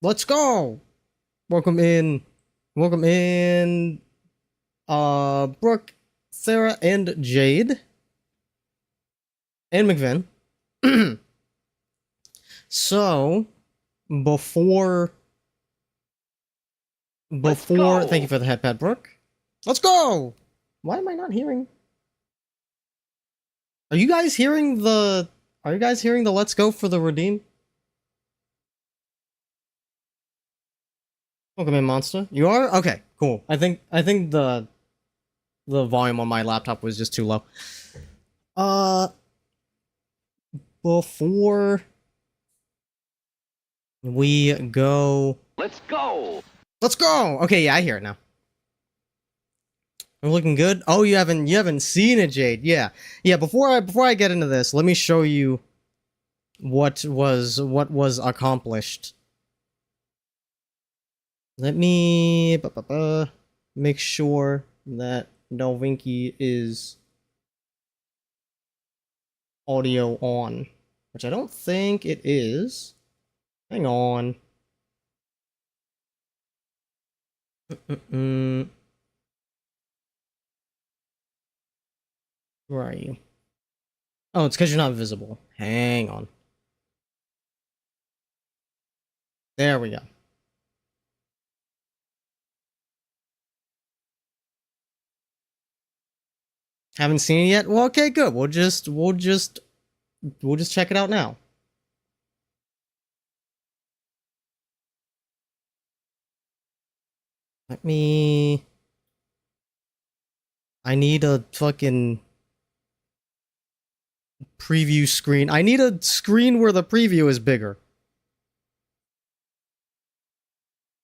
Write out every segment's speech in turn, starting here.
Let's go! Welcome in. Welcome in. Brooke, Sarah, and Jade. And McVin. So, before thank you for the headpad, Brooke. Let's go! Why am I not hearing? Are you guys hearing the let's go for the redeem? Welcome in, Monster. You are? Okay, cool. I think the volume on my laptop was just too low. before we go... Let's go! Let's go! Okay, yeah, I hear it now. We're looking good. Oh, you haven't seen it, Jade. Yeah. Yeah, before I get into this, let me show you what was accomplished. Let me make sure that Dalvinky is audio on, which I don't think it is. Hang on. Where are you? Oh, it's because you're not visible. Hang on. There we go. Haven't seen it yet? Well, okay, good. We'll just check it out now. Let me... I need a fucking preview screen. I need a screen where the preview is bigger.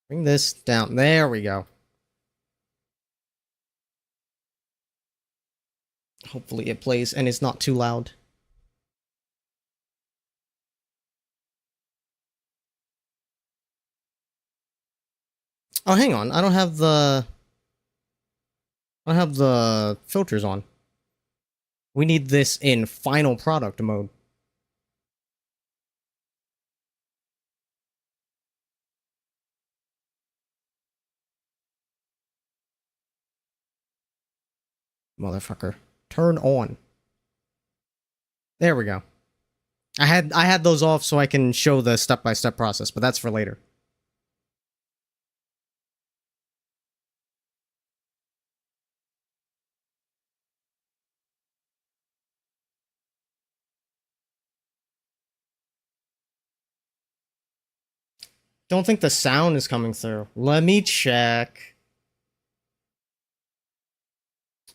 Bring this down. There we go. Hopefully it plays and it's not too loud. Oh, hang on. I don't have the filters on. We need this in final product mode. Motherfucker. Turn on. There we go. I had those off so I can show the step-by-step process, but that's for later. Don't think the sound is coming through. Let me check.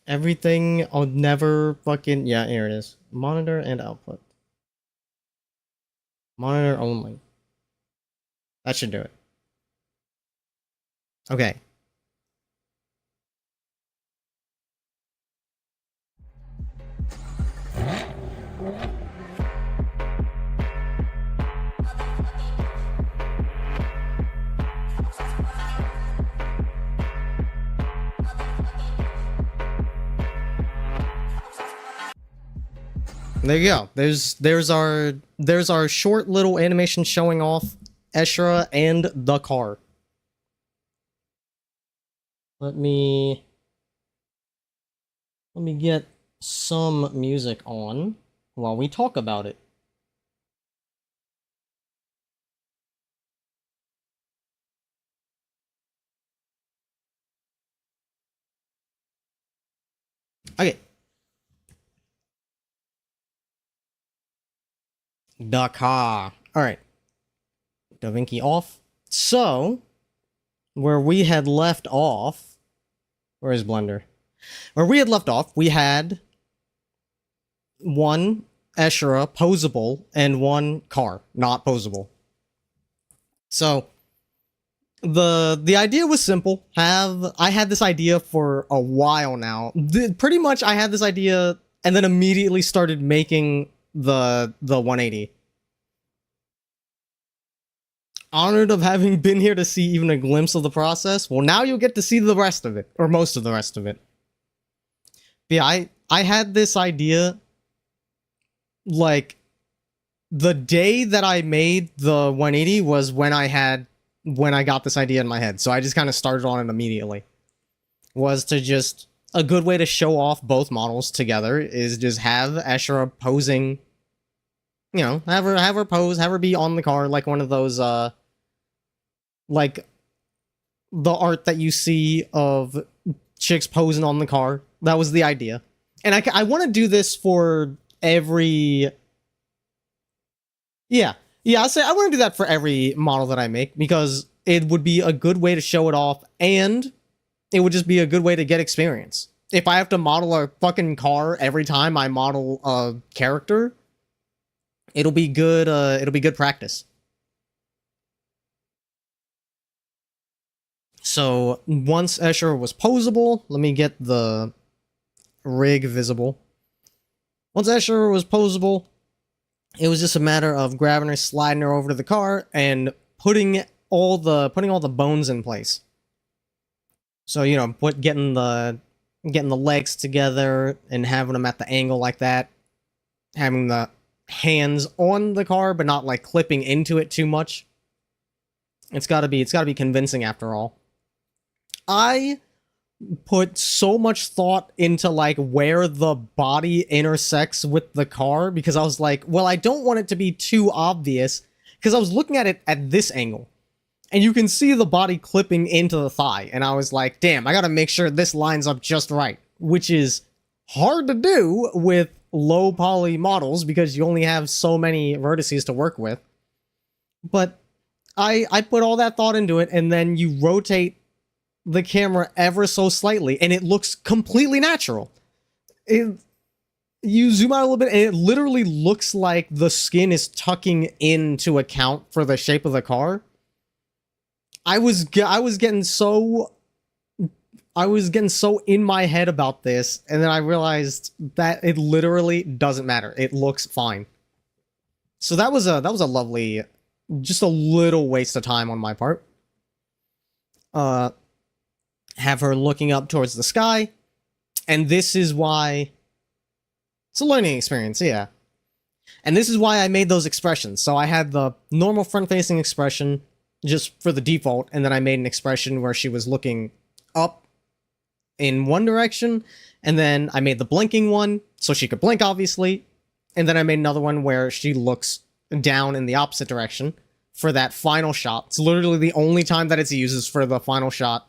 Everything, I'll never fucking... Yeah, here it is. Monitor and output. Monitor only. That should do it. Okay. There you go. There's our short little animation showing off Eschira and the car. Let me get some music on while we talk about it. Okay. The car. Alright. Dalvinky off. So, where we had left off... Where is Blender? Where we had left off, we had one Eschira posable and one car not posable. So, the idea was simple. I had this idea for a while now. Pretty much I had this idea and then immediately started making the 180. Honored of having been here to see even a glimpse of the process. Well, now you'll get to see the rest of it, or most of the rest of it. But yeah, I had this idea, like, the day that I made the 180 was when I got this idea in my head. So I just kind of started on it immediately. Was to just... A good way to show off both models together is just have Eschira posing, you know, have her pose, have her be on the car like one of those, like the art that you see of chicks posing on the car. That was the idea. And I want to do this for every... Yeah, I'll say I want to do that for every model that I make because it would be a good way to show it off and... It would just be a good way to get experience. If I have to model a fucking car every time I model a character, It'll be good. It'll be good practice. So once Eschira was posable, let me get the rig visible. Once Eschira was posable, it was just a matter of grabbing her, sliding her over to the car, and putting all the bones in place. So, you know, getting the legs together and having them at the angle like that, having the hands on the car but not like clipping into it too much. It's got to be convincing after all. I put so much thought into like where the body intersects with the car because I was like, well, I don't want it to be too obvious because I was looking at it at this angle and you can see the body clipping into the thigh, and I was like, damn, I gotta make sure this lines up just right, which is hard to do with low poly models because you only have so many vertices to work with. But I put all that thought into it, and then you rotate the camera ever so slightly and it looks completely natural. You zoom out a little bit and it literally looks like the skin is tucking in to account for the shape of the car. I was getting so in my head about this, and then I realized that it literally doesn't matter. It looks fine. So that was a lovely, just a little waste of time on my part. Have her looking up towards the sky, and this is why it's a learning experience, yeah. And this is why I made those expressions. So I had the normal front-facing expression just for the default, and then I made an expression where she was looking up in one direction, and then I made the blinking one so she could blink, obviously, and then I made another one where she looks down in the opposite direction for that final shot. It's literally the only time that it's used is for the final shot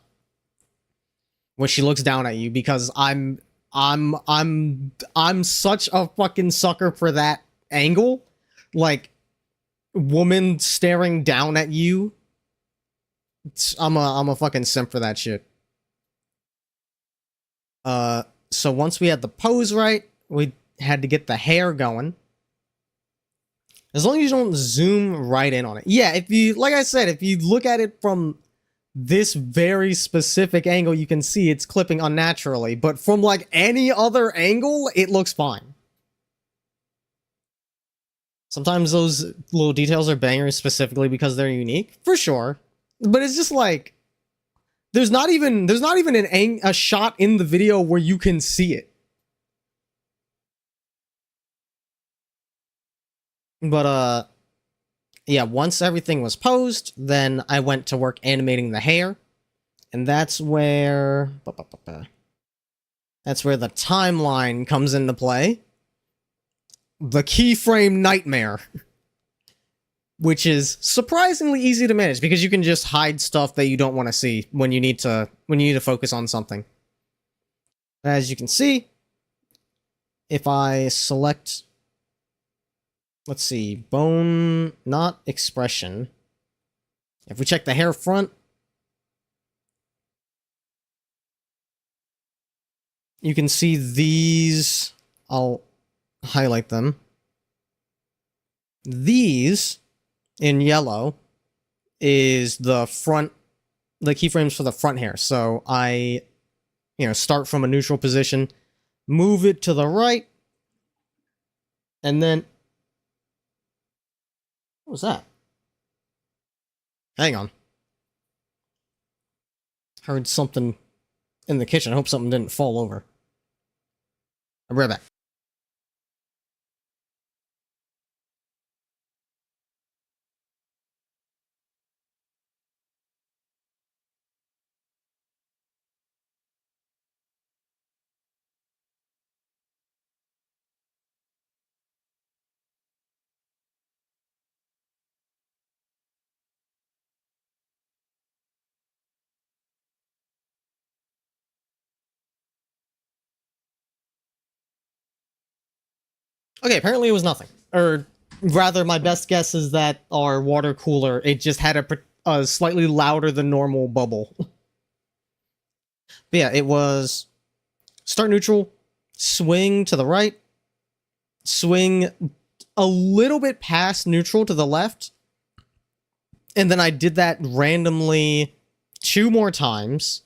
when she looks down at you, because I'm such a fucking sucker for that angle, like woman staring down at you. I'm a fucking simp for that shit. So once we had the pose right, we had to get the hair going. As long as you don't zoom right in on it. Yeah, if you, like I said, if you look at it from this very specific angle, you can see it's clipping unnaturally, but from like any other angle, it looks fine. Sometimes those little details are bangers specifically because they're unique, for sure. But it's just like, there's not even a shot in the video where you can see it. But yeah, once everything was posed, then I went to work animating the hair, and that's where the timeline comes into play. The keyframe nightmare. Which is surprisingly easy to manage because you can just hide stuff that you don't want to see when you need to focus on something. As you can see, if I select, let's see, bone, not expression. If we check the hair front, you can see these. I'll highlight them. These in yellow is the keyframes for the front hair. So I, start from a neutral position, move it to the right, and then, what was that? Hang on. Heard something in the kitchen. I hope something didn't fall over. I'll be right back. Okay, apparently it was nothing. Or rather, my best guess is that our water cooler, it just had a slightly louder than normal bubble. But yeah, it was start neutral, swing to the right, swing a little bit past neutral to the left. And then I did that randomly 2 more times.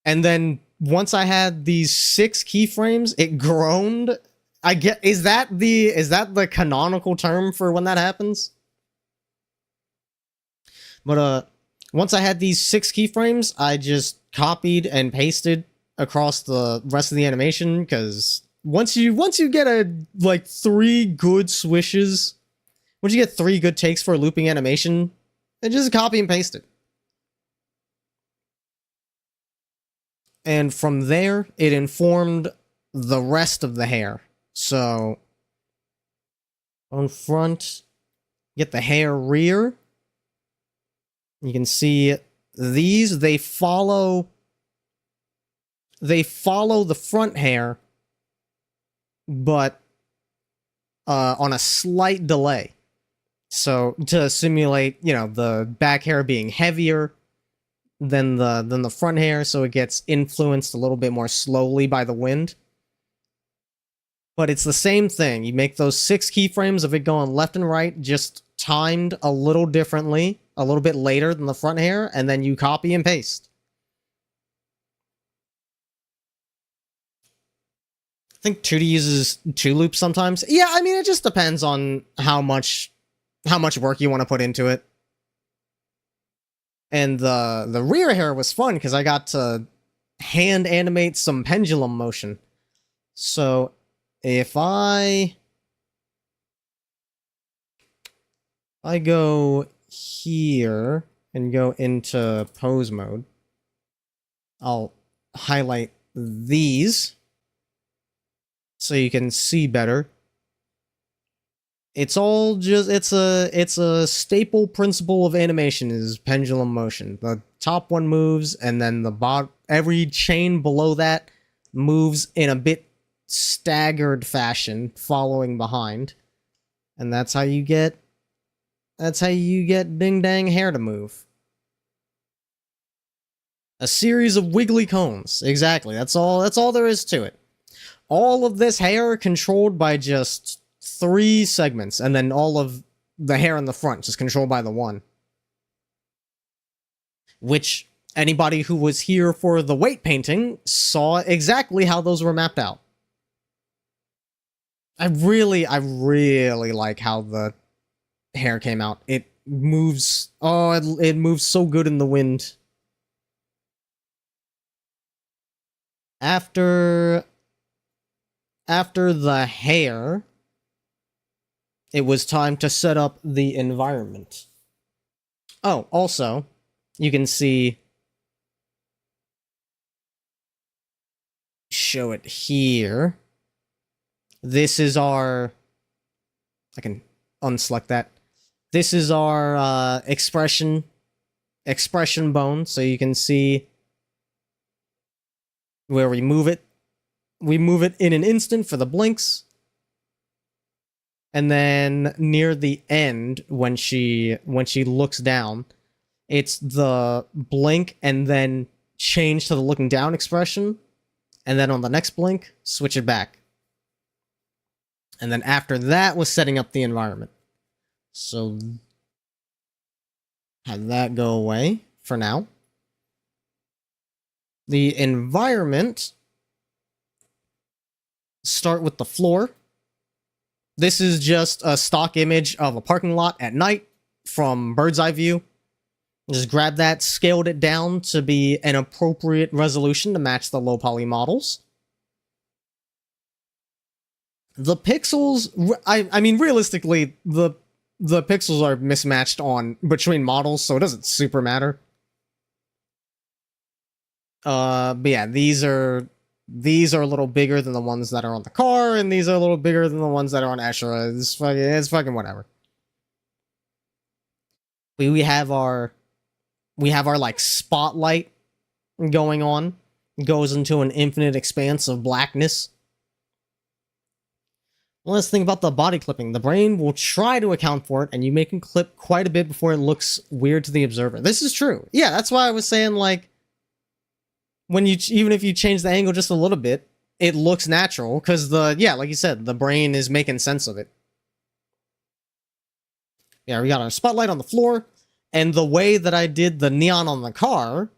And then once I had these 6 keyframes, it groaned. Is that the canonical term for when that happens? But once I had these 6 keyframes, I just copied and pasted across the rest of the animation, because once you get like 3 good swishes, once you get 3 good takes for a looping animation, then just copy and paste it. And from there, it informed the rest of the hair. So, on front, get the hair rear. You can see these, they follow the front hair, but on a slight delay. So to simulate, you know, the back hair being heavier than the front hair, so it gets influenced a little bit more slowly by the wind. But it's the same thing. You make those 6 keyframes of it going left and right, just timed a little differently, a little bit later than the front hair, and then you copy and paste. I think 2D uses 2 loops sometimes. Yeah, I mean, it just depends on how much work you want to put into it. And the rear hair was fun because I got to hand animate some pendulum motion. So if I go here and go into pose mode, I'll highlight these so you can see better. It's all just, it's a staple principle of animation is pendulum motion. The top one moves, and then every chain below that moves in a bit staggered fashion, following behind. And that's how you get ding dang hair to move. A series of wiggly cones. Exactly. That's all there is to it. All of this hair controlled by just 3 segments, and then all of the hair in the front just controlled by the one. Which anybody who was here for the weight painting saw exactly how those were mapped out. I really like how the hair came out. It moves, it moves so good in the wind. After the hair, it was time to set up the environment. Oh, also, you can see, show it here. This is our, I can unselect that. This is our expression bone, so you can see where we move it. We move it in an instant for the blinks. And then near the end, when she looks down, it's the blink and then change to the looking down expression. And then on the next blink, switch it back. And then after that was setting up the environment. So have that go away for now. The environment, start with the floor. This is just a stock image of a parking lot at night from bird's eye view. Just grab that, scaled it down to be an appropriate resolution to match the low poly models. The pixels, I mean, realistically, the pixels are mismatched between models, so it doesn't super matter. But yeah, these are a little bigger than the ones that are on the car, and these are a little bigger than the ones that are on Eschira. It's fucking whatever. We have our like spotlight going on. It goes into an infinite expanse of blackness. Well, let's think about the body clipping. The brain will try to account for it, and you make it clip quite a bit before it looks weird to the observer. This is true. Yeah, that's why I was saying, like, even if you change the angle just a little bit, it looks natural because like you said, the brain is making sense of it. Yeah, we got our spotlight on the floor, and the way that I did the neon on the car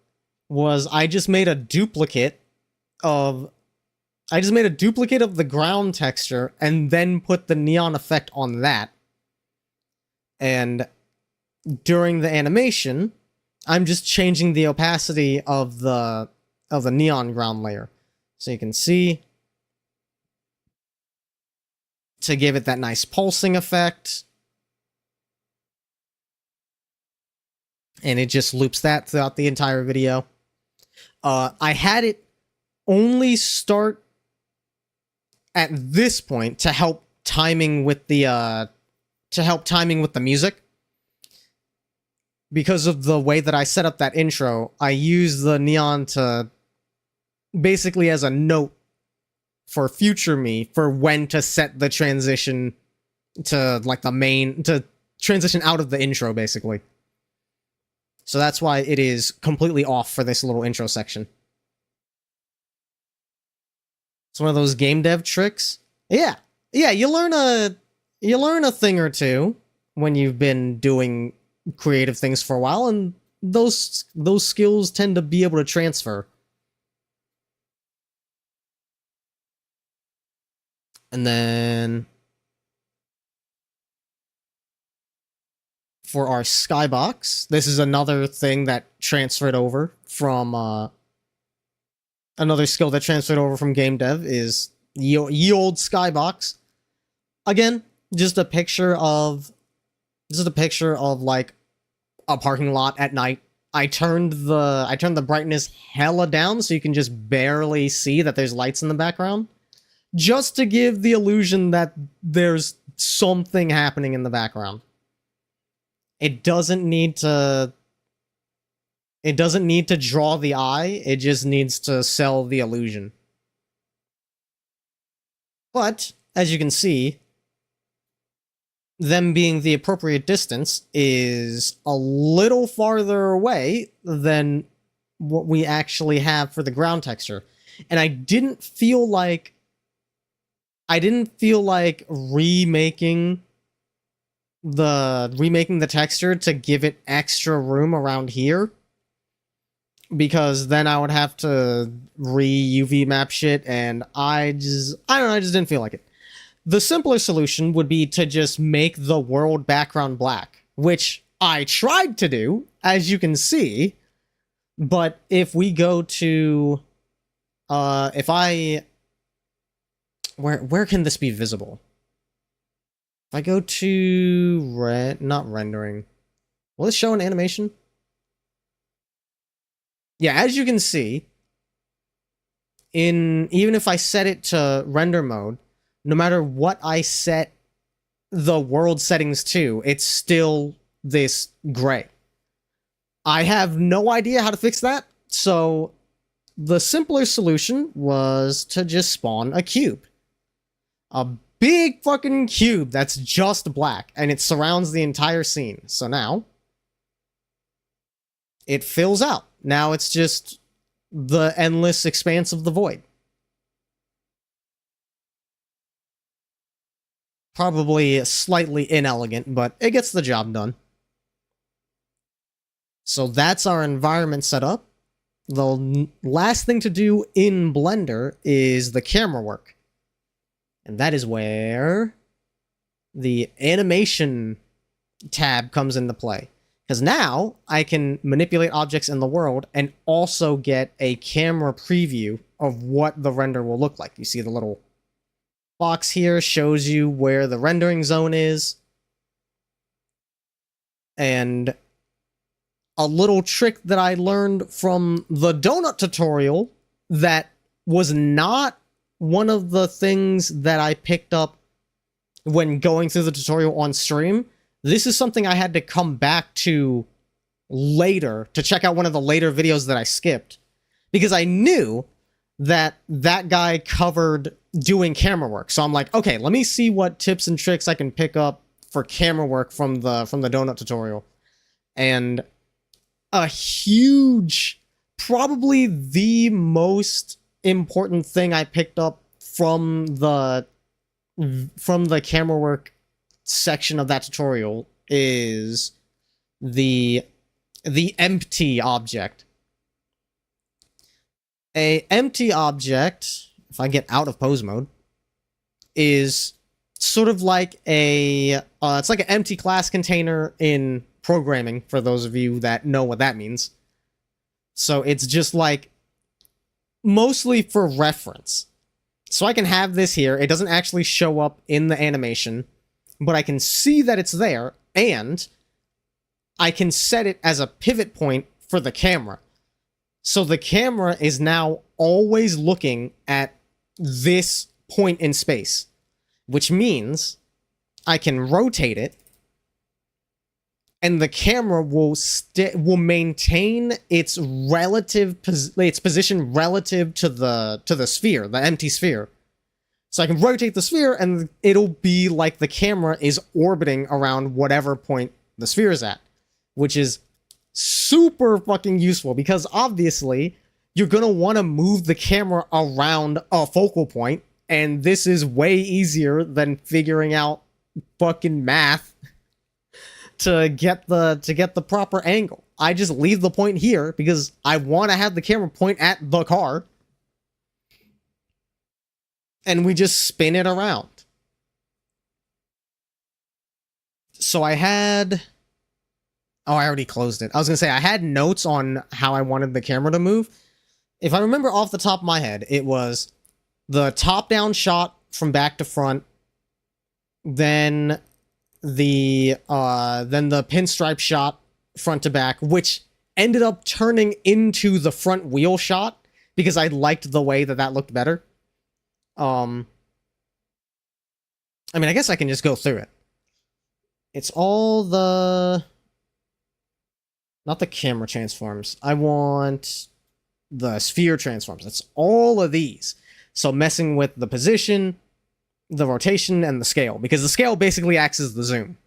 was I just made a duplicate of the ground texture and then put the neon effect on that. And during the animation, I'm just changing the opacity of the neon ground layer. So you can see, to give it that nice pulsing effect. And it just loops that throughout the entire video. I had it only start at this point to help timing with the music. Because of the way that I set up that intro, I use the neon to basically as a note for future me for when to set the transition to like to transition out of the intro, basically. So that's why it is completely off for this little intro section. It's one of those game dev tricks. Yeah, you learn a thing or two when you've been doing creative things for a while, and those skills tend to be able to transfer. And then for our skybox, this is another thing that transferred over from another skill that transferred over from game dev is ye old skybox. Again, just a picture of like a parking lot at night. I turned the brightness hella down so you can just barely see that there's lights in the background, just to give the illusion that there's something happening in the background. It doesn't need to draw the eye, it just needs to sell the illusion. But, as you can see, them being the appropriate distance is a little farther away than what we actually have for the ground texture. And I didn't feel like remaking the texture to give it extra room around here, because then I would have to UV map shit, and I just didn't feel like it. The simpler solution would be to just make the world background black, which I tried to do, as you can see. But if we go to where can this be visible? If I go to not rendering, will it show an animation? Yeah, as you can see, even if I set it to render mode, no matter what I set the world settings to, it's still this gray. I have no idea how to fix that, so the simpler solution was to just spawn a cube. A big fucking cube that's just black, and it surrounds the entire scene. So now, it fills out. Now it's just the endless expanse of the void. Probably slightly inelegant, but it gets the job done. So that's our environment set up. The last thing to do in Blender is the camera work. And that is where the animation tab comes into play. Because now I can manipulate objects in the world and also get a camera preview of what the render will look like. You see the little box here shows you where the rendering zone is. And a little trick that I learned from the donut tutorial that was not one of the things that I picked up when going through the tutorial on stream. This is something I had to come back to later to check out one of the later videos that I skipped, because I knew that that guy covered doing camera work. So I'm like, okay, let me see what tips and tricks I can pick up for camera work from the donut tutorial. And a huge, probably the most important thing I picked up from the camera work section of that tutorial is the empty object. A empty object, if I get out of pose mode, is sort of like a it's like an empty class container in programming, for those of you that know what that means. So it's just like mostly for reference. So I can have this here. It doesn't actually show up in the animation, but I can see that it's there, and I can set it as a pivot point for the camera. So the camera is now always looking at this point in space, which means I can rotate it, and the camera will maintain its position relative to the sphere, the empty sphere. So I can rotate the sphere, and it'll be like the camera is orbiting around whatever point the sphere is at, which is super fucking useful, because obviously you're gonna want to move the camera around a focal point, and this is way easier than figuring out fucking math to get the proper angle. I just leave the point here because I want to have the camera point at the car, and we just spin it around. So I had... Oh, I already closed it. I was going to say, I had notes on how I wanted the camera to move. If I remember off the top of my head, it was the top-down shot from back to front, then the pinstripe shot front to back, which ended up turning into the front wheel shot because I liked the way that looked better. I mean, I guess I can just go through it. It's all the... Not the camera transforms. I want the sphere transforms. It's all of these. So messing with the position, the rotation, and the scale, because the scale basically acts as the zoom.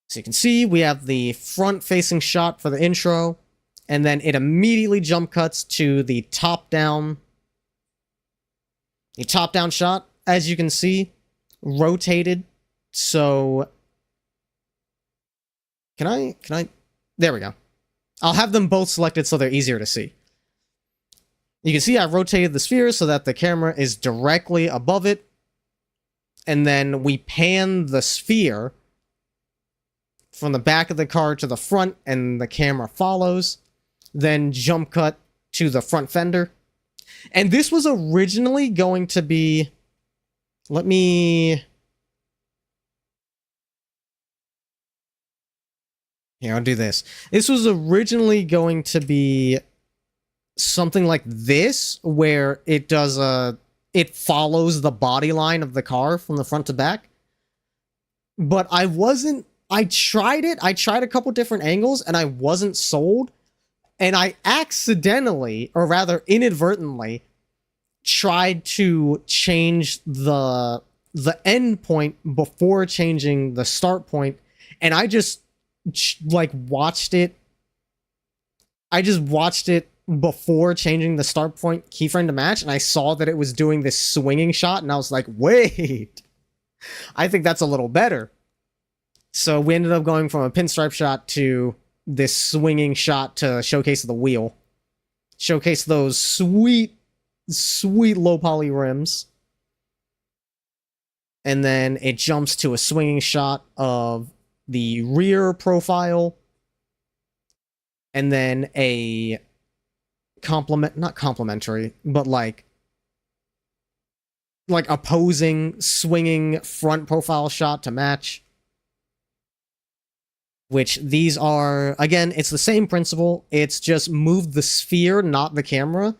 So you can see we have the front-facing shot for the intro, and then it immediately jump cuts to the top-down shot, as you can see, rotated. So Can I? There we go. I'll have them both selected so they're easier to see. You can see I rotated the sphere so that the camera is directly above it. And then we pan the sphere from the back of the car to the front, and the camera follows. Then jump cut to the front fender. And this was originally going to be... Let me... Here, I'll do this. This was originally going to be something like this, where it does it follows the body line of the car from the front to back. But I tried it. I tried a couple different angles, and I wasn't sold. And I accidentally, or rather inadvertently, tried to change the end point before changing the start point, and I just watched it. I just watched it before changing the start point keyframe to match, and I saw that it was doing this swinging shot, and I was like, wait, I think that's a little better. So we ended up going from a pinstripe shot to this swinging shot to showcase the wheel. Showcase those sweet, sweet low poly rims. And then it jumps to a swinging shot of the rear profile, and then a not complimentary, but like opposing swinging front profile shot to match. Which these are, again, it's the same principle. It's just move the sphere, not the camera,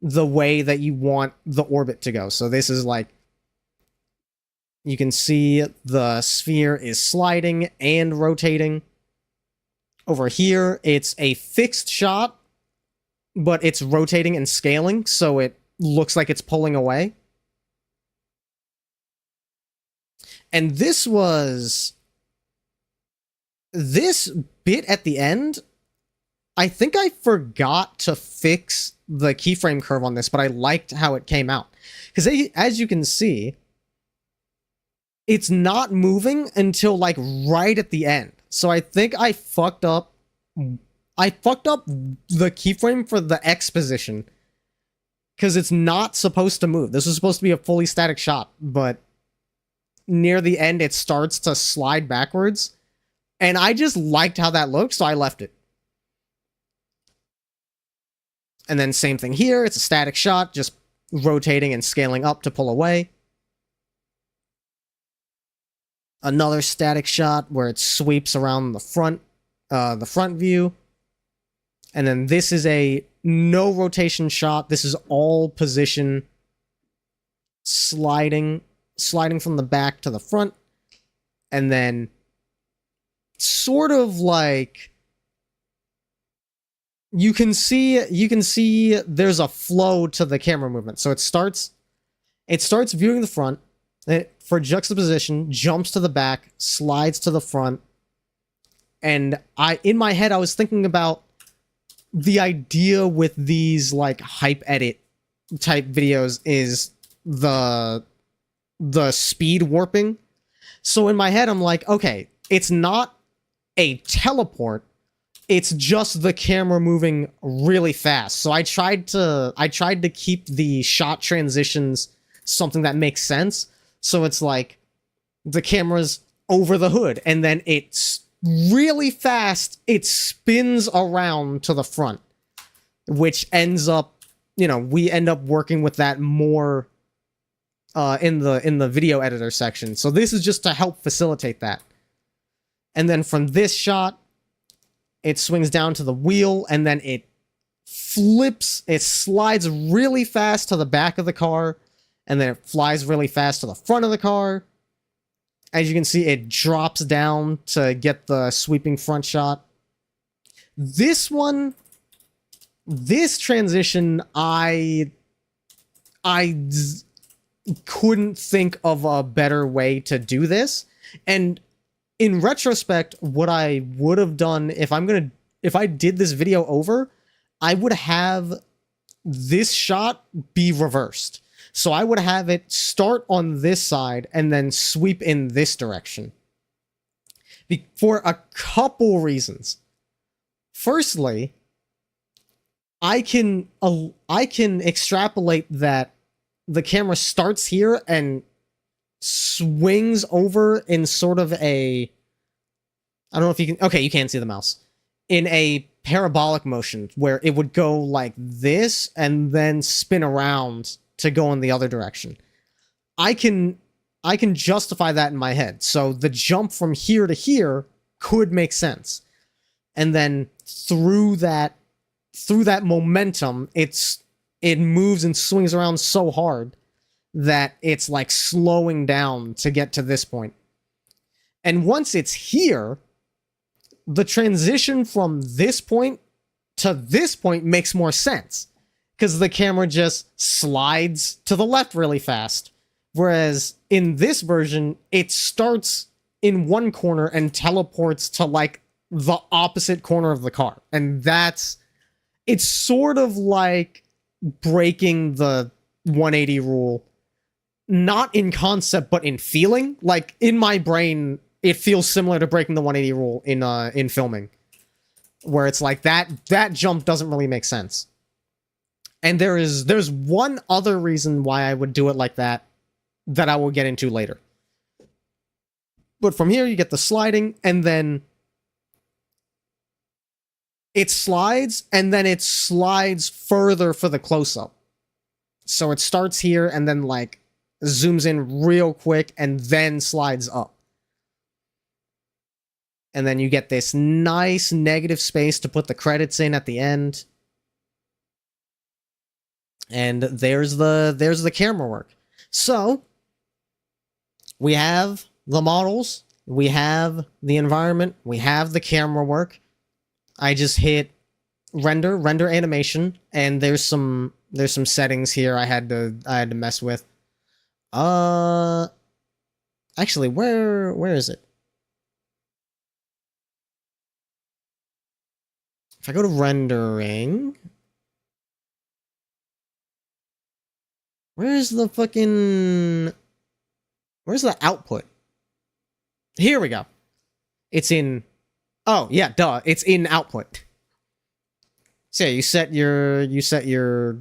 the way that you want the orbit to go. So this is like, you can see the sphere is sliding and rotating. Over here, it's a fixed shot, but it's rotating and scaling, so it looks like it's pulling away. And this bit at the end, I think I forgot to fix the keyframe curve on this, but I liked how it came out. Because as you can see, it's not moving until like right at the end. So I think I fucked up. I fucked up the keyframe for the X position. Because it's not supposed to move. This was supposed to be a fully static shot, but near the end it starts to slide backwards. And I just liked how that looked, so I left it. And then same thing here, it's a static shot, just rotating and scaling up to pull away. Another static shot where it sweeps around the front view. And then this is a no rotation shot. This is all position sliding from the back to the front. And then sort of like you can see there's a flow to the camera movement. So it starts viewing the front, for juxtaposition, jumps to the back, slides to the front. And in my head I was thinking about the idea with these like hype edit type videos is the speed warping. So in my head I'm like, okay, it's not a teleport, it's just the camera moving really fast. So I tried to keep the shot transitions something that makes sense. So it's like the camera's over the hood and then it's really fast, it spins around to the front, which ends up, we end up working with that more in the video editor section. So this is just to help facilitate that. And then from this shot, it swings down to the wheel and then it flips, it slides really fast to the back of the car and then it flies really fast to the front of the car. As you can see, it drops down to get the sweeping front shot. This transition, I couldn't think of a better way to do this. And in retrospect, what I would have done if I did this video over, I would have this shot be reversed. So I would have it start on this side and then sweep in this direction. For a couple reasons. Firstly, I can extrapolate that the camera starts here and swings over in sort of a, I don't know if you can, okay, you can see the mouse, in a parabolic motion where it would go like this and then spin around to go in the other direction. I can justify that in my head. So the jump from here to here could make sense. And then through that momentum, it moves and swings around so hard that it's like slowing down to get to this point. And once it's here, the transition from this point to this point makes more sense. Because the camera just slides to the left really fast. Whereas in this version, it starts in one corner and teleports to like the opposite corner of the car. And it's sort of like breaking the 180 rule. Not in concept, but in feeling. Like in my brain, it feels similar to breaking the 180 rule in filming. Where it's like that jump doesn't really make sense. And there's one other reason why I would do it like that I will get into later. But from here, you get the sliding, and then it slides, and then it slides further for the close-up. So it starts here, and then, like, zooms in real quick, and then slides up. And then you get this nice negative space to put the credits in at the end. And there's the camera work. So we have the models, we have the environment, we have the camera work. I just hit render animation, and there's some settings here I had to mess with. Actually, where is it? If I go to rendering, where's the output? Here we go. It's in, oh yeah, duh, it's in output. So yeah, you set your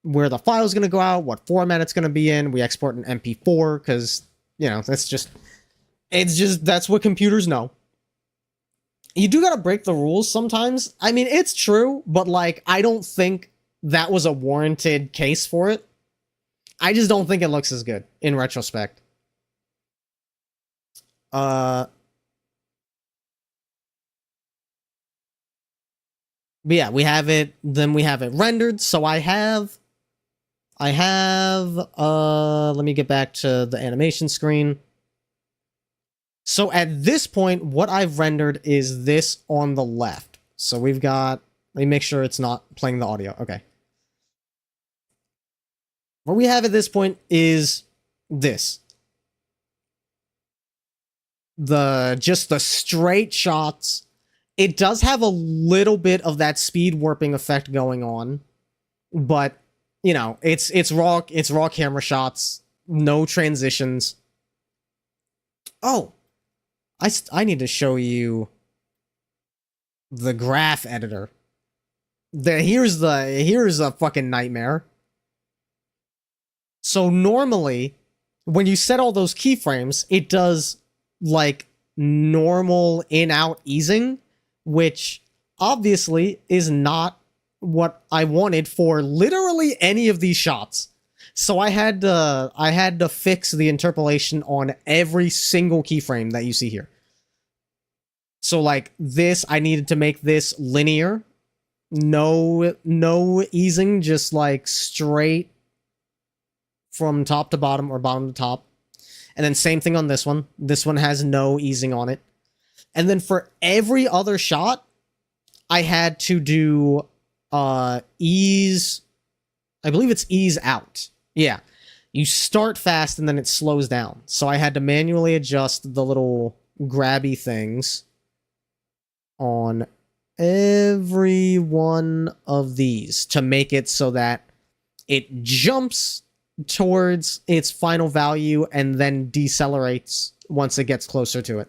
where the file's gonna go out, what format it's gonna be in. We export an MP4 because, you know, that's what computers know. You do gotta break the rules sometimes. I mean, it's true, but like, I don't think that was a warranted case for it. I just don't think it looks as good in retrospect. But yeah, we have it, then we have it rendered. So I have, let me get back to the animation screen. So at this point, what I've rendered is this on the left. So we've got, let me make sure it's not playing the audio. Okay. What we have at this point is this. Just the straight shots. It does have a little bit of that speed warping effect going on, but you know, it's raw camera shots, no transitions. Oh, I need to show you the graph editor. Here's a fucking nightmare. So normally, when you set all those keyframes, it does like normal in-out easing, which obviously is not what I wanted for literally any of these shots. So I had to fix the interpolation on every single keyframe that you see here. So like this, I needed to make this linear. No easing, just like straight from top to bottom or bottom to top. And then same thing on this one. This one has no easing on it. And then for every other shot, I had to do ease, I believe it's ease out. Yeah. You start fast and then it slows down. So I had to manually adjust the little grabby things on every one of these to make it so that it jumps towards its final value and then decelerates once it gets closer to it.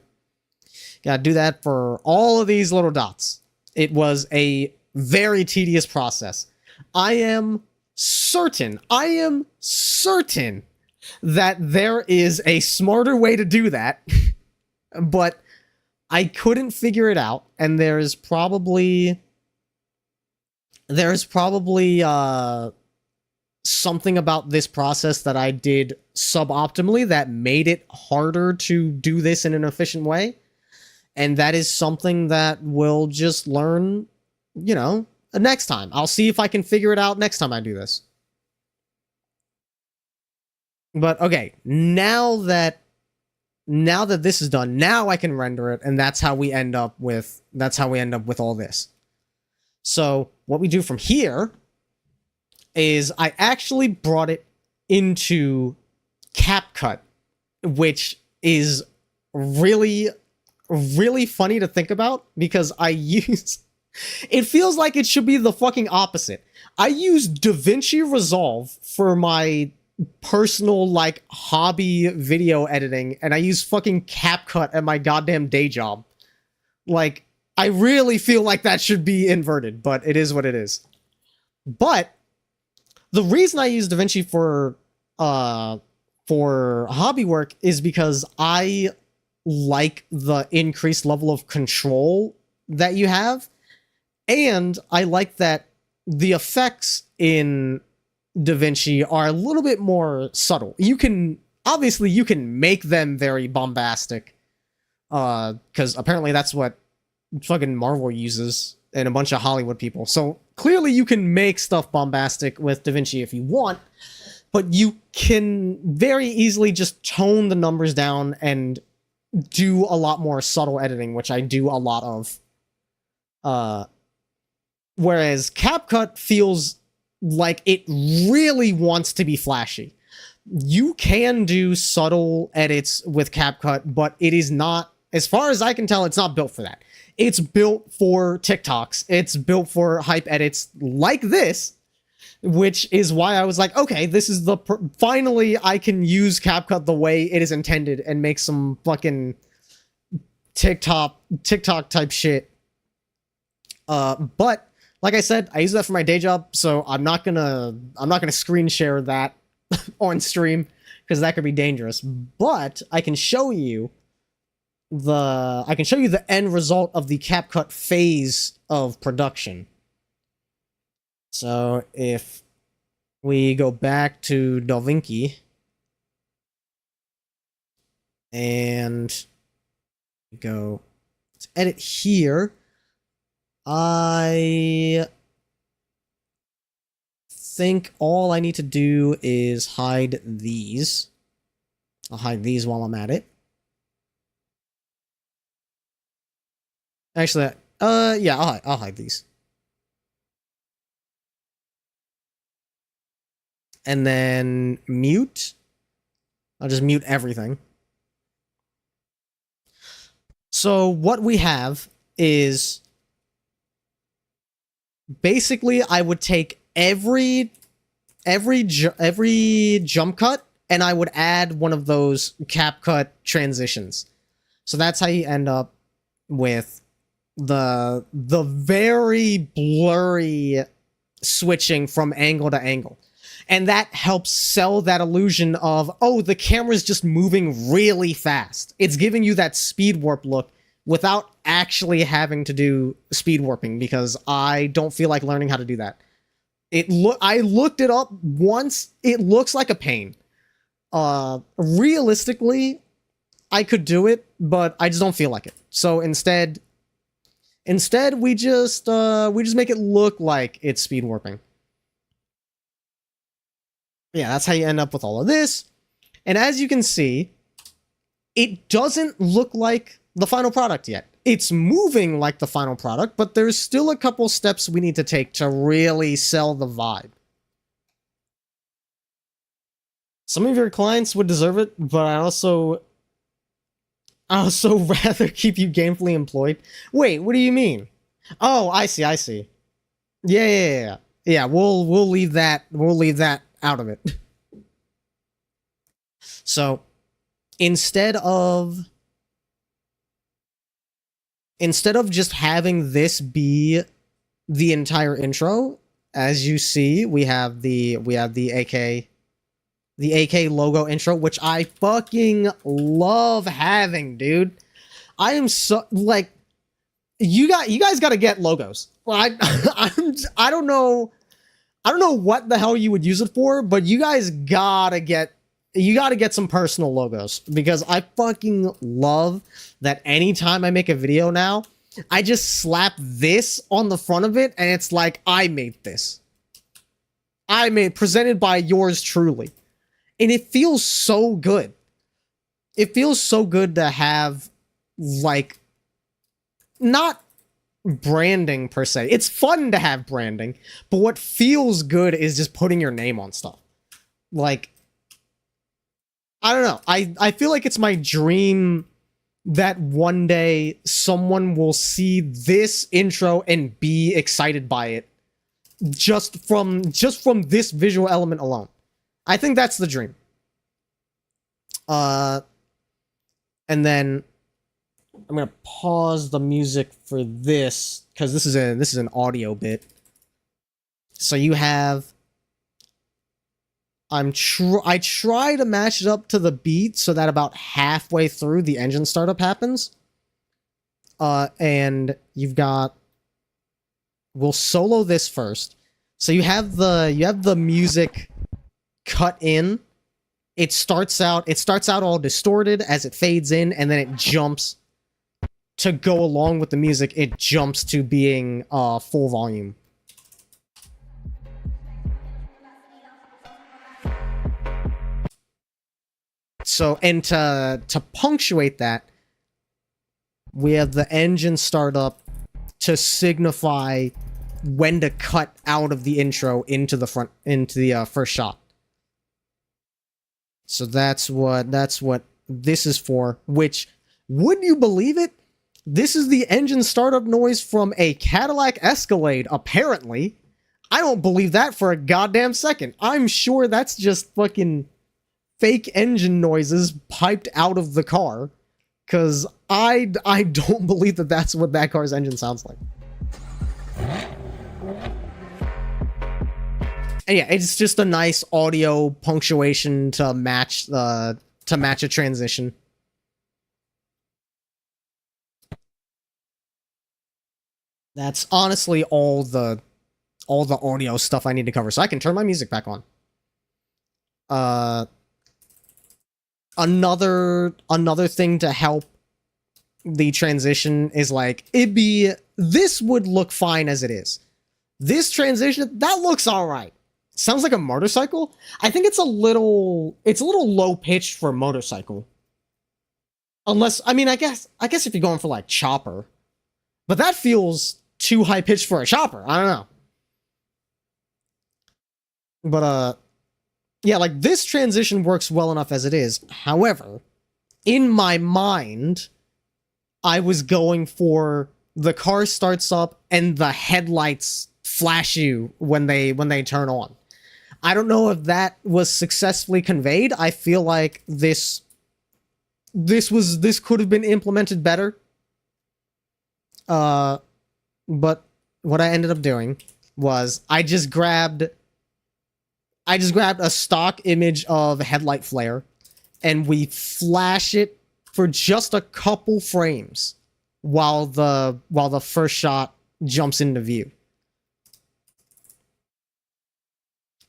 Gotta do that for all of these little dots. It was a very tedious process. I am certain that there is a smarter way to do that, but I couldn't figure it out, and there's probably something about this process that I did suboptimally that made it harder to do this in an efficient way. And that is something that we'll just learn, you know, next time. I'll see if I can figure it out next time I do this. But okay, now that this is done, now I can render it, and that's how we end up with all this. So what we do from here is I actually brought it into CapCut, which is really funny to think about because it feels like it should be the fucking opposite. I use DaVinci Resolve for my personal, like, hobby video editing, and I use fucking CapCut at my goddamn day job. Like, I really feel like that should be inverted, but it is what it is. But the reason I use DaVinci for hobby work is because I like the increased level of control that you have, and I like that the effects in DaVinci are a little bit more subtle. You can make them very bombastic, because apparently that's what fucking Marvel uses and a bunch of Hollywood people. So clearly you can make stuff bombastic with DaVinci if you want, but you can very easily just tone the numbers down and do a lot more subtle editing, which I do a lot of. Whereas CapCut feels like it really wants to be flashy. You can do subtle edits with CapCut, but it is not, as far as I can tell, it's not built for that. It's built for TikToks. It's built for hype edits like this, which is why I was like, okay, this is the finally I can use CapCut the way it is intended and make some fucking TikTok type shit. But like I said, I use that for my day job, so I'm not gonna screen share that on stream because that could be dangerous. But I can show you the end result of the CapCut phase of production. So if we go back to DaVinci and go to edit here, I think all I need to do is hide these. I'll hide these while I'm at it. Actually, yeah, I'll hide these. And then mute. I'll just mute everything. So what we have is basically I would take every jump cut and I would add one of those CapCut transitions. So that's how you end up with the very blurry switching from angle to angle. And that helps sell that illusion of, oh, the camera's just moving really fast. It's giving you that speed warp look without actually having to do speed warping, because I don't feel like learning how to do that. I looked it up once. It looks like a pain. Realistically, I could do it, but I just don't feel like it. So instead we just make it look like it's speed warping. Yeah, that's how you end up with all of this. And as you can see, it doesn't look like the final product yet. It's moving like the final product, but there's still a couple steps we need to take to really sell the vibe. Some of your clients would deserve it, but I also rather keep you gainfully employed. Wait, what do you mean? Oh, I see. Yeah. Yeah, we'll leave that out of it. So, instead of just having this be the entire intro, as you see, we have the A.K. logo intro, which I fucking love having, dude. I am so, like, you guys got to get logos. Well, I don't know what the hell you would use it for, but you guys gotta get some personal logos, because I fucking love that anytime I make a video now, I just slap this on the front of it and it's like, I made this. Presented by yours truly. And it feels so good. It feels so good to have, like, not branding per se. It's fun to have branding, but what feels good is just putting your name on stuff. Like, I don't know. I feel like it's my dream that one day someone will see this intro and be excited by it just from this visual element alone. I think that's the dream. And then I'm gonna pause the music for this because this is an audio bit. So you have. I try to match it up to the beat so that about halfway through the engine startup happens. And you've got. We'll solo this first. So you have the music cut in. It starts out all distorted as it fades in, and then it jumps to go along with the music. It jumps to being full volume. So, and to punctuate that, we have the engine startup to signify when to cut out of the intro into the first shot. So that's what this is for, which, would you believe it? This is the engine startup noise from a Cadillac Escalade, apparently. I don't believe that for a goddamn second. I'm sure that's just fucking fake engine noises piped out of the car. Because I don't believe that that's what that car's engine sounds like. And yeah, it's just a nice audio punctuation to match a transition. That's honestly all the audio stuff I need to cover. So I can turn my music back on. Another thing to help the transition is like this would look fine as it is. This transition, that looks all right. Sounds like a motorcycle. I think it's a little low pitched for a motorcycle. Unless, I mean, I guess if you're going for like chopper, but that feels too high pitched for a chopper. I don't know. But yeah, like this transition works well enough as it is. However, in my mind, I was going for the car starts up and the headlights flash you when they turn on. I don't know if that was successfully conveyed. I feel like this could have been implemented better. But what I ended up doing was I just grabbed a stock image of a headlight flare and we flash it for just a couple frames while the first shot jumps into view.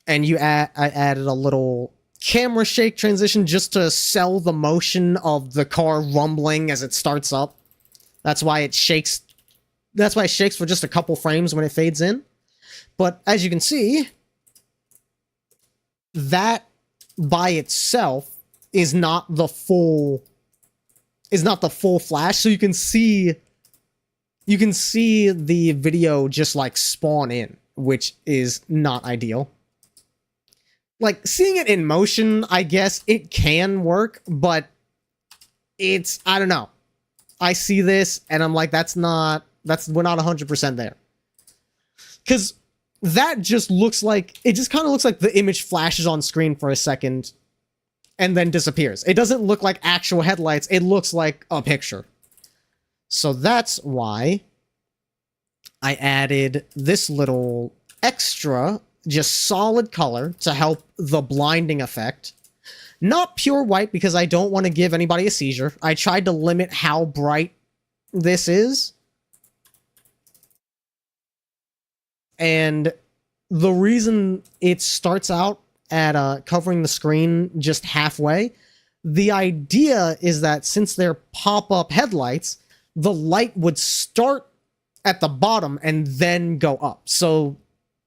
And I added a little camera shake transition just to sell the motion of the car rumbling as it starts up. That's why it shakes. That's why it shakes for just a couple frames when it fades in. But as you can see, that by itself is not the full flash. So you can see the video just like spawn in, which is not ideal. Like, seeing it in motion, I guess it can work, but I don't know. I see this and I'm like, we're not 100% there. Because that just kind of looks like the image flashes on screen for a second and then disappears. It doesn't look like actual headlights. It looks like a picture. So that's why I added this little extra, just solid color to help the blinding effect. Not pure white because I don't want to give anybody a seizure. I tried to limit how bright this is. And the reason it starts out at covering the screen just halfway, the idea is that since they're pop-up headlights, the light would start at the bottom and then go up. So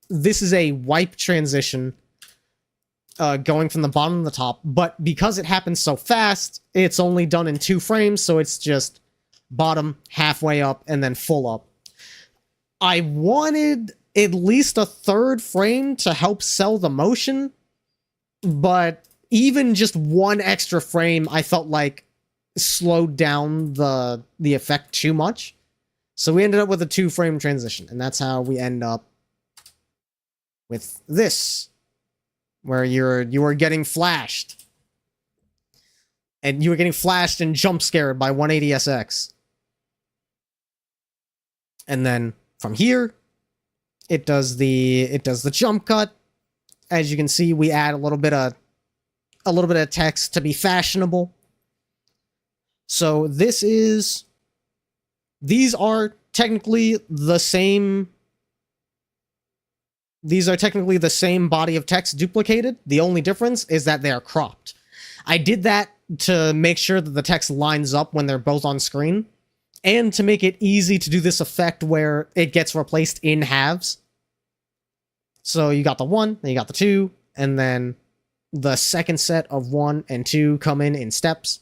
this is a wipe transition going from the bottom to the top, but because it happens so fast, it's only done in 2 frames, so it's just bottom, halfway up, and then full up. I wanted at least a 3rd frame to help sell the motion, but even just 1 extra frame I felt like slowed down the effect too much. So we ended up with a 2-frame transition, and that's how we end up with this, where you are getting flashed. And you were getting flashed and jump scared by 180SX. And then from here, it does the jump cut. As you can see, we add a little bit of text to be fashionable. So these are technically the same. These are technically the same body of text duplicated. The only difference is that they are cropped. I did that to make sure that the text lines up when they're both on screen, and to make it easy to do this effect where it gets replaced in halves. So you got the 1, then you got the 2, and then the second set of 1 and 2 come in steps.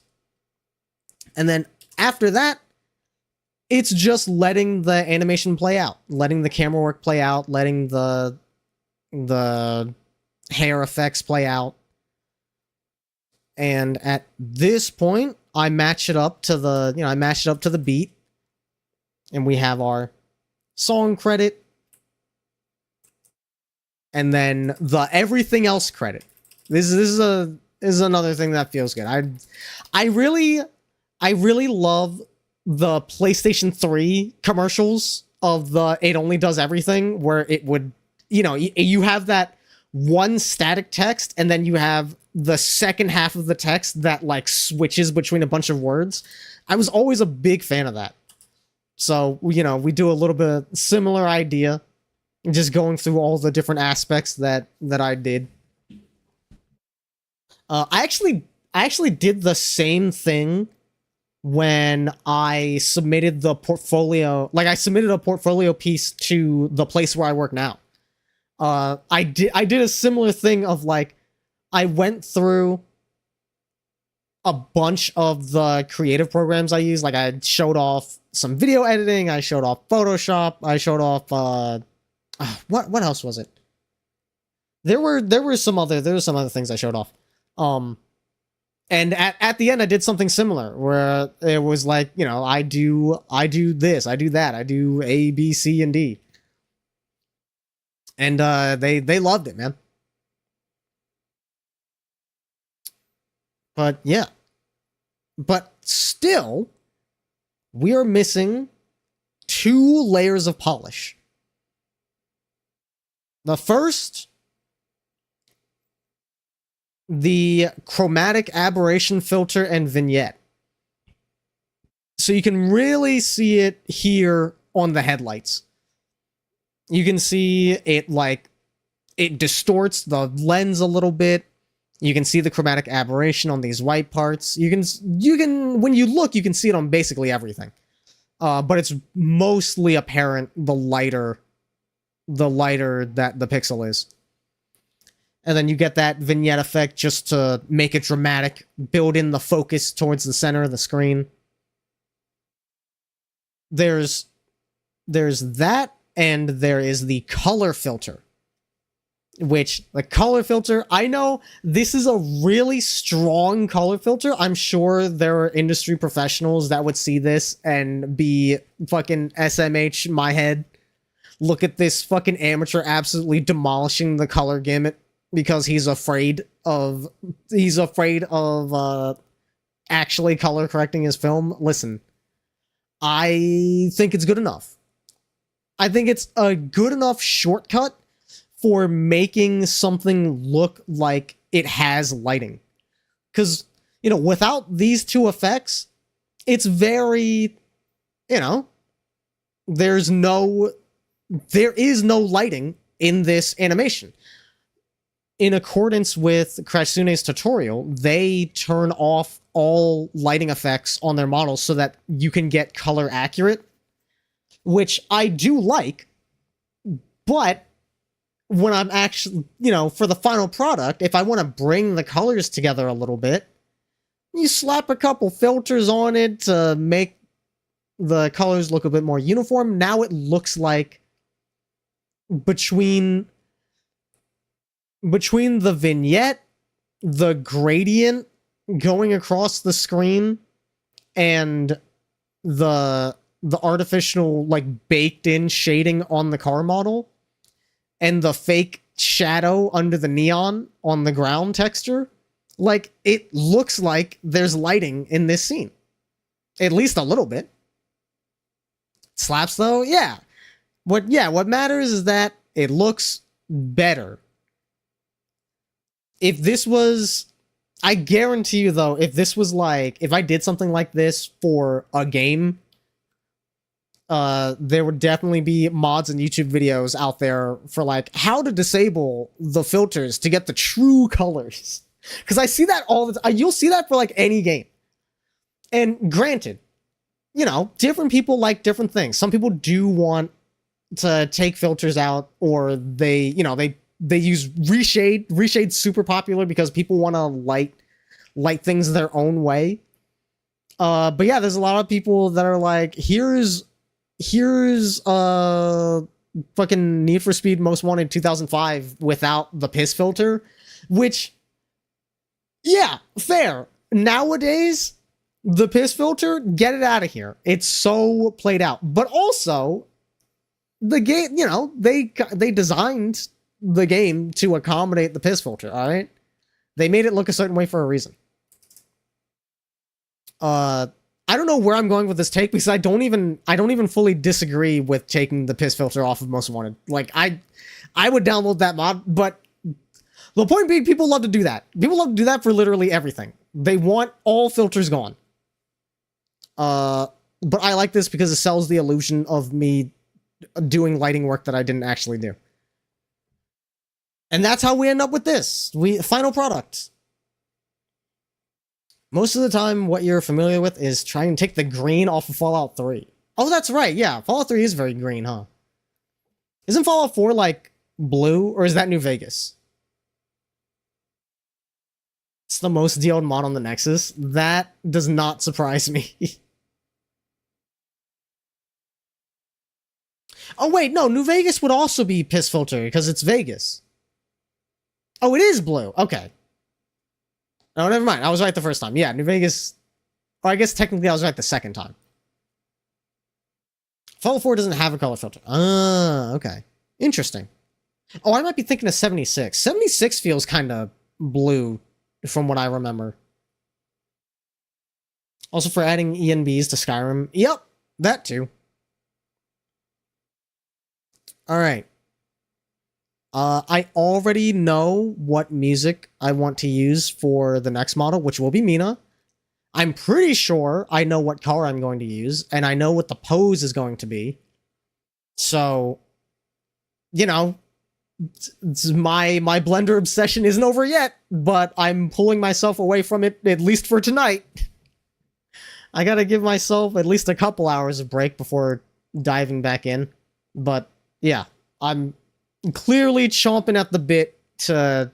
And then after that, it's just letting the animation play out, letting the camera work play out, letting the hair effects play out. And at this point, I match it up to the beat. And we have our song credit. And then the everything else credit. This is another thing that feels good. I really love the PlayStation 3 commercials of the it only does everything, where it would, you have that one static text and then you have the second half of the text that like switches between a bunch of words. I was always a big fan of that. So, we do a little bit of similar idea, just going through all the different aspects that I did. I actually did the same thing when I submitted the portfolio. Like, I submitted a portfolio piece to the place where I work now. I did a similar thing of like, I went through a bunch of the creative programs I use. Like, I showed off some video editing, I showed off Photoshop, I showed off what else was it? There were some other things I showed off. And at the end I did something similar where it was like, I do this, I do that, I do A, B, C, and D. And they loved it, man. But yeah. But still, we are missing 2 layers of polish. The first, the chromatic aberration filter and vignette. So you can really see it here on the headlights. You can see it like, it distorts the lens a little bit. You can see the chromatic aberration on these white parts. You can, when you look, you can see it on basically everything. But it's mostly apparent the lighter that the pixel is. And then you get that vignette effect just to make it dramatic, build in the focus towards the center of the screen. There's that, and there is the color filter. Which, the color filter, I know this is a really strong color filter. I'm sure there are industry professionals that would see this and be fucking SMH my head. Look at this fucking amateur absolutely demolishing the color gamut because he's afraid of actually color correcting his film. Listen, I think it's good enough. I think it's a good enough shortcut for making something look like it has lighting. Because, without these 2 effects, it's very, there is no lighting in this animation. In accordance with Krasune's tutorial, they turn off all lighting effects on their models so that you can get color accurate, which I do like, but when I'm actually, for the final product, if I want to bring the colors together a little bit, you slap a couple filters on it to make the colors look a bit more uniform. Now it looks like between the vignette, the gradient going across the screen, and the artificial, like, baked in shading on the car model, and the fake shadow under the neon on the ground texture, like, it looks like there's lighting in this scene. At least a little bit. Slaps, though? Yeah. What matters is that it looks better. If this was... I guarantee you, though, if this was like... If I did something like this for a game... there would definitely be mods and YouTube videos out there for like how to disable the filters to get the true colors. Because I see that all the time. You'll see that for like any game. And granted, different people like different things. Some people do want to take filters out, or they use reshade. Reshade's super popular because people want to light things their own way. But yeah, there's a lot of people that are like, here's fucking Need for Speed Most Wanted 2005 without the piss filter, which, yeah, fair. Nowadays, The piss filter, get it out of here. It's so played out. But also, the game, you know, they designed the game to accommodate the piss filter, all right? They made it look a certain way for a reason. I don't know where I'm going with this take because I don't even fully disagree with taking the piss filter off of Most Wanted. Like I would download that mod, but the point being, people love to do that. People love to do that for literally everything. They want all filters gone. But I like this because it sells the illusion of me doing lighting work that I didn't actually do. And that's how we end up with this. Final product. Most of the time, what you're familiar with is trying to take the green off of Fallout 3. Oh, that's right, yeah. Fallout 3 is very green, huh? Isn't Fallout 4, like, blue? Or is that New Vegas? It's the most DL'd mod on the Nexus. That does not surprise me. Oh, wait, no. New Vegas would also be piss filter because it's Vegas. Oh, it is blue. Okay. No, never mind. I was right the first time. Yeah, New Vegas... Or I guess technically I was right the second time. Fallout 4 doesn't have a color filter. Ah, okay. Interesting. Oh, I might be thinking of 76. 76 feels kind of blue from what I remember. Also for adding ENBs to Skyrim. Yep, that too. Alright. I already know what music I want to use for the next model, which will be Mina. I'm pretty sure I know what color I'm going to use, and I know what the pose is going to be. So, you know, my Blender obsession isn't over yet, but I'm pulling myself away from it, at least for tonight. I gotta give myself at least a couple hours of break before diving back in. But, yeah, I'm clearly chomping at the bit to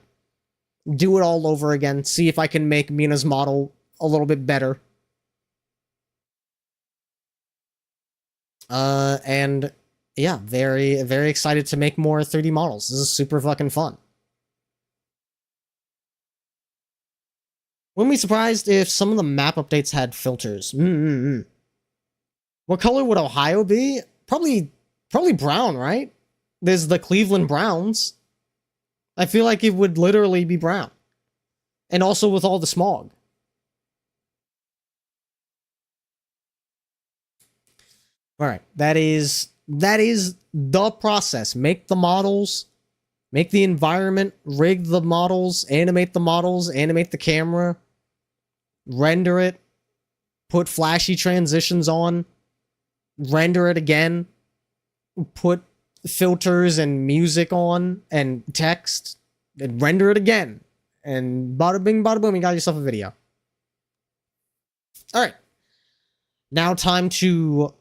do it all over again, see if I can make Mina's model a little bit better. And yeah, very, very excited to make more 3D models. This is super fucking fun. Wouldn't be surprised if some of the map updates had filters. What color would Ohio be? Probably brown, right? There's the Cleveland Browns. I feel like it would literally be brown. And also with all the smog. Alright, that is the process. Make the models, make the environment, rig the models, animate the camera, render it, put flashy transitions on, render it again, put filters and music on, and text, and render it again. And bada bing, bada boom, you got yourself a video. Alright. Now time to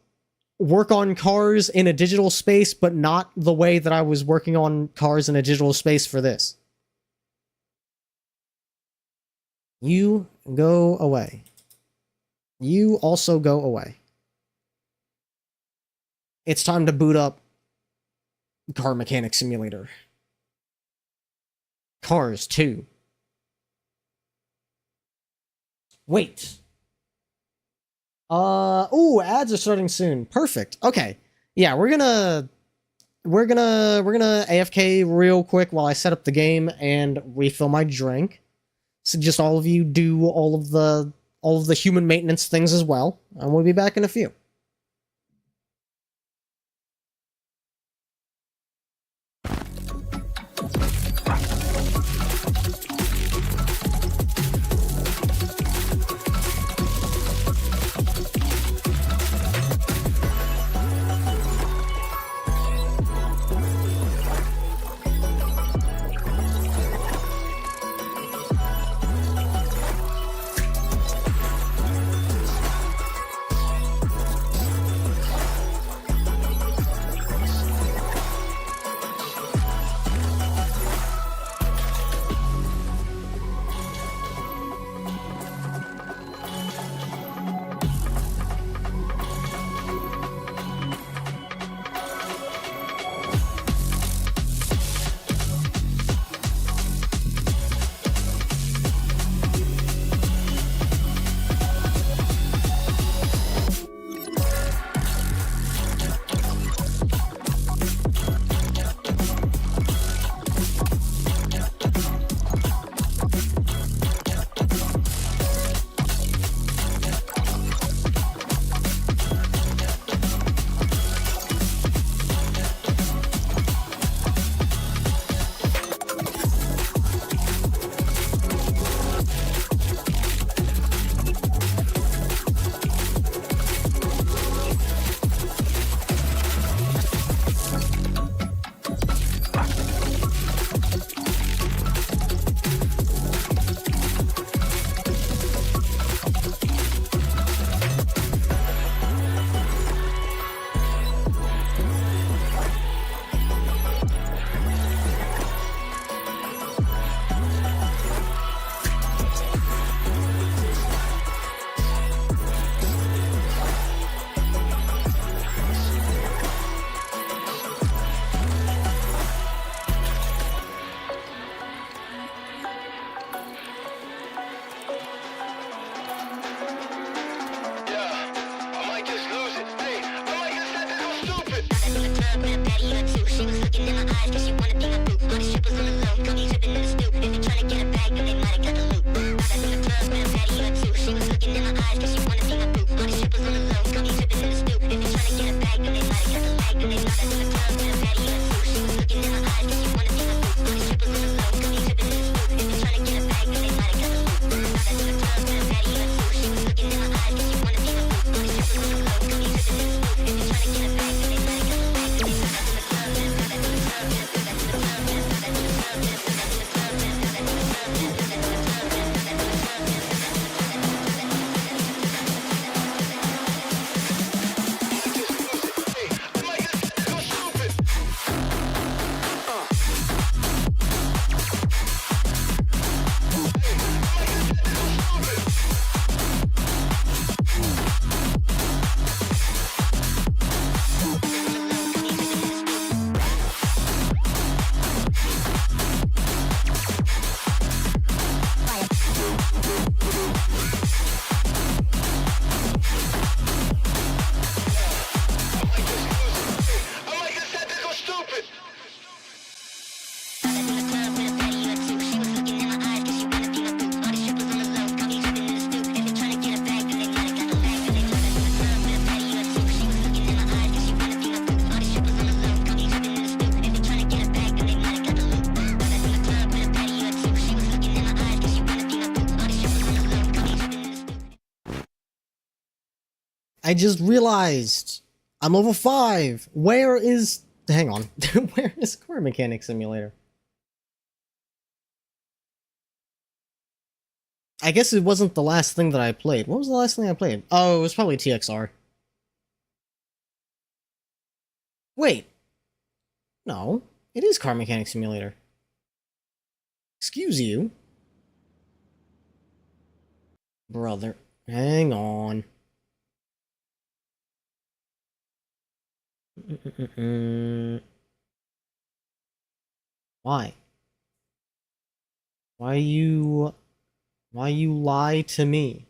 work on cars in a digital space, but not the way that I was working on cars in a digital space for this. You go away. You also go away. It's time to boot up Car Mechanic Simulator. Cars 2. Wait. Ooh, ads are starting soon. Perfect. Okay. Yeah, we're gonna AFK real quick while I set up the game and refill my drink. So just all of you do all of the human maintenance things as well. And we'll be back in a few. I just realized I'm level 5. Where is... Hang on. Where is Car Mechanic Simulator? I guess it wasn't the last thing that I played. What was the last thing I played? Oh, it was probably TXR. Wait. No. It is Car Mechanic Simulator. Excuse you. Brother. Hang on. Why? Why you lie to me?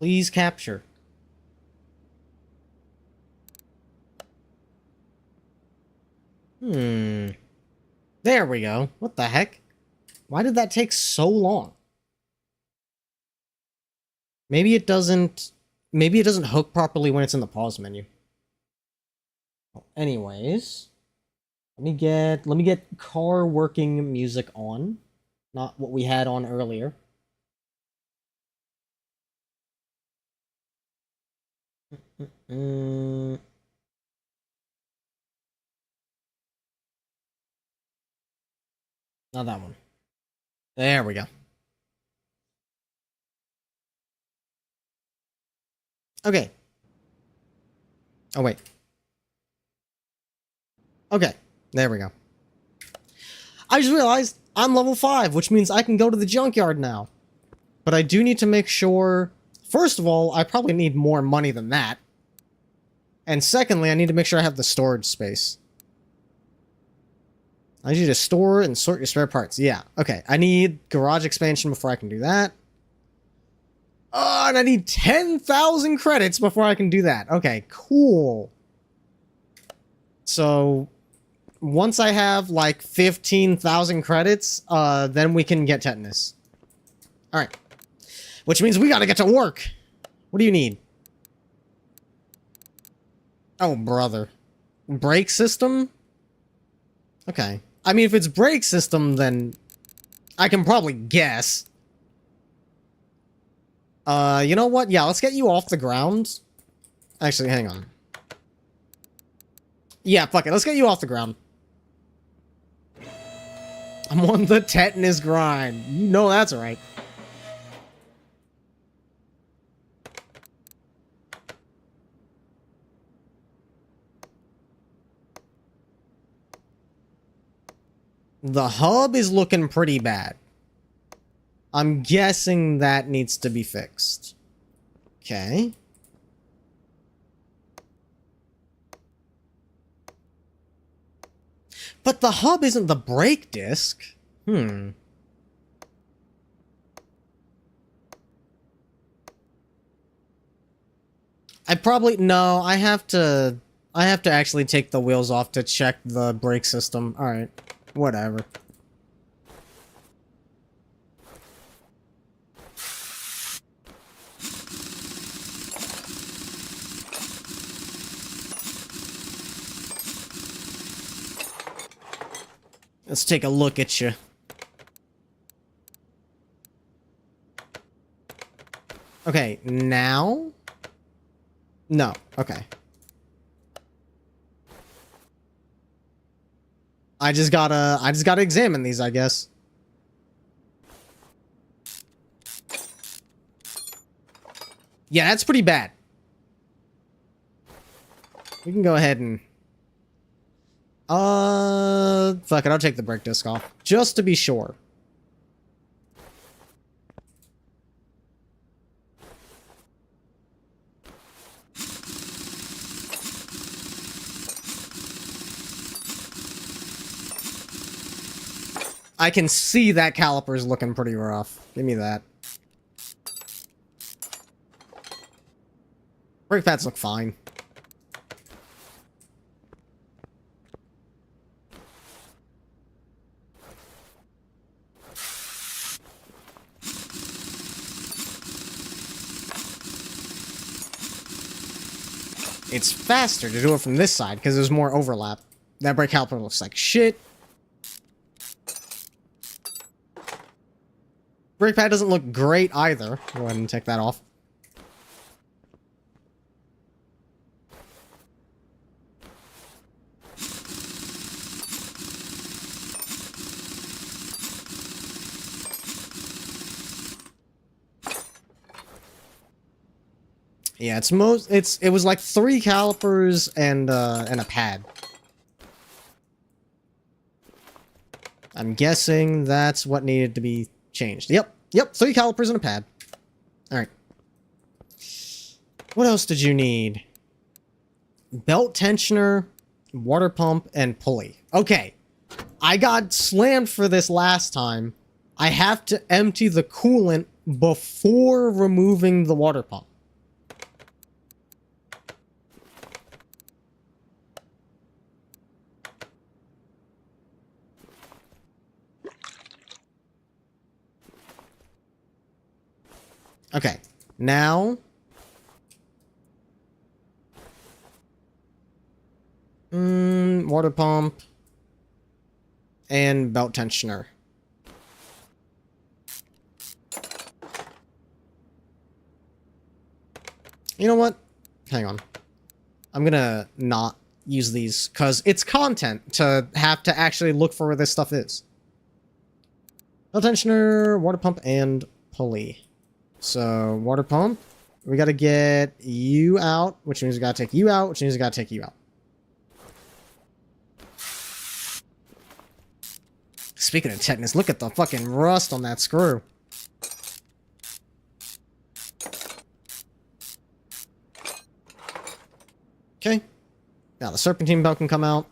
Please capture. There we go. What the heck? Why did that take so long? Maybe it doesn't hook properly when it's in the pause menu. Well, anyways, let me get car working music on, not what we had on earlier. Not that one. There we go. Okay. Oh, wait. Okay. There we go. I just realized I'm level 5, which means I can go to the junkyard now. But I do need to make sure... First of all, I probably need more money than that. And secondly, I need to make sure I have the storage space. I need you to store and sort your spare parts. Yeah, okay. I need garage expansion before I can do that. Oh, and I need 10,000 credits before I can do that. Okay, cool. So, once I have, like, 15,000 credits, then we can get tetanus. Alright. Which means we gotta get to work! What do you need? Oh, brother. Brake system? Okay. I mean, if it's brake system, then I can probably guess. You know what? Yeah, let's get you off the ground. Actually, hang on. Yeah, fuck it. Let's get you off the ground. I'm on the tetanus grind. You know that's right. The hub is looking pretty bad. I'm guessing that needs to be fixed. Okay. But the hub isn't the brake disc. No, I have to actually take the wheels off to check the brake system. Alright, whatever. Let's take a look at you. Okay, now? No, okay. I just gotta examine these, I guess. Yeah, that's pretty bad. We can go ahead and... fuck it, I'll take the brake disc off. Just to be sure. I can see that caliper's looking pretty rough. Give me that. Brake pads look fine. It's faster to do it from this side because there's more overlap. That brake caliper looks like shit. Brake pad doesn't look great either. Go ahead and take that off. Yeah, it was like 3 calipers and a pad. I'm guessing that's what needed to be changed. Yep, 3 calipers and a pad. Alright. What else did you need? Belt tensioner, water pump, and pulley. Okay. I got slammed for this last time. I have to empty the coolant before removing the water pump. Okay, now... water pump... and belt tensioner. You know what? Hang on. I'm gonna not use these, because it's content to have to actually look for where this stuff is. Belt tensioner, water pump, and pulley. So, water pump, we gotta get you out, which means we gotta take you out, which means we gotta take you out. Speaking of tetanus, look at the fucking rust on that screw. Okay. Now the serpentine belt can come out.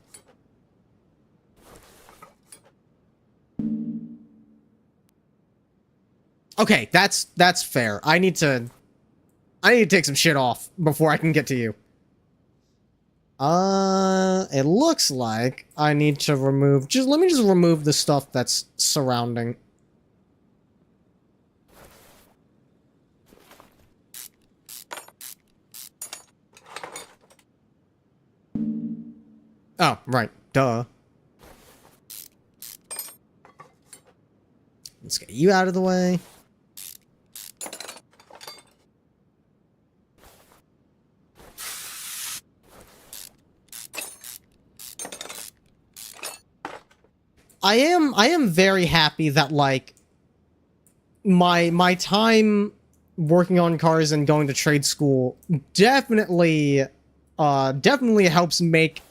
Okay, that's fair. I need to take some shit off before I can get to you. It looks like I need to remove... let me just remove the stuff that's surrounding. Oh, right. Duh. Let's get you out of the way. I am very happy that, like, my time working on cars and going to trade school definitely helps make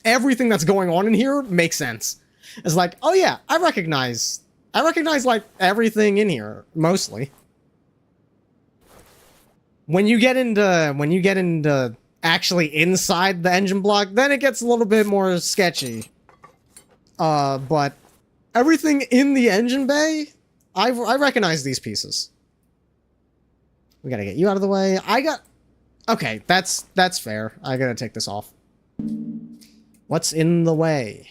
everything that's going on in here make sense. It's like, oh yeah, I recognize like everything in here mostly. When you get into actually inside the engine block, then it gets a little bit more sketchy. But everything in the engine bay, I recognize these pieces. We gotta get you out of the way. Okay, that's fair. I gotta take this off. What's in the way?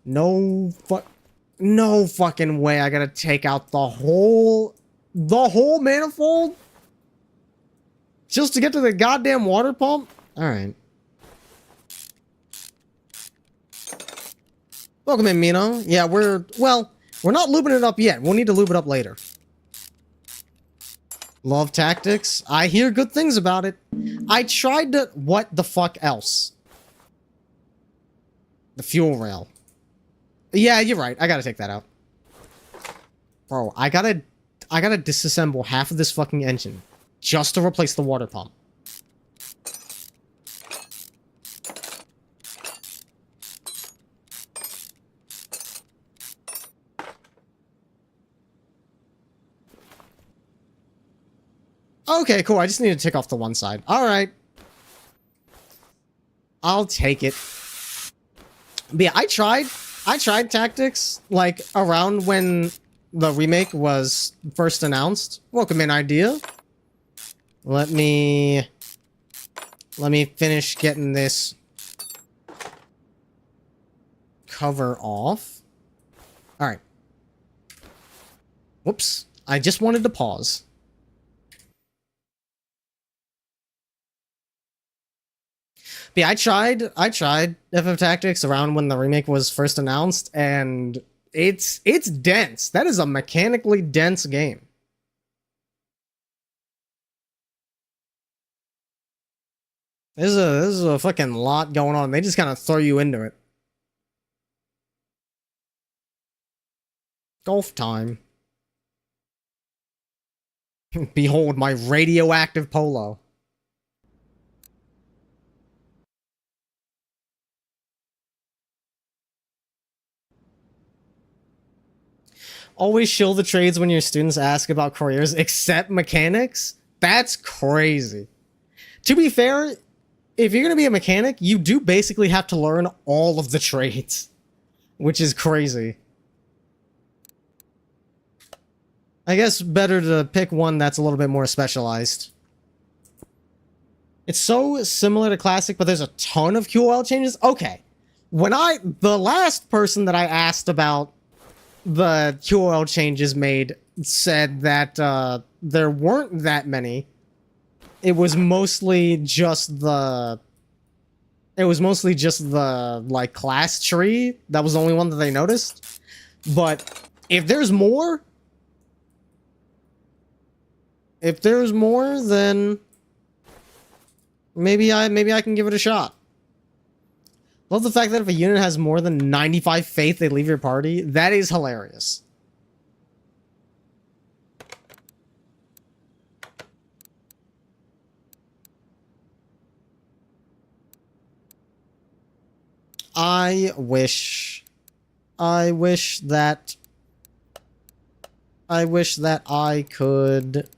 No fucking way I gotta take out the whole manifold? Just to get to the goddamn water pump? Alright. Welcome in, Mino. Yeah, we're not lubing it up yet. We'll need to lube it up later. Love tactics. I hear good things about it. I tried to... What the fuck else? The fuel rail. Yeah, you're right. I gotta take that out. Bro, I gotta disassemble half of this fucking engine just to replace the water pump. Okay, cool. I just need to take off the one side. Alright. I'll take it. But yeah, I tried tactics, like, around when the remake was first announced. Welcome in, Idea. Let me finish getting this cover off. Alright. Whoops. I just wanted to pause. But yeah, I tried FF Tactics around when the remake was first announced, and it's dense. That is a mechanically dense game. There's a fucking lot going on. They just kind of throw you into it. Golf time. Behold my radioactive polo. Always shill the trades when your students ask about careers, except mechanics? That's crazy. To be fair, if you're going to be a mechanic, you do basically have to learn all of the trades, which is crazy. I guess better to pick one that's a little bit more specialized. It's so similar to Classic, but there's a ton of QOL changes. Okay. The last person that I asked about the QOL changes made said that there weren't that many. It was mostly just the like class tree. That was the only one that they noticed. But if there's more, then maybe I can give it a shot. Love the fact that if a unit has more than 95 faith, they leave your party. That is hilarious. I wish that I could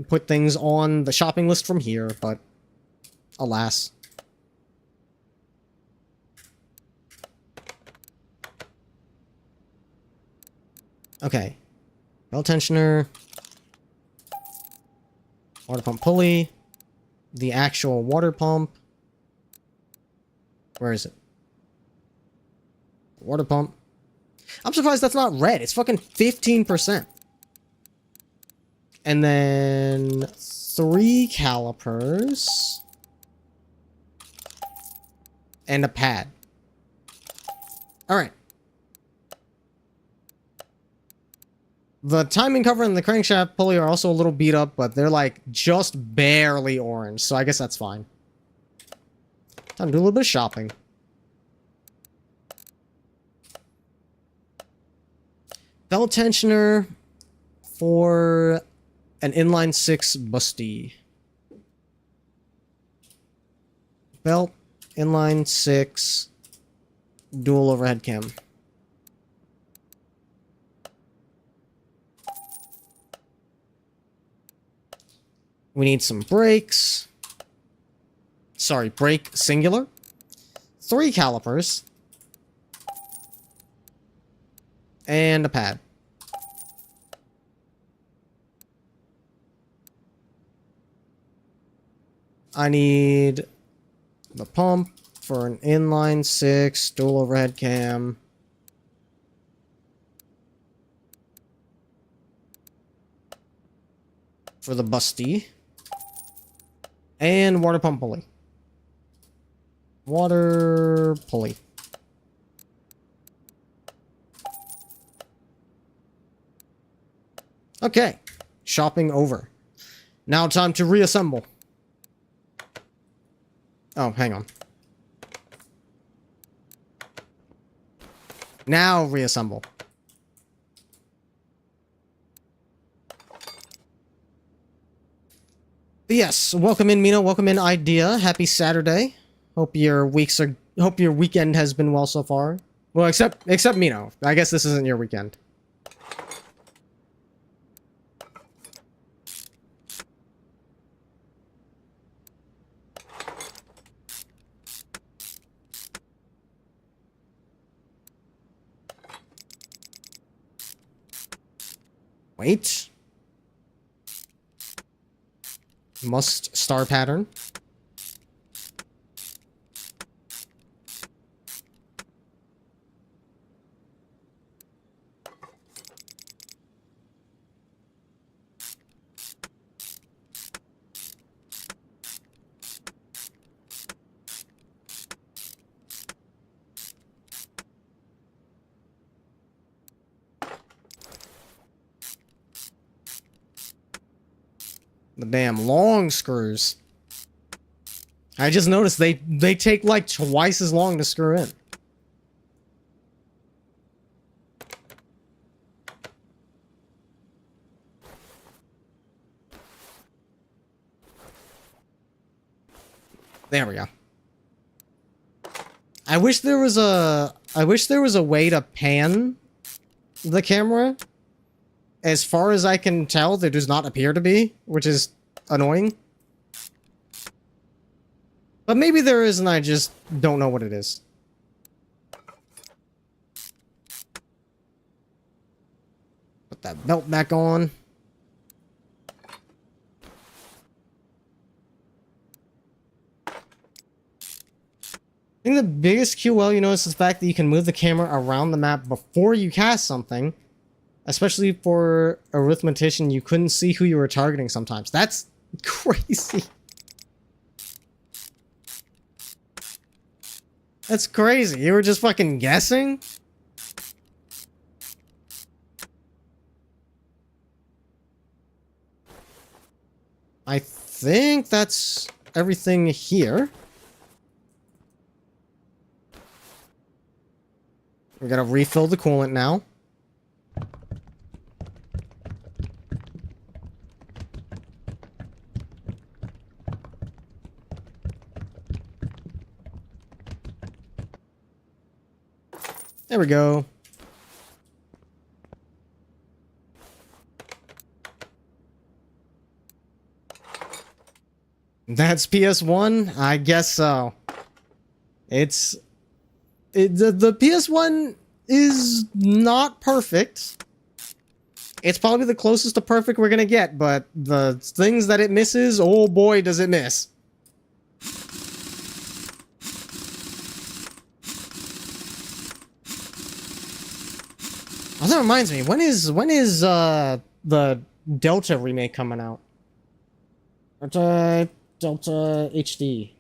put things on the shopping list from here, but alas. Okay. Belt tensioner. Water pump pulley. The actual water pump. Where is it? Water pump. I'm surprised that's not red. It's fucking 15%. And then 3 calipers. And a pad. Alright. The timing cover and the crankshaft pulley are also a little beat up, but they're like just barely orange, so I guess that's fine. Time to do a little bit of shopping. Belt tensioner for an inline 6 busty. Belt, inline 6, dual overhead cam. We need some brakes. Sorry, brake singular. 3 calipers, and a pad. I need the pump for an inline 6 dual overhead cam. For the busty. And water pump pulley. Water pulley. Okay. Shopping over. Now time to reassemble. Oh, hang on. Now reassemble. But yes, welcome in Mino, welcome in Idea. Happy Saturday. Hope your weekend has been well so far. Well, except Mino. I guess this isn't your weekend. Wait. Must star pattern. The damn long screws. I just noticed they take like twice as long to screw in. There we go. I wish there was a way to pan the camera. As far as I can tell, there does not appear to be, which is annoying. But maybe there is, and I just don't know what it is. Put that belt back on. I think the biggest QL you notice is the fact that you can move the camera around the map before you cast something. Especially for a arithmetician, you couldn't see who you were targeting sometimes. That's crazy. That's crazy. You were just fucking guessing? I think that's everything here. We gotta refill the coolant now. There we go. That's PS1? I guess so. The PS1 is not perfect. It's probably the closest to perfect we're gonna get, but the things that it misses, oh boy, does it miss. Oh, that reminds me, when is the Delta remake coming out? Delta HD.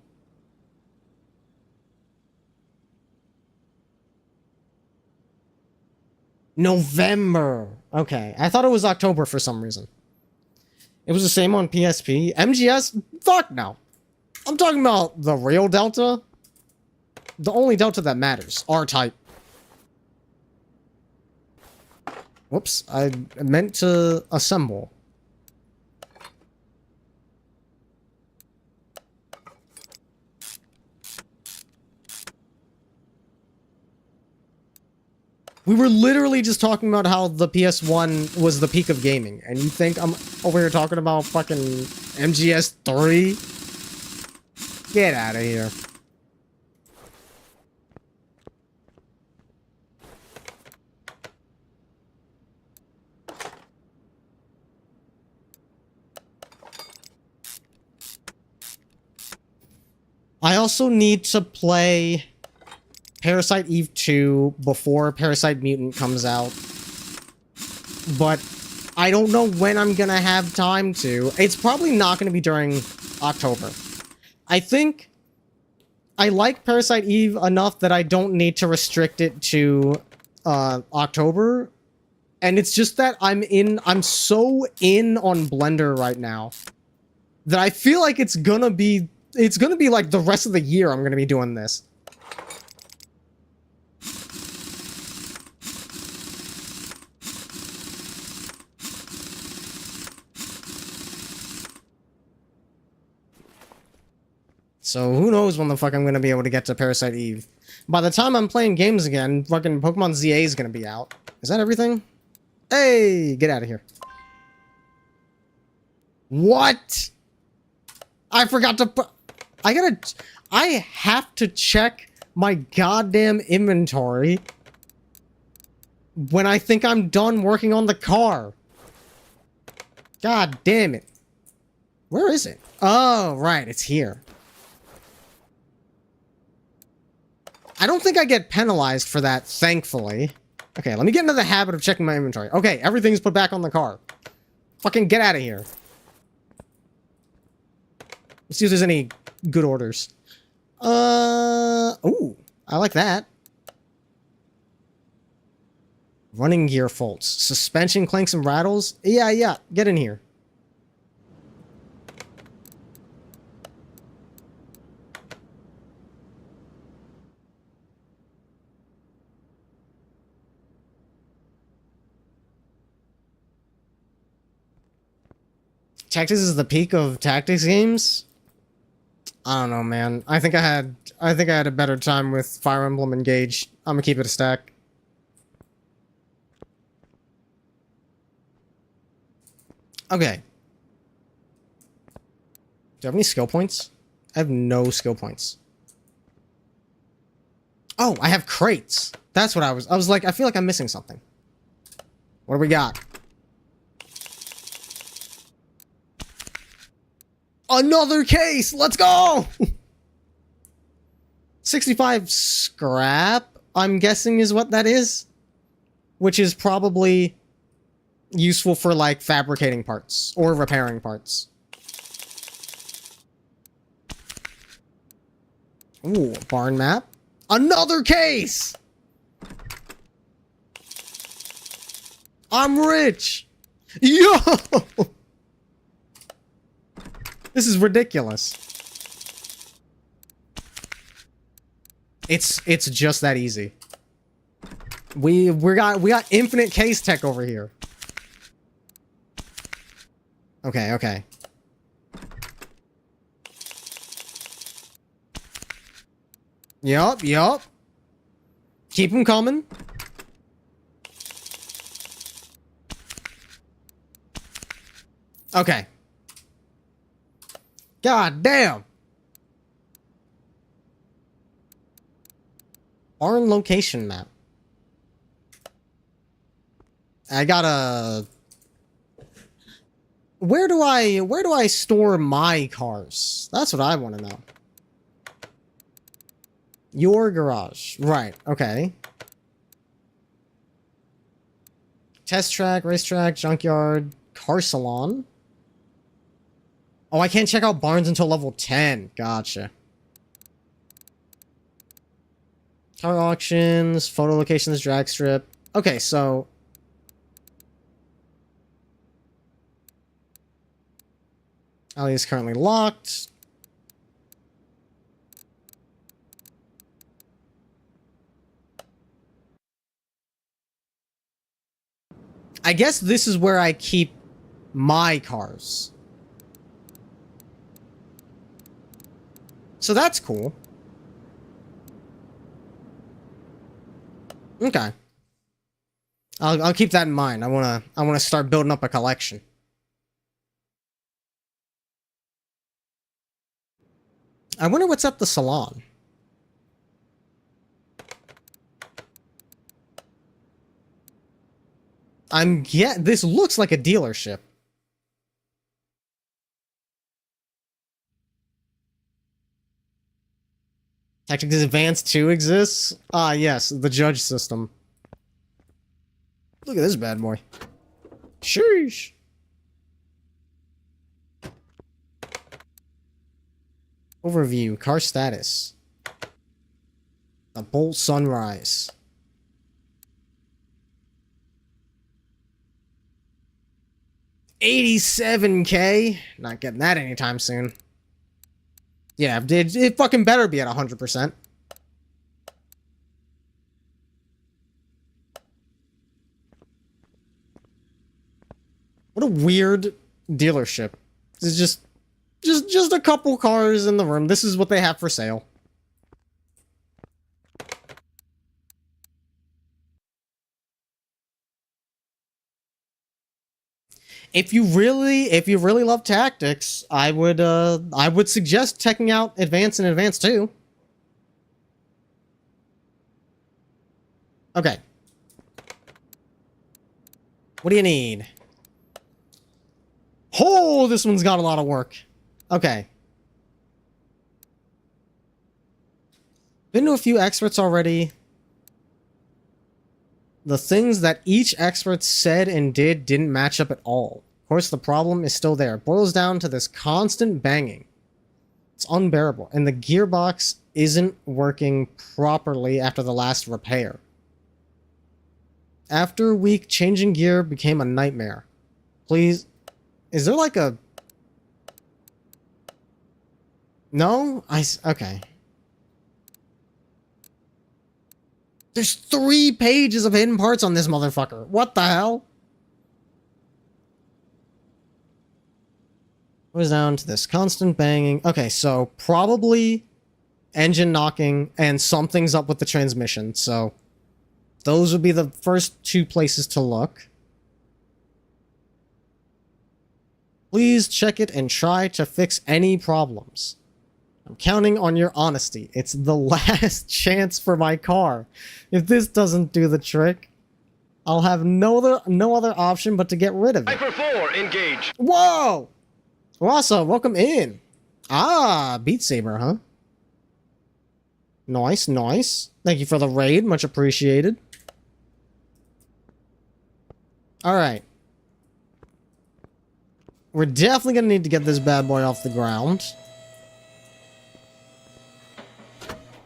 November. Okay, I thought it was October for some reason. It was the same on PSP. MGS? Fuck no. I'm talking about the real Delta. The only Delta that matters. R-Type. Whoops, I meant to assemble. We were literally just talking about how the PS1 was the peak of gaming, and you think I'm over here talking about fucking MGS3? Get out of here. I also need to play Parasite Eve 2 before Parasite Mutant comes out. But I don't know when I'm gonna have time to. It's probably not gonna be during October. I think I like Parasite Eve enough that I don't need to restrict it to October. And it's just that I'm so in on Blender right now that I feel like it's gonna be like the rest of the year I'm gonna be doing this. So who knows when the fuck I'm gonna be able to get to Parasite Eve. By the time I'm playing games again, fucking Pokemon ZA is gonna be out. Is that everything? Hey, get out of here. What? I forgot to put... I have to check my goddamn inventory when I think I'm done working on the car. God damn it. Where is it? Oh, right, it's here. I don't think I get penalized for that, thankfully. Okay, let me get into the habit of checking my inventory. Okay, everything's put back on the car. Fucking get out of here. Let's see if there's any good orders. Ooh, I like that. Running gear faults. Suspension clanks and rattles. Yeah, get in here. Tactics is the peak of tactics games? I don't know, man. I think I had a better time with Fire Emblem Engage. I'm gonna keep it a stack. Okay. Do I have any skill points? I have no skill points. Oh, I have crates. That's what I was like, I feel like I'm missing something. What do we got? Another case! Let's go! 65 scrap, I'm guessing is what that is. Which is probably useful for, like, fabricating parts. Or repairing parts. Ooh, barn map. Another case! I'm rich! Yo! This is ridiculous. It's just that easy. We got infinite case tech over here. Okay. Yup. Keep them coming. Okay. God damn. Barn location map. I gotta... Where do I store my cars? That's what I want to know. Your garage. Right, okay. Test track, racetrack, junkyard, car salon. Oh, I can't check out barns until level 10. Gotcha. Car auctions, photo locations, drag strip. Okay, so... Alley is currently locked. I guess this is where I keep my cars. So that's cool. Okay. I'll keep that in mind. I wanna start building up a collection. I wonder what's at the salon. This looks like a dealership. Tactics Advanced 2 exists? Ah, yes, the judge system. Look at this bad boy. Sheesh. Overview, car status. The Bolt Sunrise. $87K? Not getting that anytime soon. Yeah, it fucking better be at 100%. What a weird dealership. This is just a couple cars in the room. This is what they have for sale. If you really love tactics, I would suggest checking out Advance and Advance 2. Okay. What do you need? Oh, this one's got a lot of work. Okay. Been to a few experts already. The things that each expert said and did didn't match up at all. Of course, the problem is still there. It boils down to this constant banging. It's unbearable, and the gearbox isn't working properly after the last repair. After a week, changing gear became a nightmare. Please, is there like a... No? Okay. There's 3 pages of hidden parts on this motherfucker. What the hell? Goes down to this constant banging. Okay, so probably engine knocking and something's up with the transmission. So those would be the first 2 places to look. Please check it and try to fix any problems. I'm counting on your honesty. It's the last chance for my car. If this doesn't do the trick, I'll have no other option but to get rid of it. Hyper 4, engage. Whoa! Rasa, welcome in. Ah, Beat Saber, huh? Nice, nice. Thank you for the raid. Much appreciated. Alright. We're definitely gonna need to get this bad boy off the ground.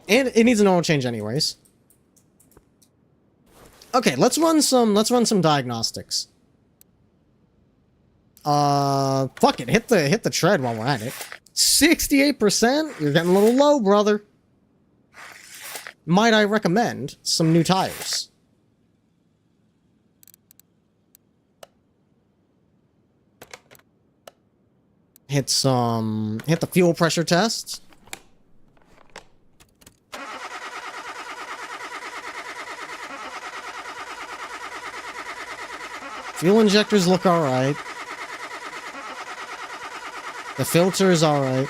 And it needs an oil change anyways. Okay, let's run some diagnostics. Fuck it, hit the tread while we're at it. 68%? You're getting a little low, brother. Might I recommend some new tires? Hit the fuel pressure test. Fuel injectors look alright. The filter is alright.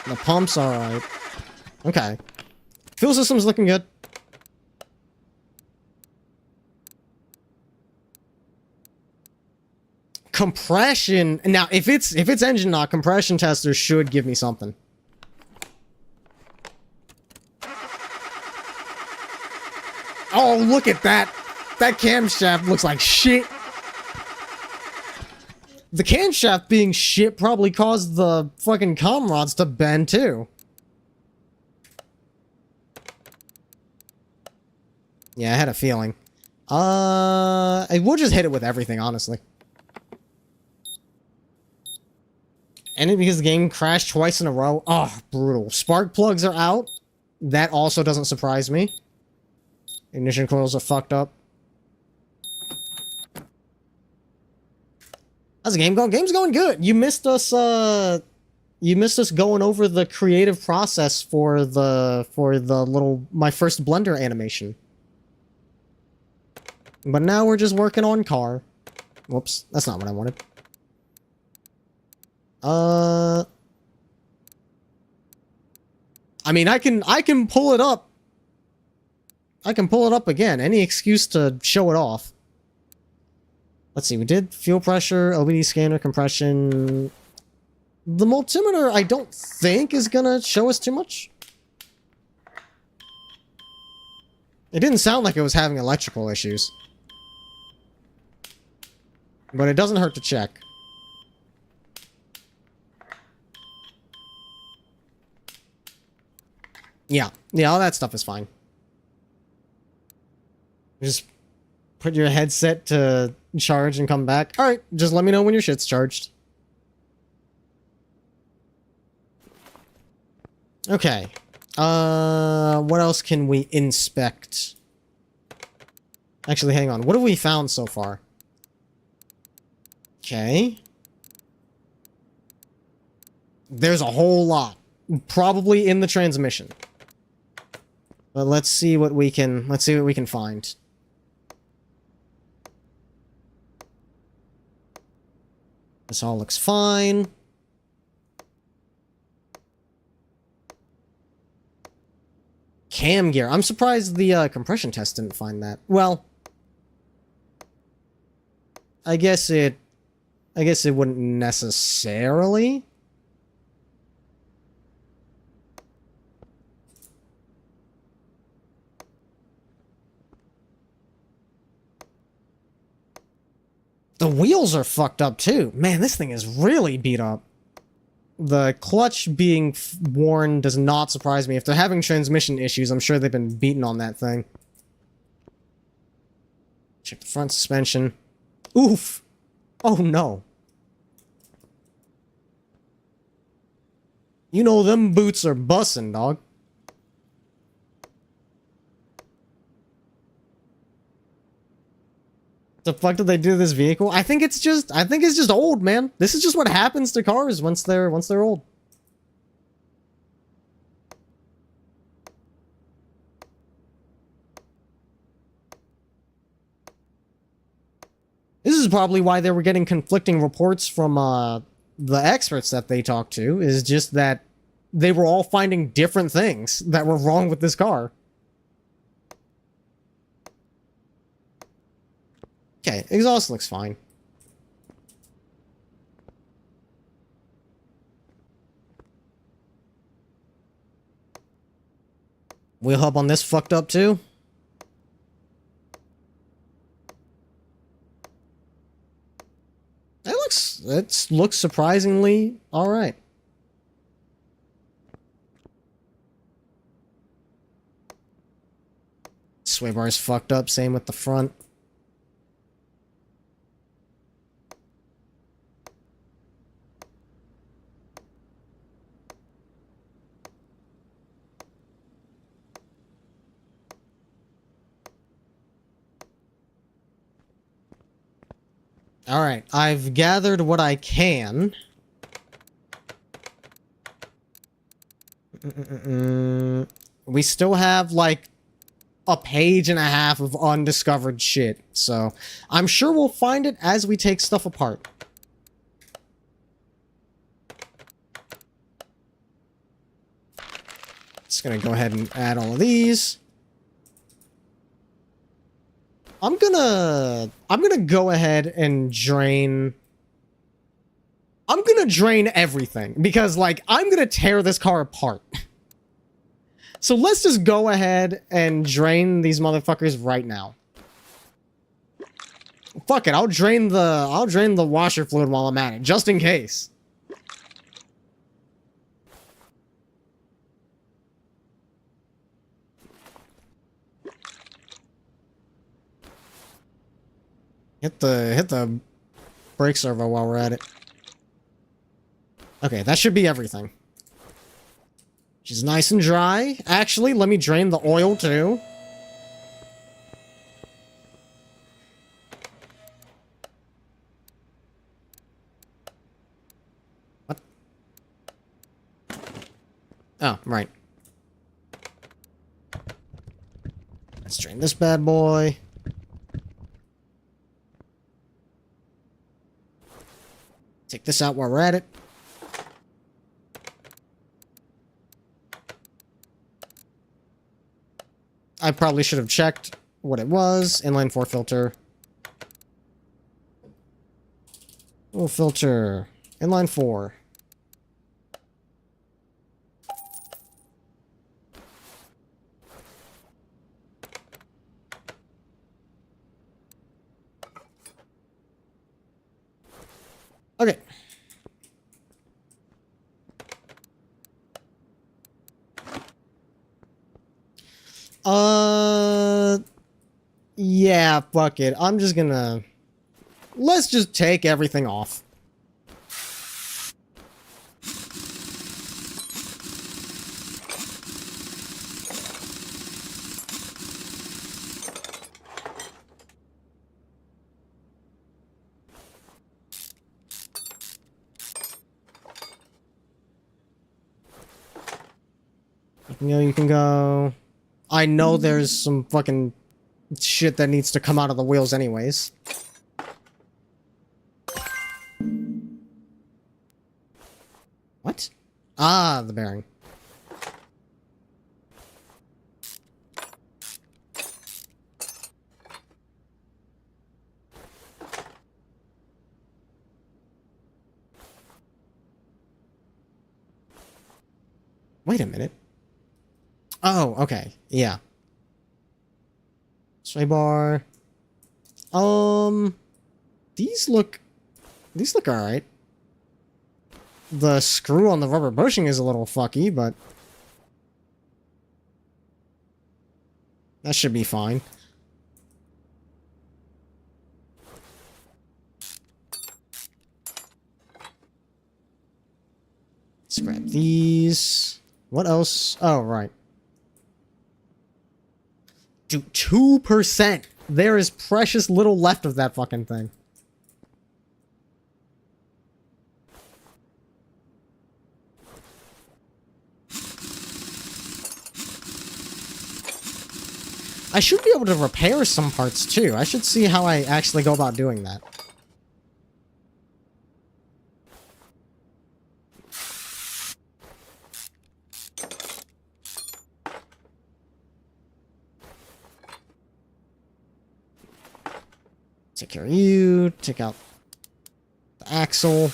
The pump's alright. Okay. Fuel system's looking good. Compression. Now, if it's engine knock, compression testers should give me something. Oh, look at that. That camshaft looks like shit. The camshaft being shit probably caused the fucking comm rods to bend too. Yeah, I had a feeling. I will just hit it with everything, honestly. And it because the game crashed twice in a row. Oh, brutal. Spark plugs are out. That also doesn't surprise me. Ignition coils are fucked up. How's the game going? Game's going good. You missed us going over the creative process for the little my first Blender animation. But now we're just working on car. Whoops, that's not what I wanted. I mean, I can pull it up. I can pull it up again. Any excuse to show it off. Let's see, we did fuel pressure, OBD scanner, compression. The multimeter, I don't think, is gonna show us too much. It didn't sound like it was having electrical issues. But it doesn't hurt to check. Yeah. Yeah, all that stuff is fine. Just put your headset to charge and come back. Alright, just let me know when your shit's charged. Okay. What else can we inspect? Actually, hang on. What have we found so far? Okay. There's a whole lot. Probably in the transmission. But let's see what we can find. This all looks fine. Cam gear. I'm surprised the compression test didn't find that. Well, I guess it wouldn't necessarily. The wheels are fucked up too. Man, this thing is really beat up. The clutch being worn does not surprise me. If they're having transmission issues, I'm sure they've been beaten on that thing. Check the front suspension. Oof! Oh no. You know them boots are bussin', dog. The fuck did they do to this vehicle? I think it's just old, man. This is just what happens to cars once they're old. This is probably why they were getting conflicting reports from the experts that they talked to, is just that they were all finding different things that were wrong with this car. Okay, exhaust looks fine. Wheel hub on this fucked up too? It looks surprisingly alright. Sway bar's fucked up, same with the front. Alright, I've gathered what I can. We still have, like, a page and a half of undiscovered shit, so I'm sure we'll find it as we take stuff apart. Just gonna go ahead and add all of these. I'm gonna go ahead and drain... I'm gonna drain everything, because, like, I'm gonna tear this car apart. So let's just go ahead and drain these motherfuckers right now. Fuck it, I'll drain the washer fluid while I'm at it, just in case. Hit the brake servo while we're at it. Okay, that should be everything. She's nice and dry. Actually, let me drain the oil too. What? Oh, right. Let's drain this bad boy. Take this out while we're at it. I probably should have checked what it was. Inline 4 filter. Oh, filter. Inline 4. Okay. Yeah, fuck it. I'm just gonna... Let's just take everything off. You can go. I know there's some fucking shit that needs to come out of the wheels anyways. What? Ah, the bearing. Wait a minute. Oh, okay. Yeah. Sway bar. These look alright. The screw on the rubber bushing is a little fucky, but that should be fine. Let's grab these. What else? Oh, right. Dude, 2%! There is precious little left of that fucking thing. I should be able to repair some parts too. I should see how I actually go about doing that. Take care of you. Take out the axle.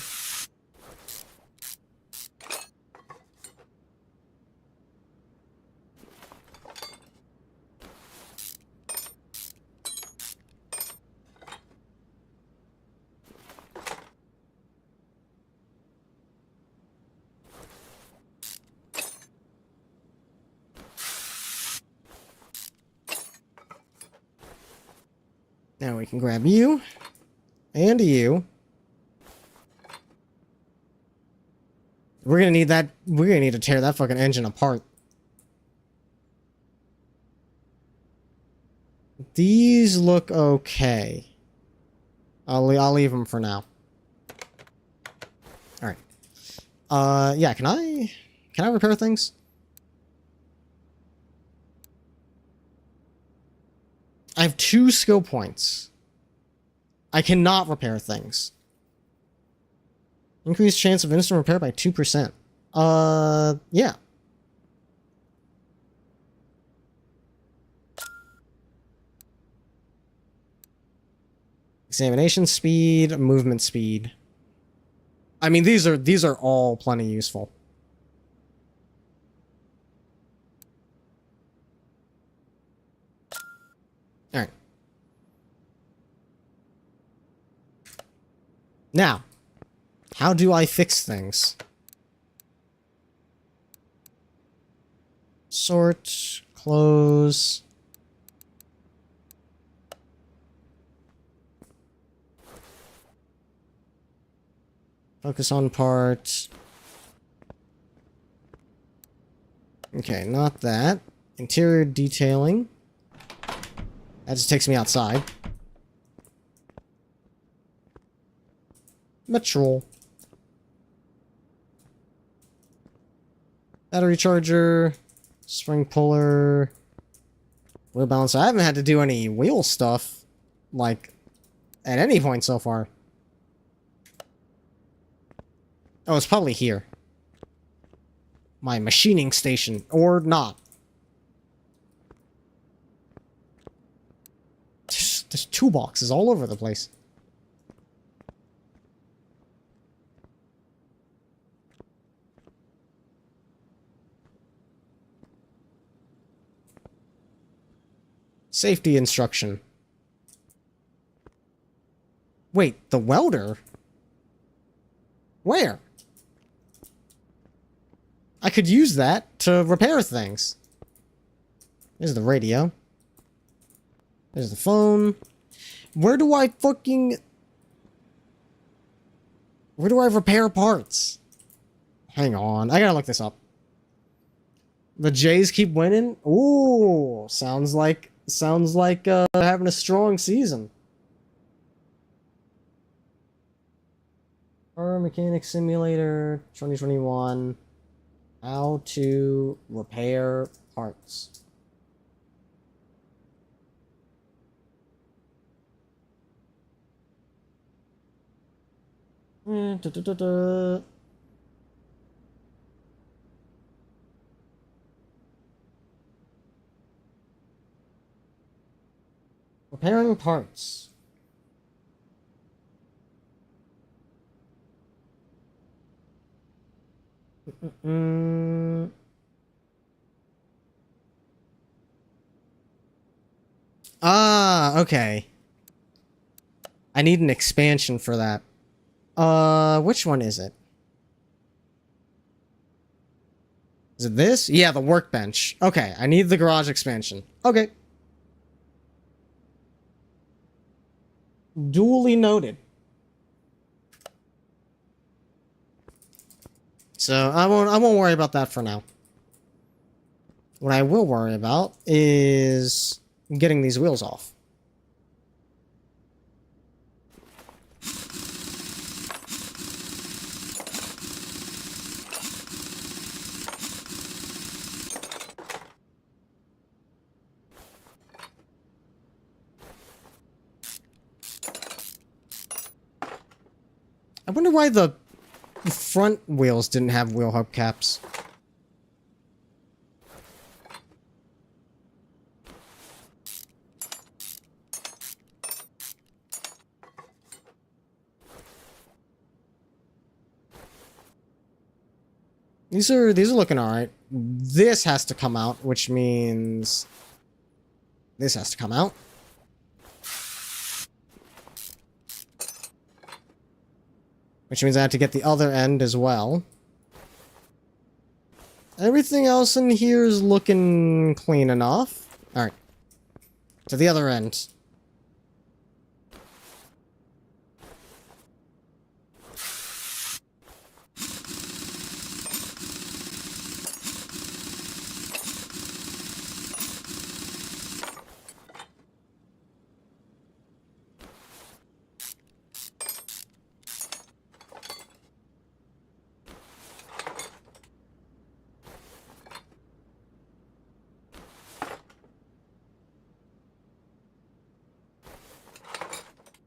Now we can grab you. And you. We're gonna need that. We're gonna need to tear that fucking engine apart. These look okay. I'll leave them for now. Alright. Yeah, can I repair things? I have 2 skill points. I cannot repair things. Increased chance of instant repair by 2%. Yeah. Examination speed, movement speed. I mean, these are all plenty useful. All right. Now, how do I fix things? Sort, close. Focus on part. Okay, not that. Interior detailing. That just takes me outside. Metro. Battery charger. Spring puller. Wheel balancer. I haven't had to do any wheel stuff, like, at any point so far. Oh, it's probably here. My machining station. Or not. There's toolboxes all over the place. Safety instruction. Wait, the welder? Where? I could use that to repair things. There's the radio. There's the phone. Where do I repair parts? Hang on. I gotta look this up. The Jays keep winning? Ooh, sounds like having a strong season. Car Mechanic Simulator 2021. How to repair parts. Repairing parts. Ah, okay. I need an expansion for that. Which one is it? Is it this? Yeah, the workbench. Okay, I need the garage expansion. Okay. Duly noted. So I won't worry about that for now. What I will worry about is getting these wheels off. I wonder why the front wheels didn't have wheel hubcaps. These are looking alright. This has to come out, which means this has to come out. Which means I have to get the other end as well. Everything else in here is looking clean enough. Alright. To the other end.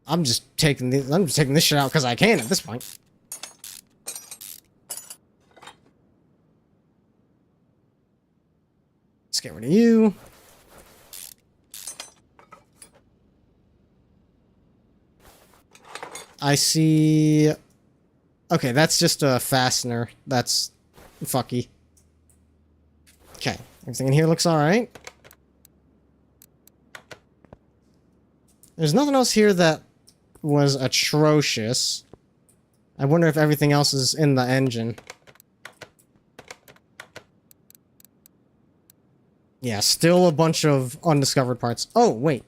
I'm just taking this shit out because I can at this point. Let's get rid of you. I see. Okay, that's just a fastener. That's fucky. Okay, everything in here looks alright. There's nothing else here that was atrocious. I wonder if everything else is in the engine. Yeah, still a bunch of undiscovered parts. Oh, wait.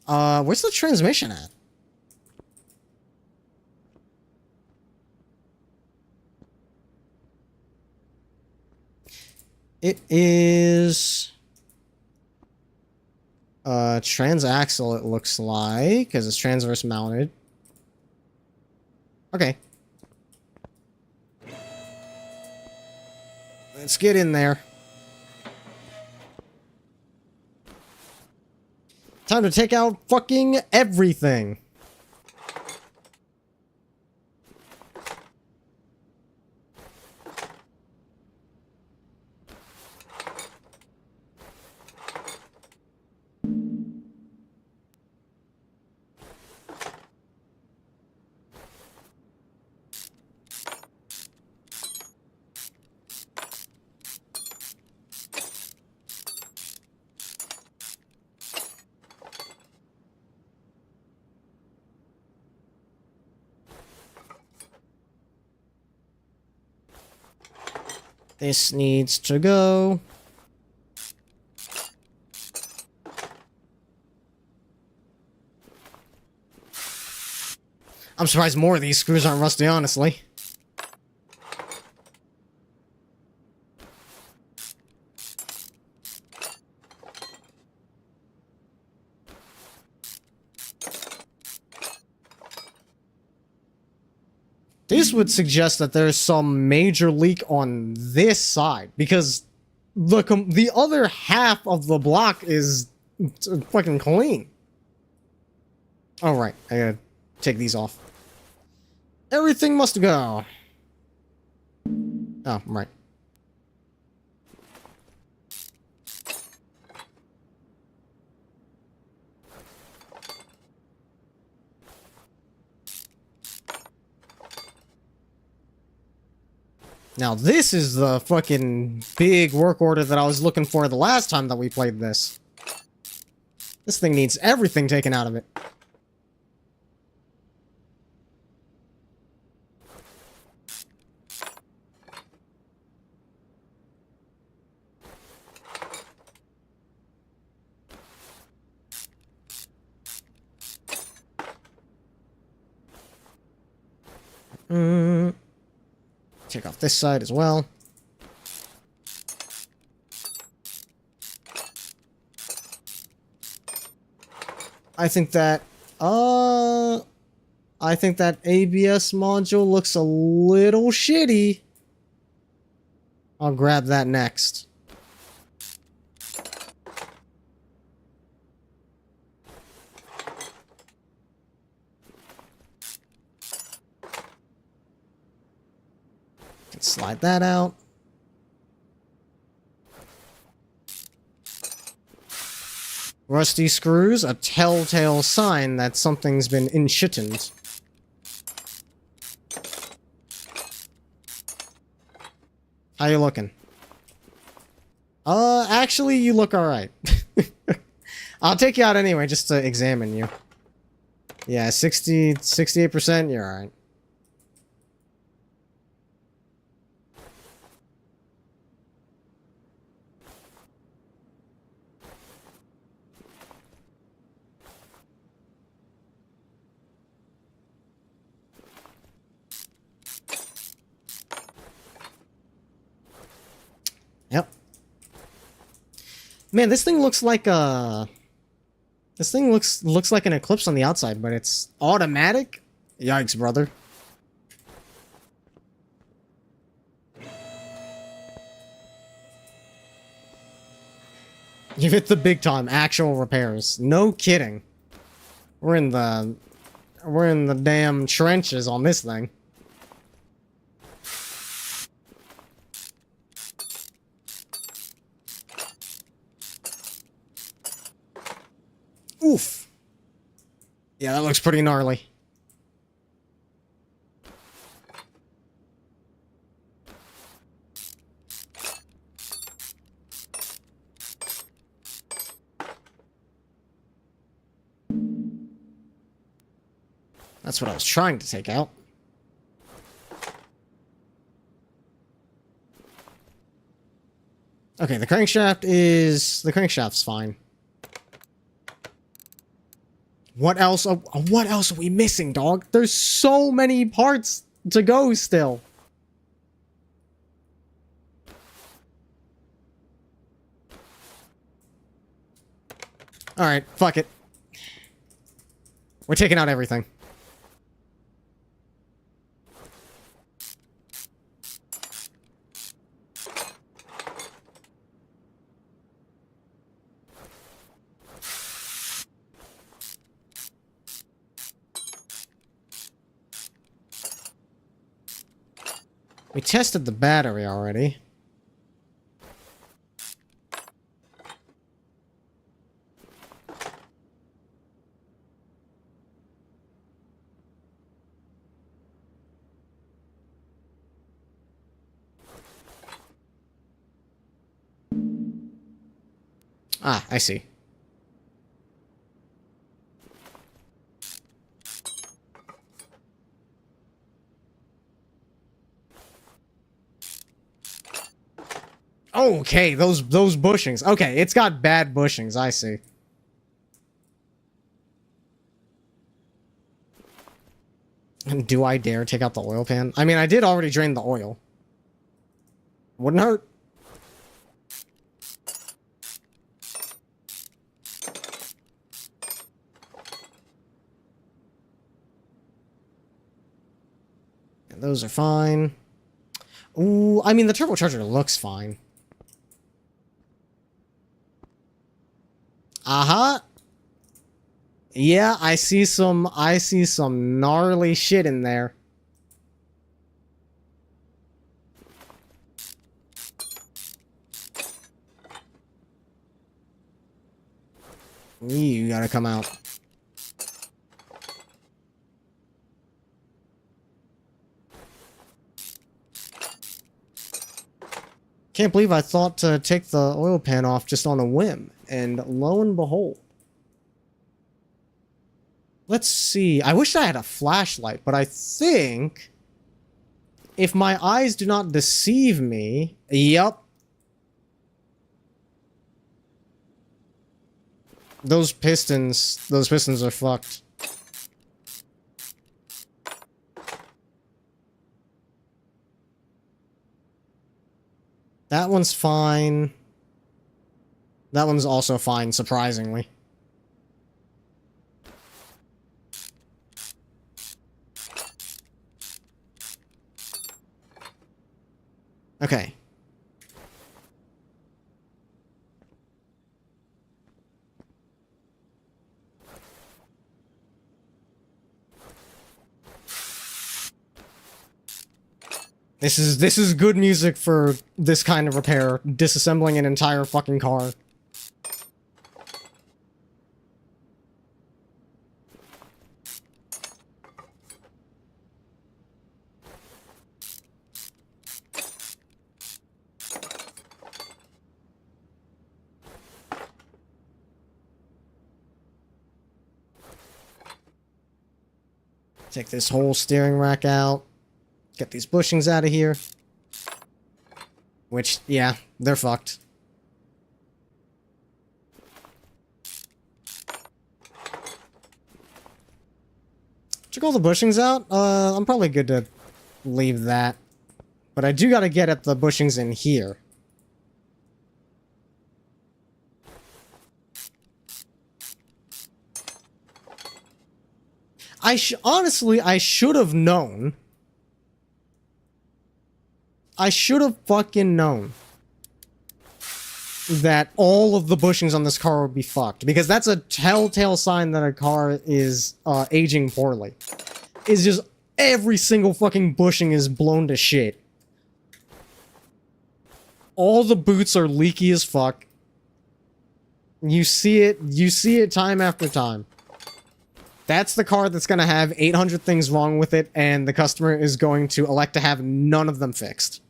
Where's the transmission at? It is... transaxle, it looks like, because it's transverse mounted. Okay. Let's get in there. Time to take out fucking everything. This needs to go. I'm surprised more of these screws aren't rusty, honestly. This would suggest that there's some major leak on this side, because the other half of the block is fucking clean. All right, I gotta take these off. Everything must go. Oh, right. Now this is the fucking big work order that I was looking for the last time that we played this. This thing needs everything taken out of it. Take off this side as well. I think that ABS module looks a little shitty. I'll grab that next. Slide that out. Rusty screws, a telltale sign that something's been inshittened. How you looking? Actually, you look alright. I'll take you out anyway, just to examine you. Yeah, 68%, you're alright. Yep. Man, this thing looks like a... This thing looks like an Eclipse on the outside, but it's automatic? Yikes, brother. You've hit the big time, actual repairs. No kidding. We're in the damn trenches on this thing. Oof. Yeah, that looks pretty gnarly. That's what I was trying to take out. Okay, the crankshaft's fine. What else are we missing, dog? There's so many parts to go still. Alright, fuck it. We're taking out everything. We tested the battery already. Ah, I see. Okay, those bushings. Okay, it's got bad bushings, I see. Do I dare take out the oil pan? I mean, I did already drain the oil. Wouldn't hurt. And those are fine. Ooh, I mean, the turbocharger looks fine. Uh-huh. Yeah, I see some gnarly shit in there. You gotta come out. Can't believe I thought to take the oil pan off just on a whim, and lo and behold. Let's see. I wish I had a flashlight, but I think if my eyes do not deceive me, yup. Those pistons are fucked. That one's fine. That one's also fine, surprisingly. Okay. This is good music for this kind of repair, disassembling an entire fucking car. Take this whole steering rack out. Get these bushings out of here. Which, yeah, they're fucked. Took all the bushings out? I'm probably good to leave that. But I do gotta get at the bushings in here. Honestly, I should have known. I should have fucking known that all of the bushings on this car would be fucked. Because that's a telltale sign that a car is aging poorly. Is just every single fucking bushing is blown to shit. All the boots are leaky as fuck. You see it time after time. That's the car that's going to have 800 things wrong with it, and the customer is going to elect to have none of them fixed.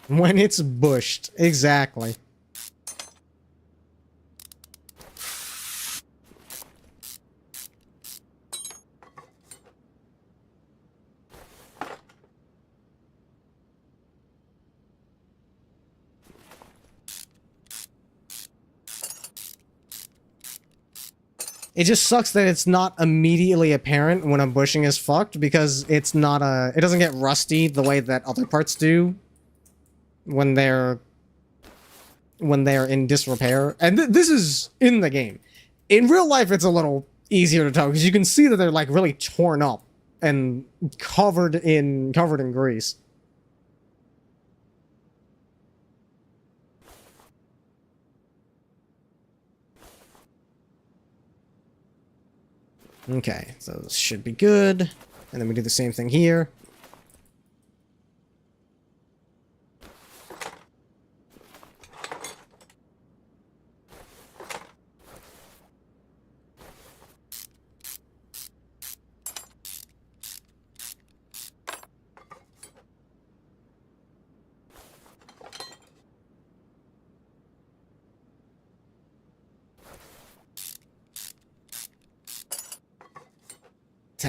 When it's bushed, exactly. It just sucks that it's not immediately apparent when a bushing is fucked, because it's not it doesn't get rusty the way that other parts do when they're in disrepair. And this is in the game. In real life, it's a little easier to tell, because you can see that they're like really torn up and covered in grease. Okay, so this should be good. And then we do the same thing here.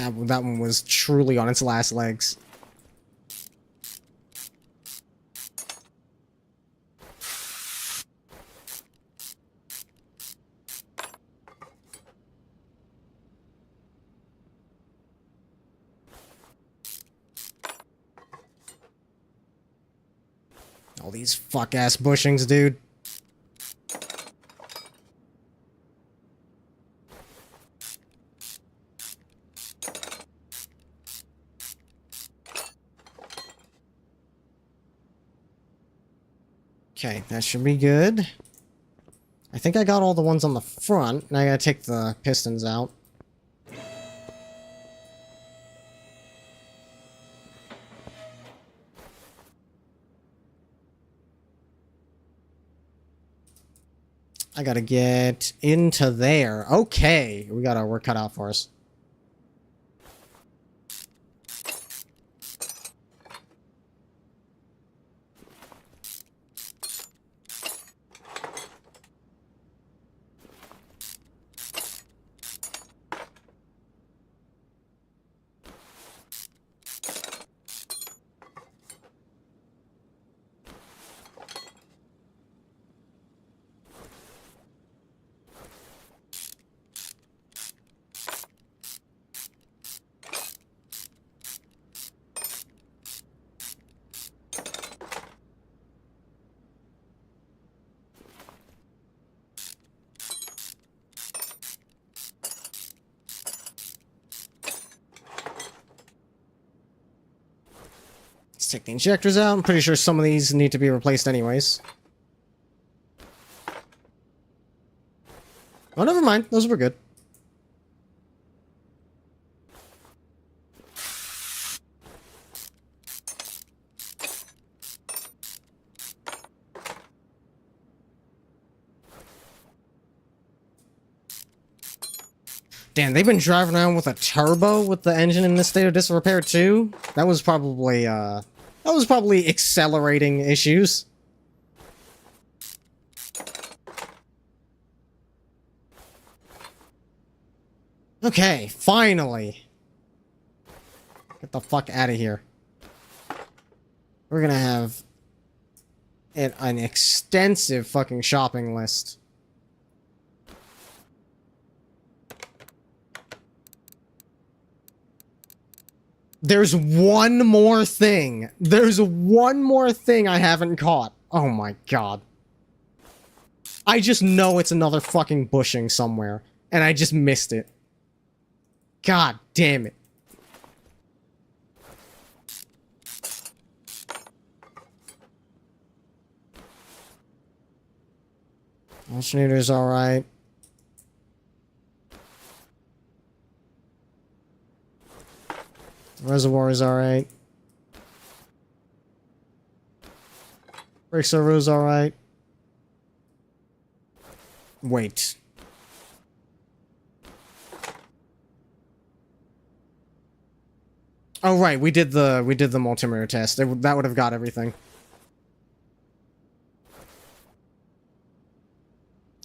That one was truly on its last legs. All these fuck-ass bushings, dude. Okay, that should be good. I think I got all the ones on the front. Now I gotta take the pistons out. I gotta get into there. Okay, we got our work cut out for us. Let's take the injectors out. I'm pretty sure some of these need to be replaced anyways. Oh, never mind. Those were good. Damn, they've been driving around with a turbo with the engine in this state of disrepair too? That was probably accelerating issues. Okay, finally. Get the fuck out of here. We're gonna have an extensive fucking shopping list. There's one more thing. There's one more thing I haven't caught. Oh my god. I just know it's another fucking bushing somewhere, and I just missed it. God damn it. Alternator's alright. Reservoir is alright. Brake servo is alright. Wait. Oh right, we did the multimeter test. That would have got everything.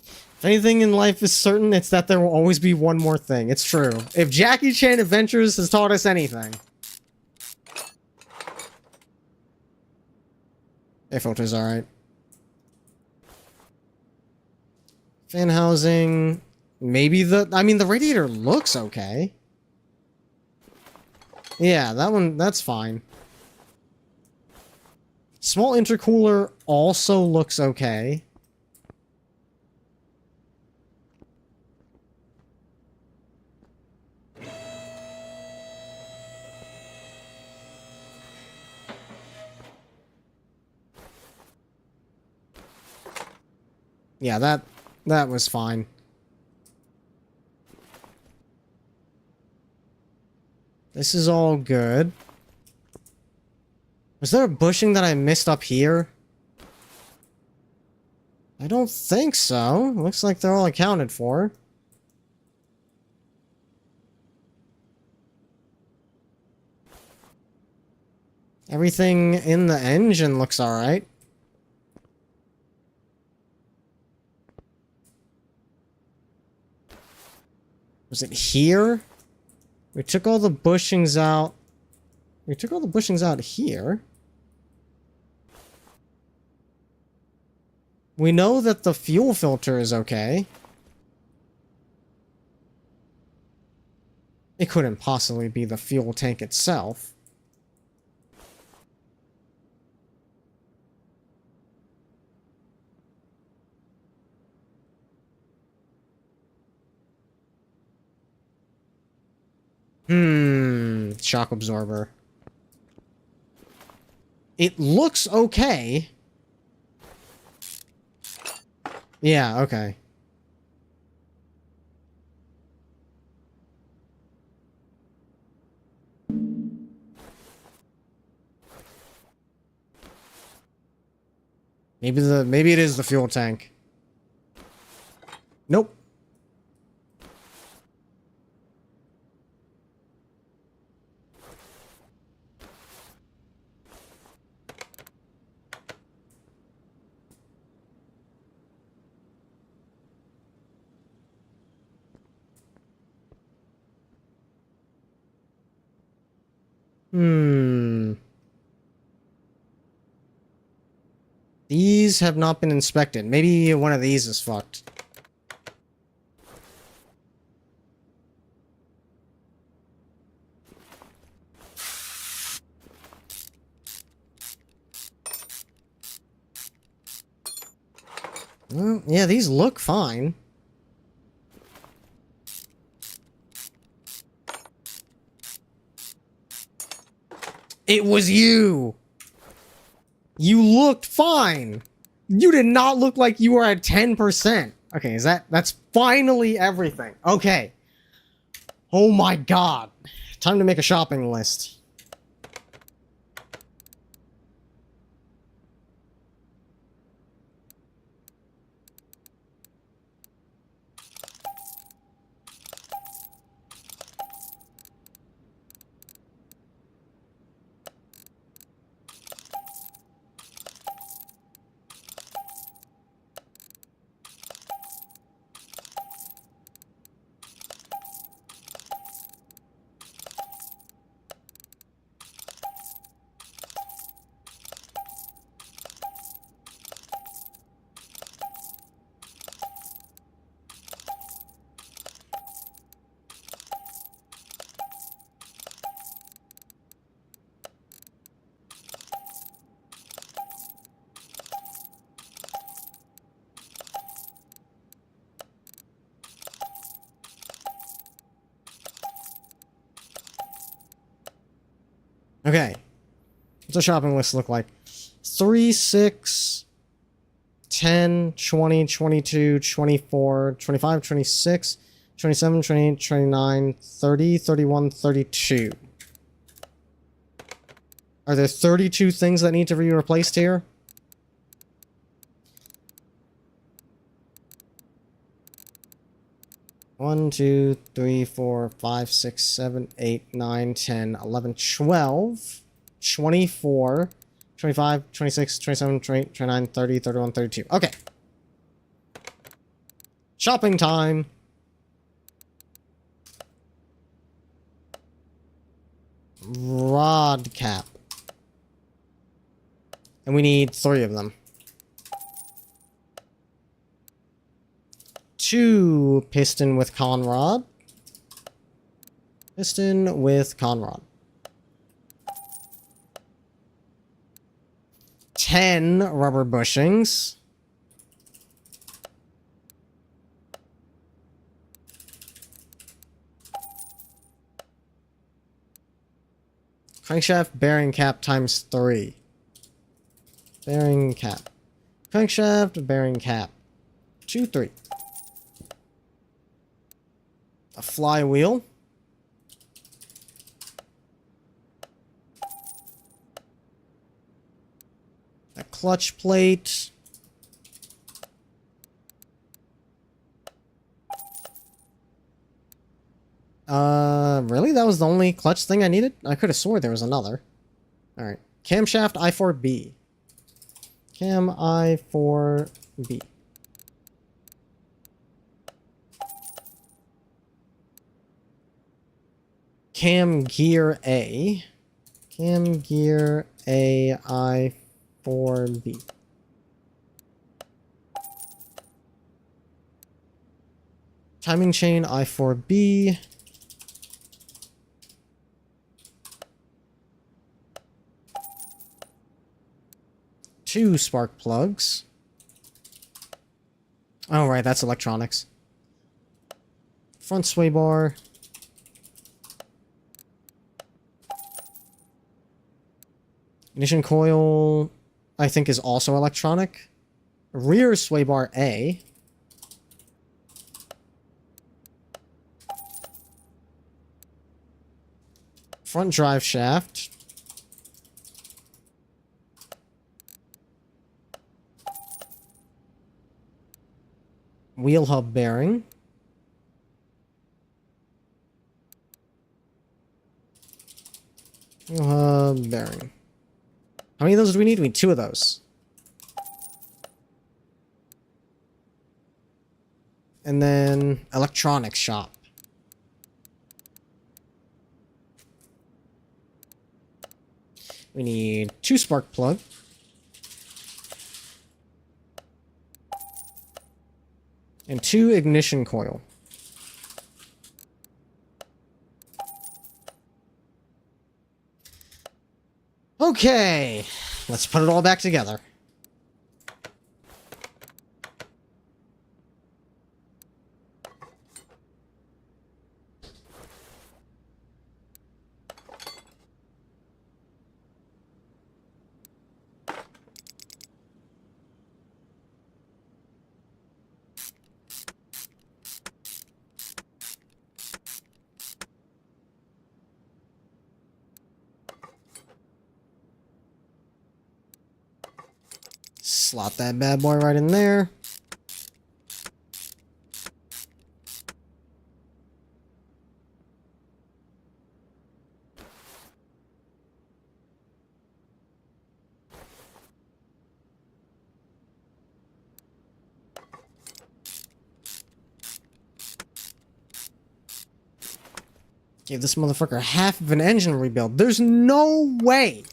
If anything in life is certain, it's that there will always be one more thing. It's true. If Jackie Chan Adventures has taught us anything. Air filter's alright. Fan housing. Maybe I mean, the radiator looks okay. Yeah, that's fine. Small intercooler also looks okay. Yeah, that was fine. This is all good. Was there a bushing that I missed up here? I don't think so. Looks like they're all accounted for. Everything in the engine looks alright. Was it here? We took all the bushings out. We took all the bushings out here. We know that the fuel filter is okay. It couldn't possibly be the fuel tank itself. Shock absorber. It looks okay. Yeah, okay. Maybe it is the fuel tank. Nope. These have not been inspected. Maybe one of these is fucked. Well, yeah, these look fine. It was you! You looked fine! You did not look like you were at 10%. Okay, that's finally everything. Okay. Oh my god. Time to make a shopping list. Okay. What's the shopping list look like? 3, 6, 10, 20, 22, 24, 25, 26, 27, 28, 29, 30, 31, 32. Are there 32 things that need to be replaced here? One, 2, 3, 4, 5, 6, 7, 8, 9, 10, 11, 12, 24, 25, 26, 27, 28, 29, 30, 31, 32. Okay. Shopping time. Rod cap. And we need 3 of them. 2 piston with conrod. Piston with conrod. 10 rubber bushings. Crankshaft bearing cap times 3. Bearing cap. Crankshaft bearing cap. 2, 3. A flywheel. A clutch plate. Really? That was the only clutch thing I needed? I could have swore there was another. Alright. Camshaft I4B. Cam I4B. Cam gear A. Cam gear A I4B. Timing chain I4B. Two spark plugs. Oh, right, that's electronics. Front sway bar. Ignition coil, I think, is also electronic. Rear sway bar A. Front drive shaft. Wheel hub bearing. Wheel hub bearing. How many of those do we need? We need 2 of those. And then electronics shop. We need 2 spark plug. And 2 ignition coil. Okay, let's put it all back together. Slot that bad boy right in there. Give this motherfucker half of an engine rebuild. There's no way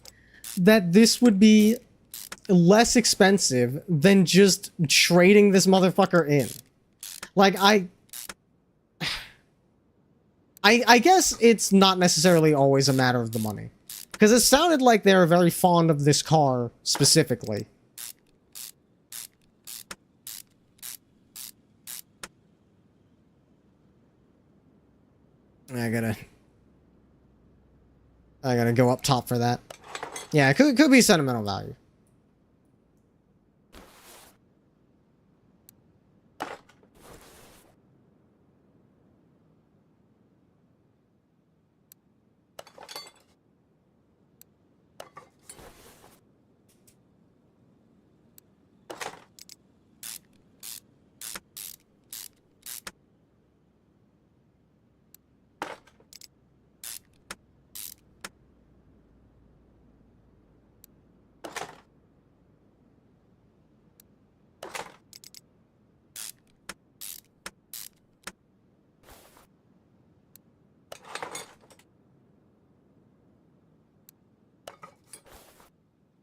that this would be less expensive than just trading this motherfucker in. Like, I guess it's not necessarily always a matter of the money. Because it sounded like they were very fond of this car specifically. I gotta go up top for that. Yeah, it could be sentimental value.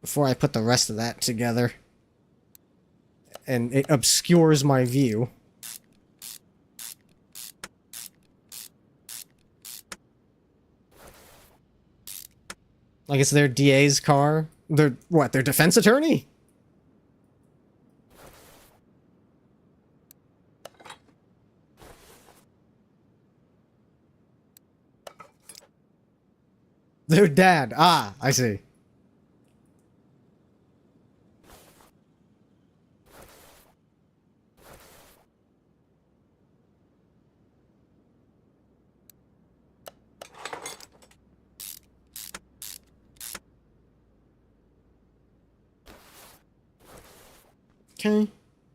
Before I put the rest of that together. And it obscures my view. Like it's their DA's car? Their, what, their defense attorney? Their dad. Ah, I see. Okay.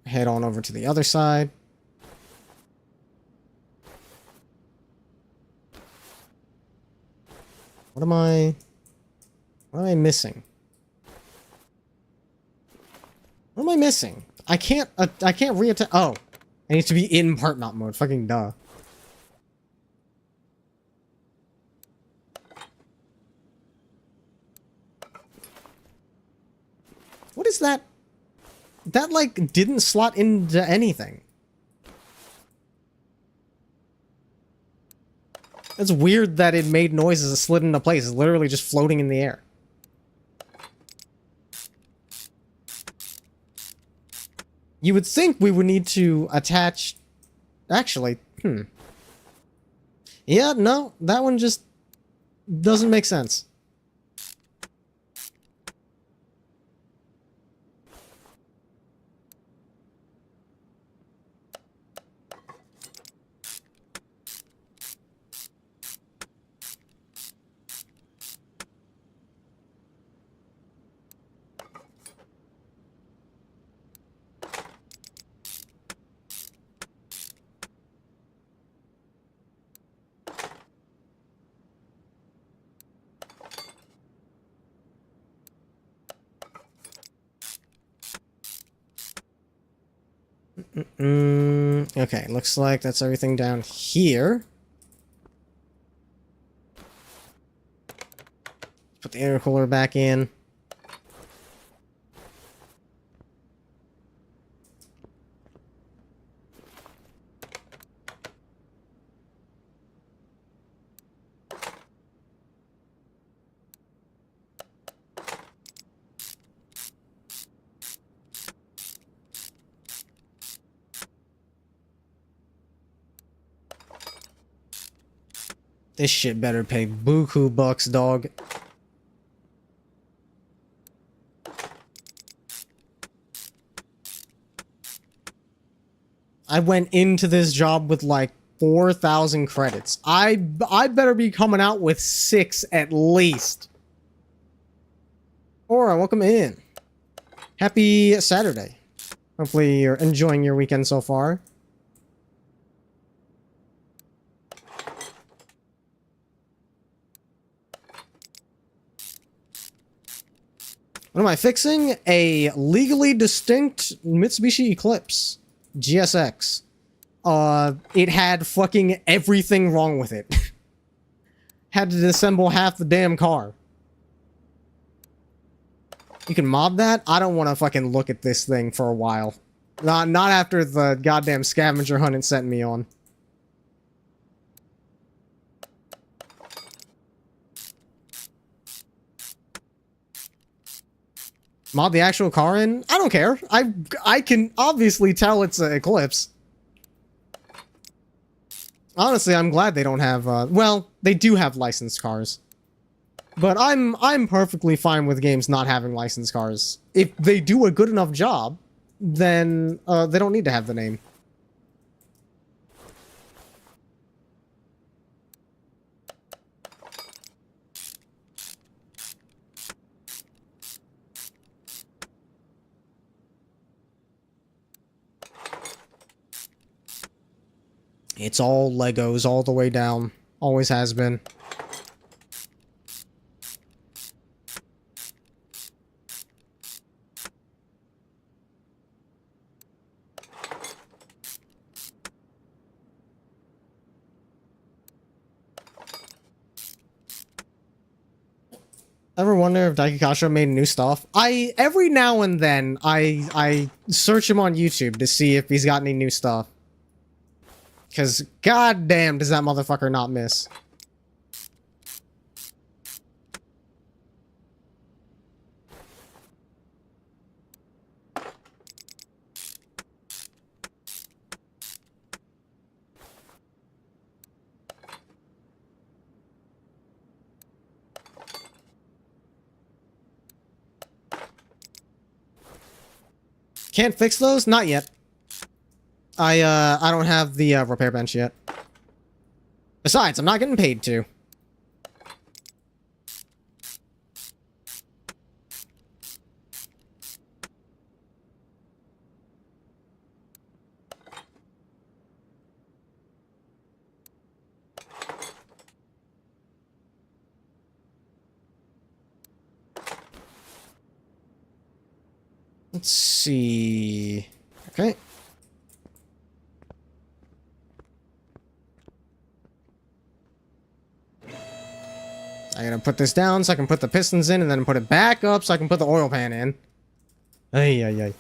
Head on over to the other side. What am I missing? What am I missing? I can't reattach. Oh, I need to be in part mount mode. Fucking duh. What is that? That, like, didn't slot into anything. It's weird that it made noise as it slid into place. It's literally just floating in the air. You would think we would need to attach... Actually, Yeah, no, that one just doesn't make sense. Okay, looks like that's everything down here. Put the intercooler back in. This shit better pay buku bucks, dog. I went into this job with like 4,000 credits. I better be coming out with 6 at least. Alright, welcome in. Happy Saturday. Hopefully you're enjoying your weekend so far. What am I fixing? A legally distinct Mitsubishi Eclipse GSX. It had fucking everything wrong with it. Had to disassemble half the damn car. You can mod that? I don't want to fucking look at this thing for a while. Not after the goddamn scavenger hunt it sent me on. Mod the actual car in? I don't care. I can obviously tell it's an Eclipse. Honestly, I'm glad they don't have, well, they do have licensed cars. But I'm perfectly fine with games not having licensed cars. If they do a good enough job, then, they don't need to have the name. It's all Legos all the way down. Always has been. Ever wonder if Daikikasha made new stuff? Every now and then, I search him on YouTube to see if he's got any new stuff. Because, goddamn, does that motherfucker not miss. Can't fix those? Not yet. I don't have the repair bench yet. Besides, I'm not getting paid to. Let's see. Okay. I gotta put this down so I can put the pistons in and then put it back up so I can put the oil pan in. Ay, ay, ay.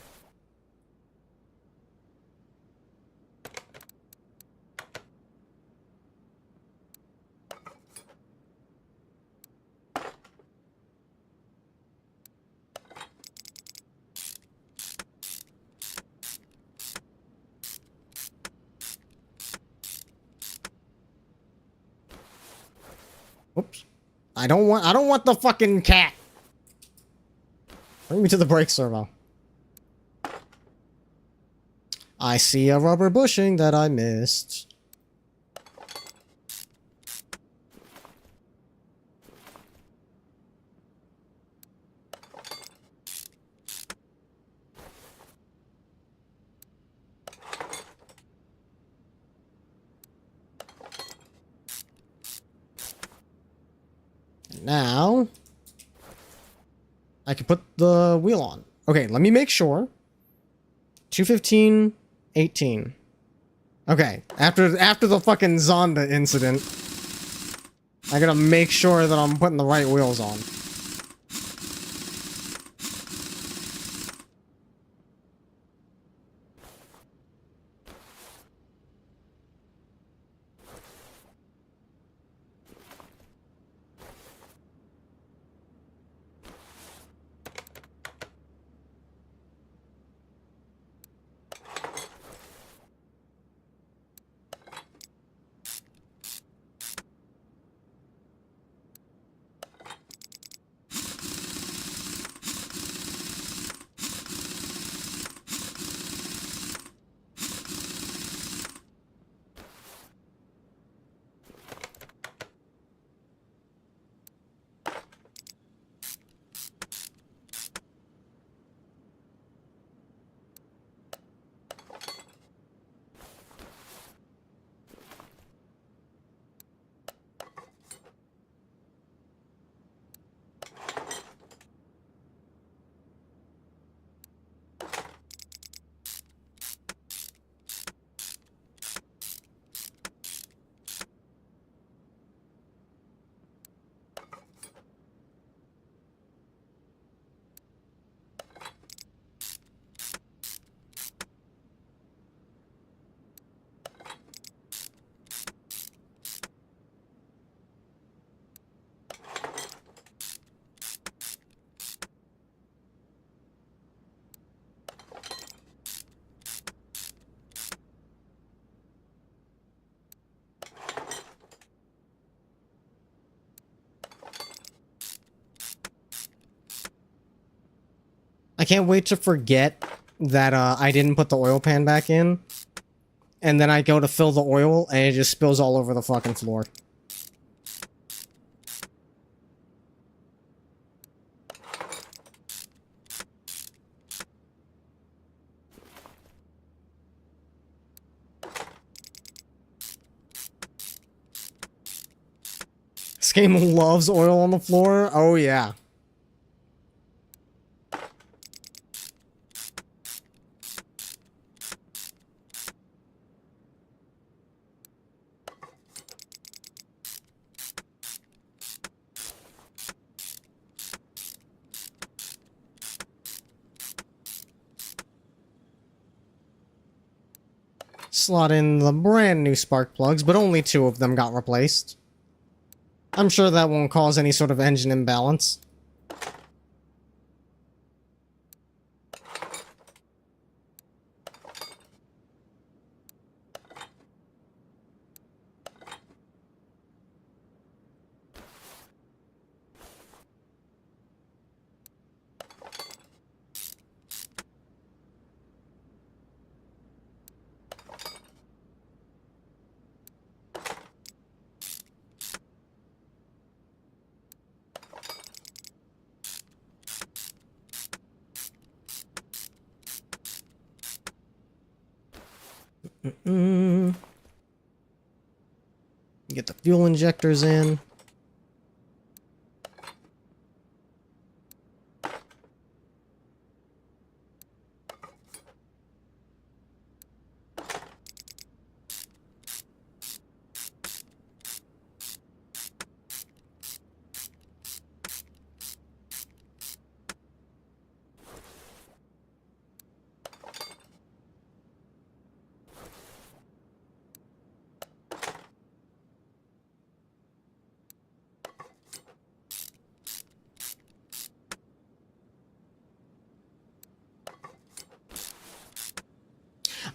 Oops. I don't want the fucking cat. Bring me to the brake servo. I see a rubber bushing that I missed. Now, I can put the wheel on. Okay, let me make sure. 215-18. Okay, after the fucking Zonda incident, I gotta make sure that I'm putting the right wheels on. I can't wait to forget that I didn't put the oil pan back in. And then I go to fill the oil and it just spills all over the fucking floor. This game loves oil on the floor. Oh yeah. Slot in the brand new spark plugs, but only 2 of them got replaced. I'm sure that won't cause any sort of engine imbalance. Get the fuel injectors in.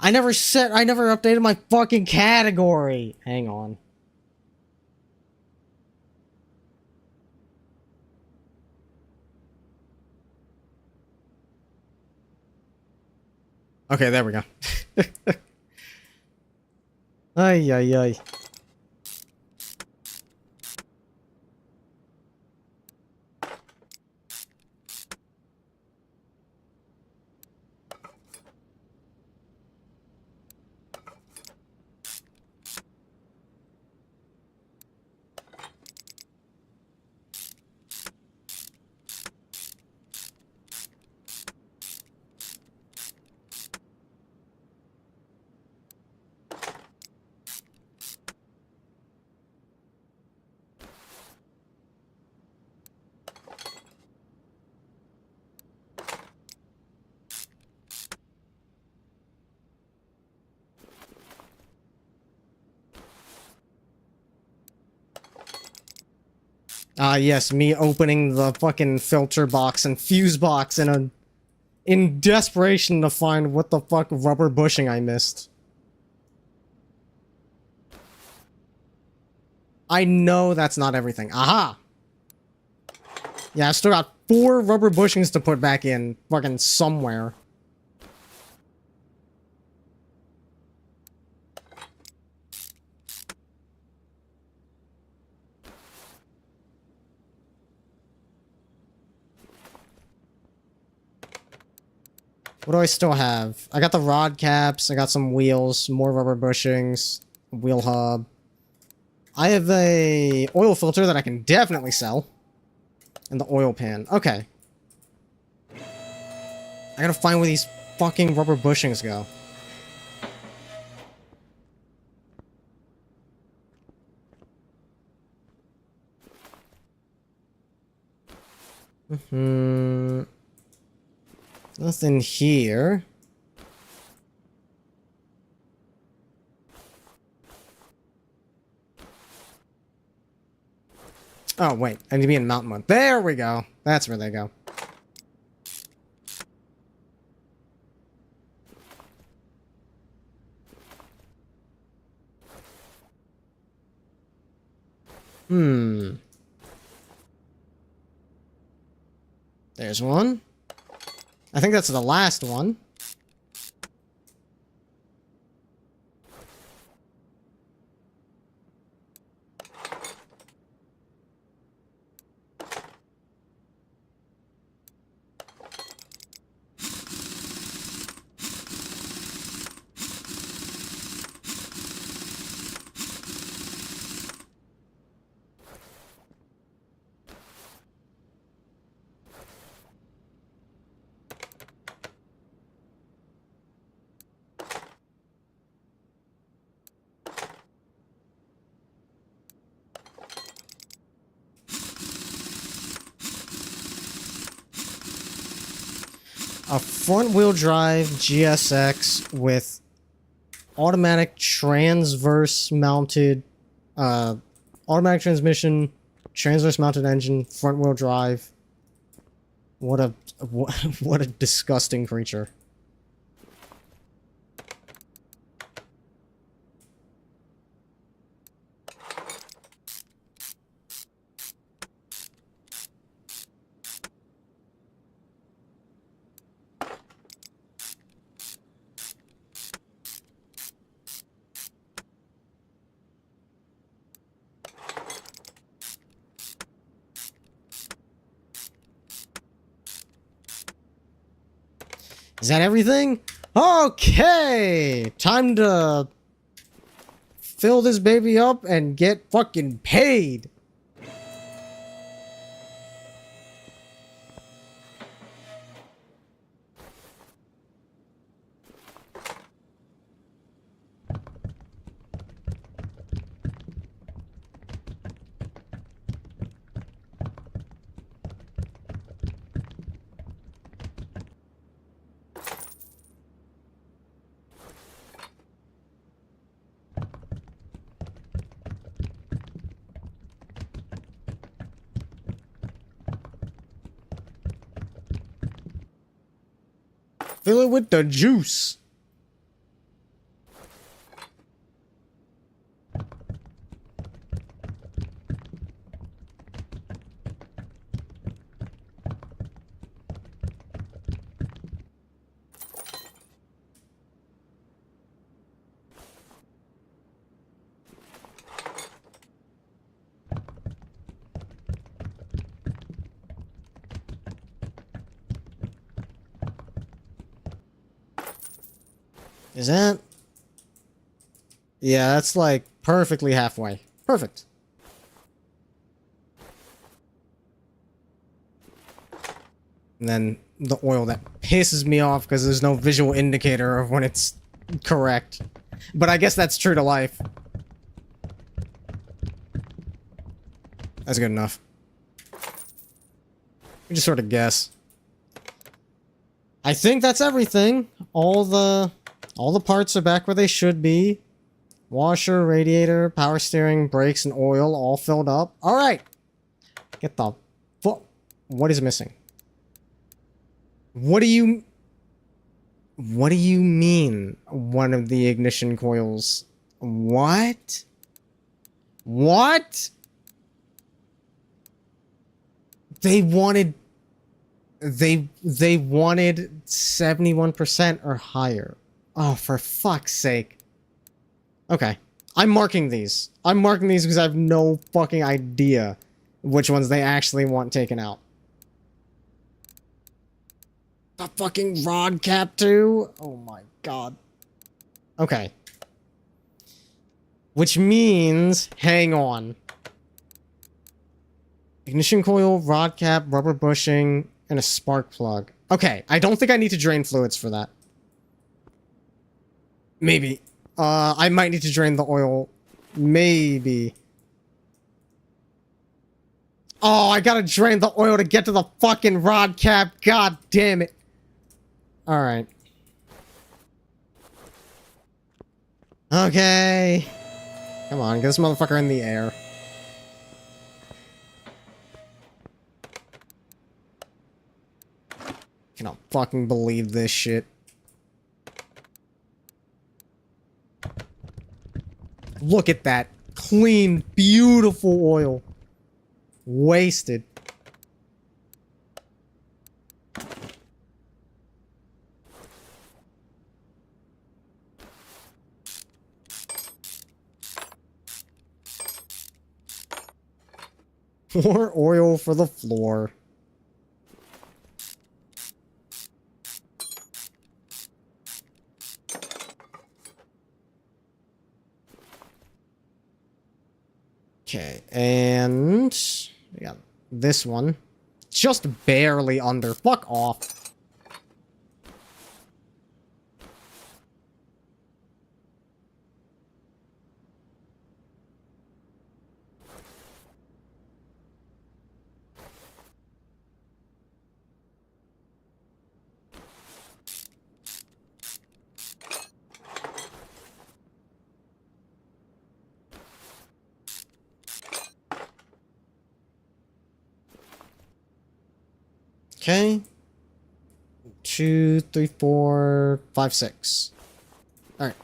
I never updated my fucking category. Hang on. Okay, there we go. Ay, ay, ay. Yes, me opening the fucking filter box and fuse box in desperation to find what the fuck rubber bushing I missed. I know that's not everything. Aha! Yeah, I still got 4 rubber bushings to put back in fucking somewhere. What do I still have? I got the rod caps, I got some wheels, more rubber bushings, wheel hub. I have a oil filter that I can definitely sell. And the oil pan. Okay. I gotta find where these fucking rubber bushings go. Nothing here. Oh, wait. I need to be in mountain mode. There we go. That's where they go. There's one. I think that's the last one. A front-wheel drive GSX with automatic transverse mounted, automatic transmission, transverse mounted engine, front-wheel drive. What a disgusting creature. Is that everything? Okay! Time to fill this baby up and get fucking paid! Fill it with the juice. Is that? Yeah, that's like perfectly halfway. Perfect. And then the oil that pisses me off because there's no visual indicator of when it's correct. But I guess that's true to life. That's good enough. We just sort of guess. I think that's everything. All the parts are back where they should be. Washer, radiator, power steering, brakes, and oil all filled up. All right. Get the fuck. What is missing? What do you mean one of the ignition coils? What? What? They wanted 71% or higher. Oh, for fuck's sake. Okay. I'm marking these. I'm marking these because I have no fucking idea which ones they actually want taken out. The fucking rod cap too? Oh my god. Okay. Which means, hang on. Ignition coil, rod cap, rubber bushing, and a spark plug. Okay, I don't think I need to drain fluids for that. Maybe. I might need to drain the oil. Maybe. Oh, I gotta drain the oil to get to the fucking rod cap. God damn it. Alright. Okay. Come on, get this motherfucker in the air. Cannot fucking believe this shit. Look at that. Clean, beautiful oil. Wasted. More oil for the floor. Okay, and we got this one. Just barely under. Fuck off. Okay. 2, 3, 4, 5, 6. Alright.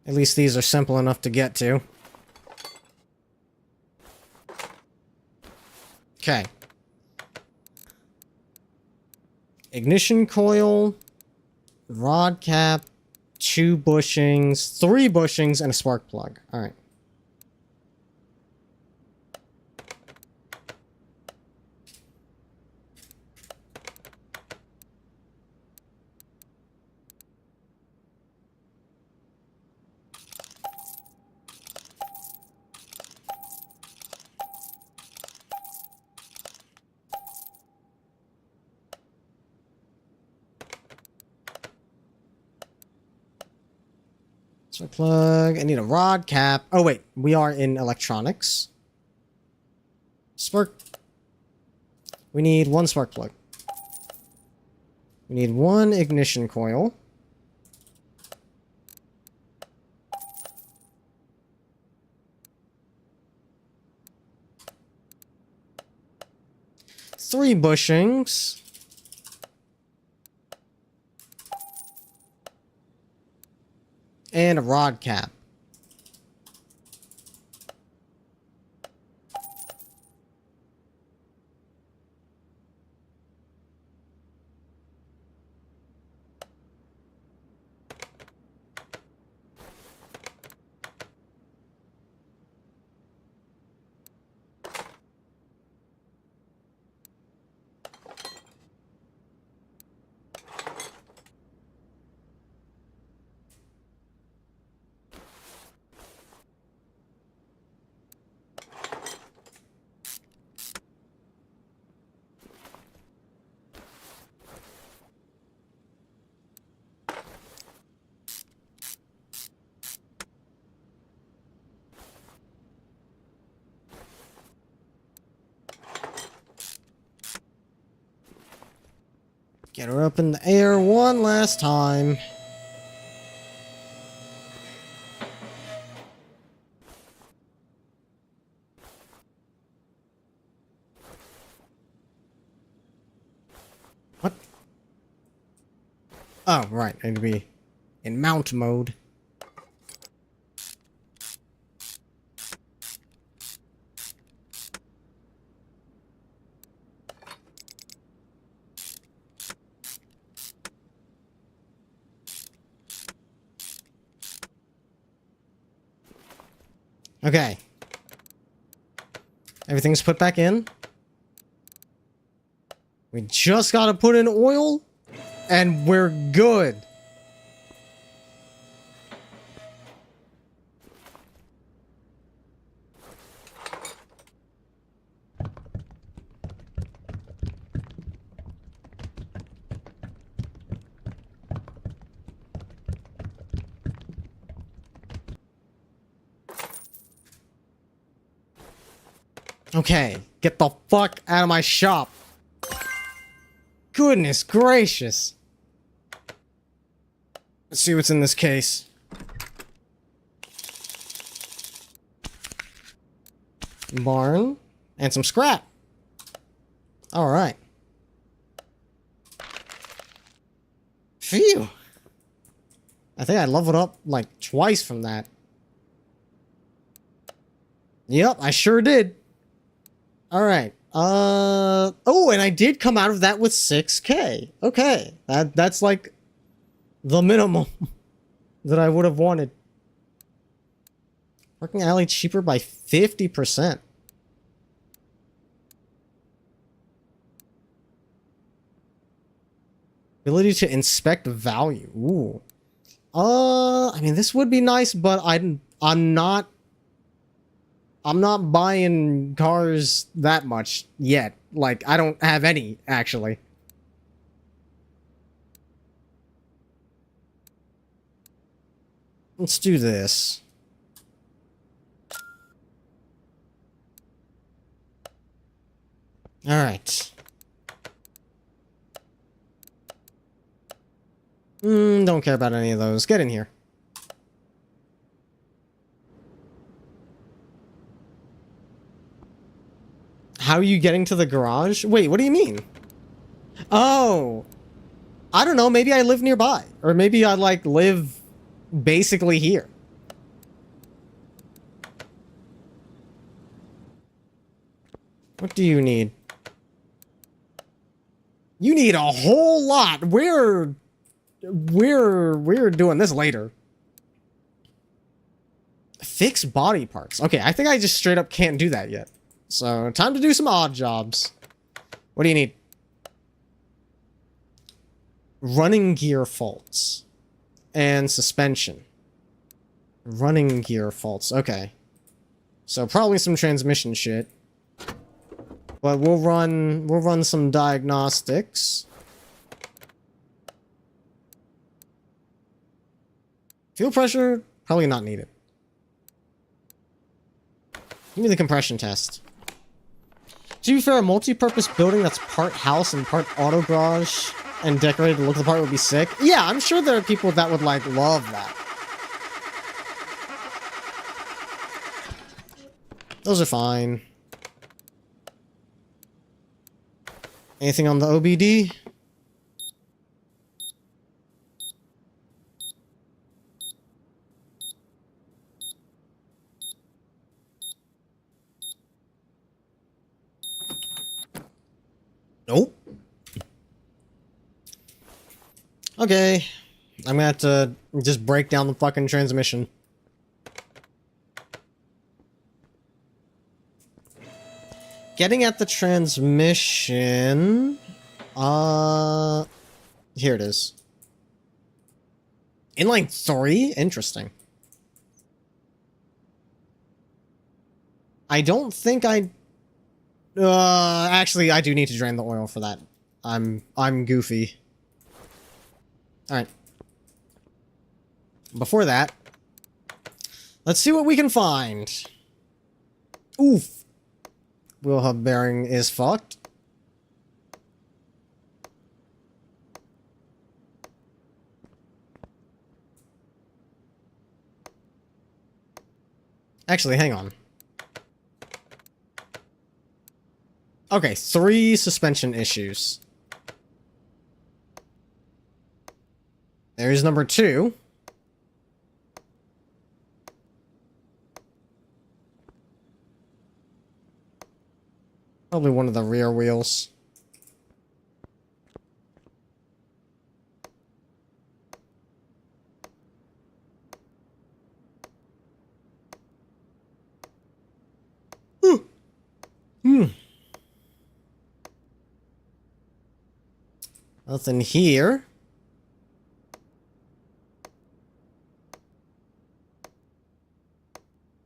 At least these are simple enough to get to. Okay. Ignition coil, rod cap, 2 bushings, 3 bushings, and a spark plug. Alright. Spark plug. I need a rod cap. Oh, wait. We are in electronics. Spark. We need 1 spark plug. We need 1 ignition coil. Three bushings. And a rod cap. Get her up in the air one last time. What? Oh, right. I need to be in mount mode. Okay. Everything's put back in. We just gotta put in oil, and we're good. Okay, get the fuck out of my shop. Goodness gracious. Let's see what's in this case. Barn and some scrap. All right. Phew. I think I leveled up like twice from that. Yep, I sure did. All right. Oh, and I did come out of that with 6K. Okay. That's like the minimum that I would have wanted. Parking alley cheaper by 50%. Ability to inspect value. Ooh. I mean, this would be nice, but I'm not buying cars that much yet. Like, I don't have any, actually. Let's do this. All right. Don't care about any of those. Get in here. How are you getting to the garage? Wait, what do you mean? Oh, I don't know. Maybe I live nearby. Or maybe I, like, live basically here. What do you need? You need a whole lot. We're doing this later. Fix body parts. Okay, I think I just straight up can't do that yet. So, time to do some odd jobs. What do you need? Running gear faults. And suspension. Running gear faults. Okay. So, probably some transmission shit. But we'll run some diagnostics. Fuel pressure, probably not needed. Give me the compression test. To be fair, a multi-purpose building that's part house and part auto garage and decorated to look the part would be sick. Yeah, I'm sure there are people that would, like, love that. Those are fine. Anything on the OBD? Nope. Okay. I'm gonna have to just break down the fucking transmission. Getting at the transmission... Here it is. Inline 3? Interesting. I don't think I... actually, I do need to drain the oil for that. I'm goofy. Alright. Before that, let's see what we can find. Oof. Wheel hub bearing is fucked. Actually, hang on. Okay, 3 suspension issues. There's number 2. Probably one of the rear wheels. Nothing here.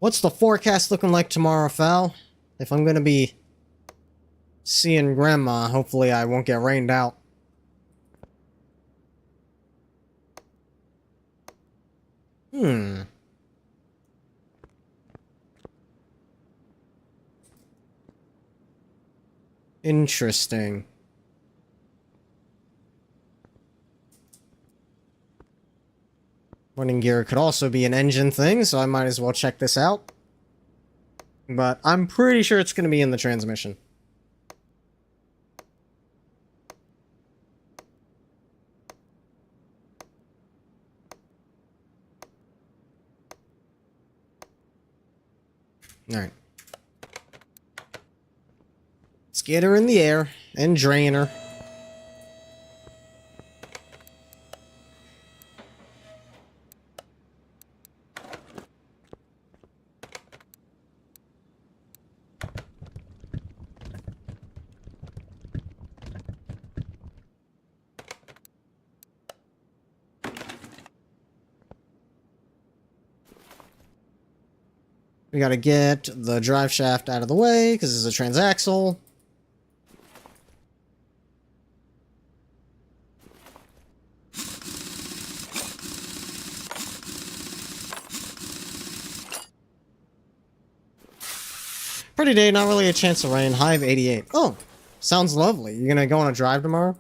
What's the forecast looking like tomorrow, Fal? If I'm gonna be seeing Grandma, hopefully I won't get rained out. Interesting. Running gear could also be an engine thing, so I might as well check this out. But I'm pretty sure it's going to be in the transmission. Alright. Let's get her in the air and drain her. We gotta get the drive shaft out of the way, because it's a transaxle. Pretty day, not really a chance of rain. High of 88. Oh, sounds lovely. You gonna go on a drive tomorrow?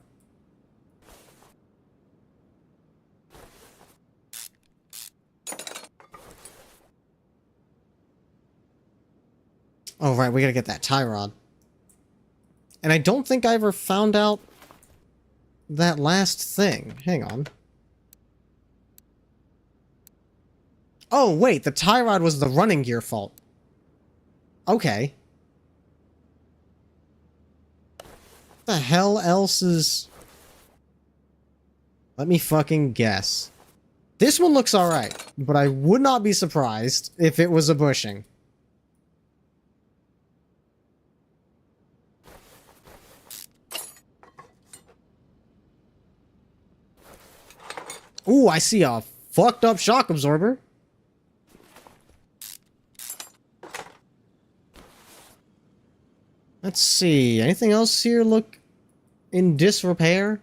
Oh, right, we gotta get that tie rod. And I don't think I ever found out that last thing. Hang on. Oh, wait, the tie rod was the running gear fault. Okay. What the hell else is... Let me fucking guess. This one looks alright, but I would not be surprised if it was a bushing. Ooh, I see a fucked up shock absorber. Let's see. Anything else here look in disrepair?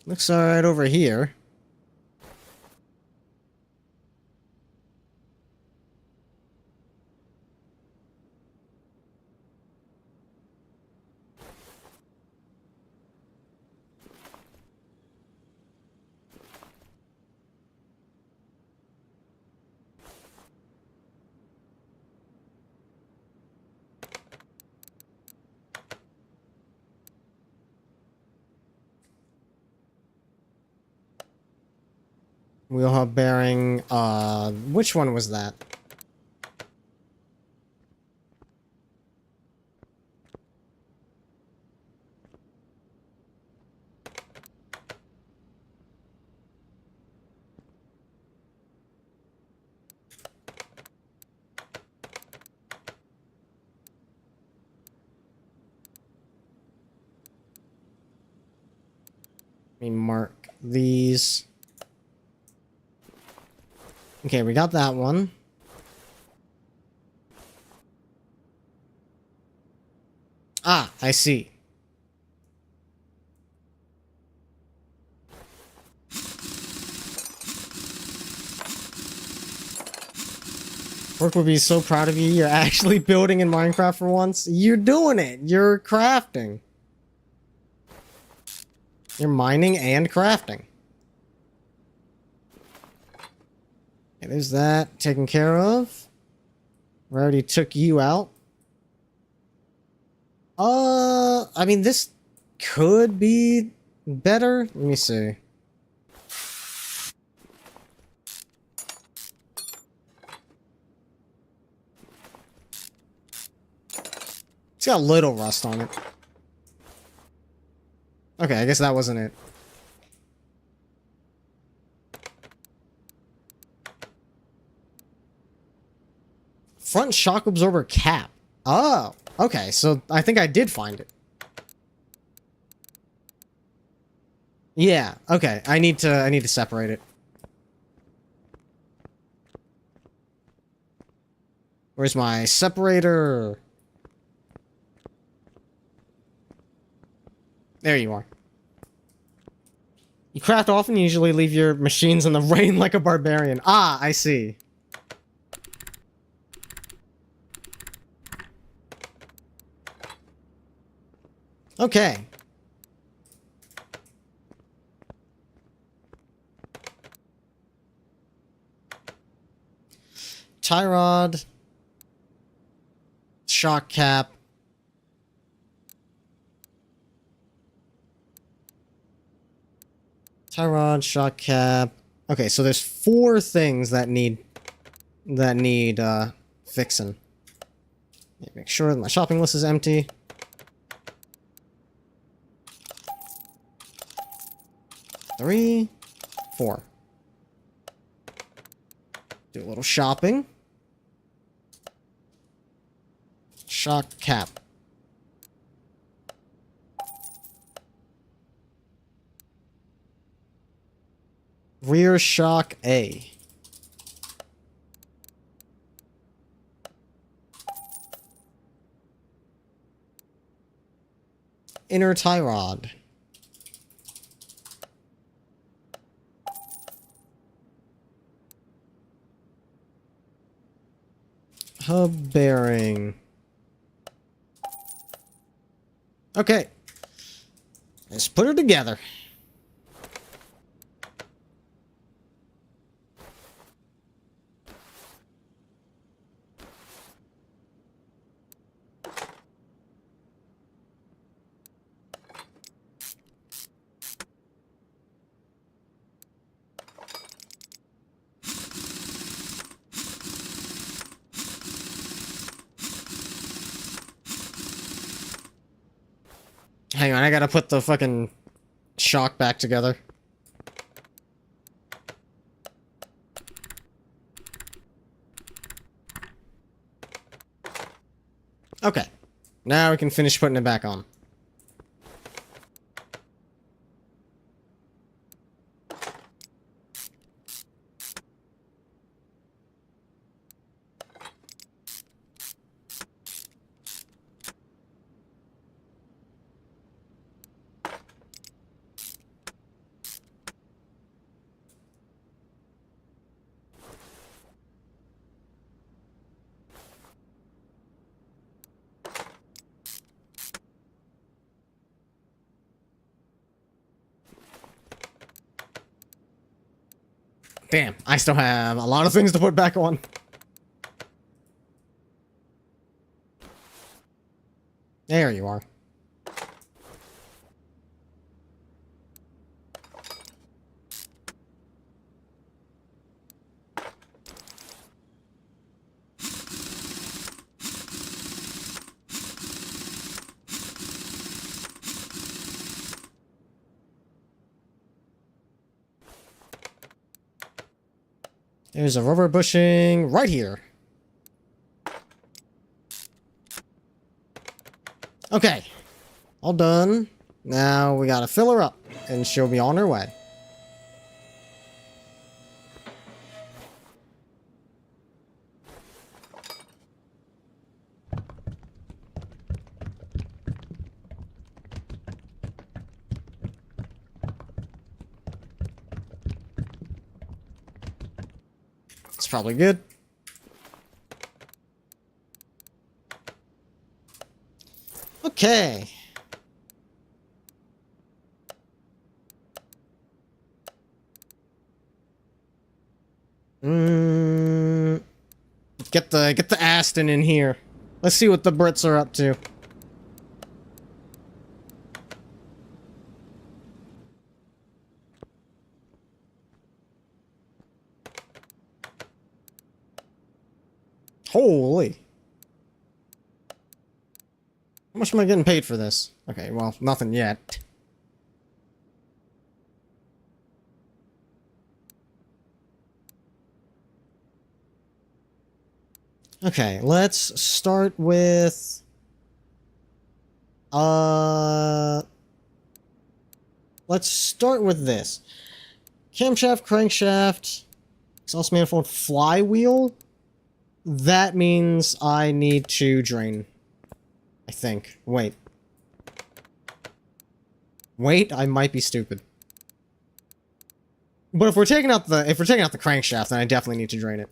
Looks alright over here. Wheel hub bearing, which one was that? Let me mark these. Okay, we got that one. Ah, I see. Work would be so proud of you. You're actually building in Minecraft for once. You're doing it. You're crafting. You're mining and crafting. Okay, there's that taken care of. We already took you out. I mean, this could be better. Let me see. It's got a little rust on it. Okay, I guess that wasn't it. Front shock absorber cap. Oh, okay, so I think I did find it. Yeah, okay. I need to separate it. Where's my separator? There you are. You craft often, you usually leave your machines in the rain like a barbarian. Ah, I see. Okay. Tie rod. Shock cap. Tie rod, shock cap. Okay, so there's 4 things that need fixing. Make sure that my shopping list is empty. Three, 4. Do a little shopping. Shock cap. Rear shock A. Inner tie rod. Hub bearing. Okay. Let's put her together. Hang on, I gotta put the fucking shock back together. Okay. Now we can finish putting it back on. Damn, I still have a lot of things to put back on. There you are. There's a rubber bushing right here. Okay. All done. Now we gotta fill her up, and she'll be on her way. It's probably good. Okay. get the Aston in here. Let's see what the Brits are up to. Holy. How much am I getting paid for this? Okay, well, nothing yet. Okay, let's start with... Let's start with this. Camshaft, crankshaft, exhaust manifold, flywheel. That means I need to drain. I think. Wait. Wait, I might be stupid. But if we're taking out the crankshaft, then I definitely need to drain it.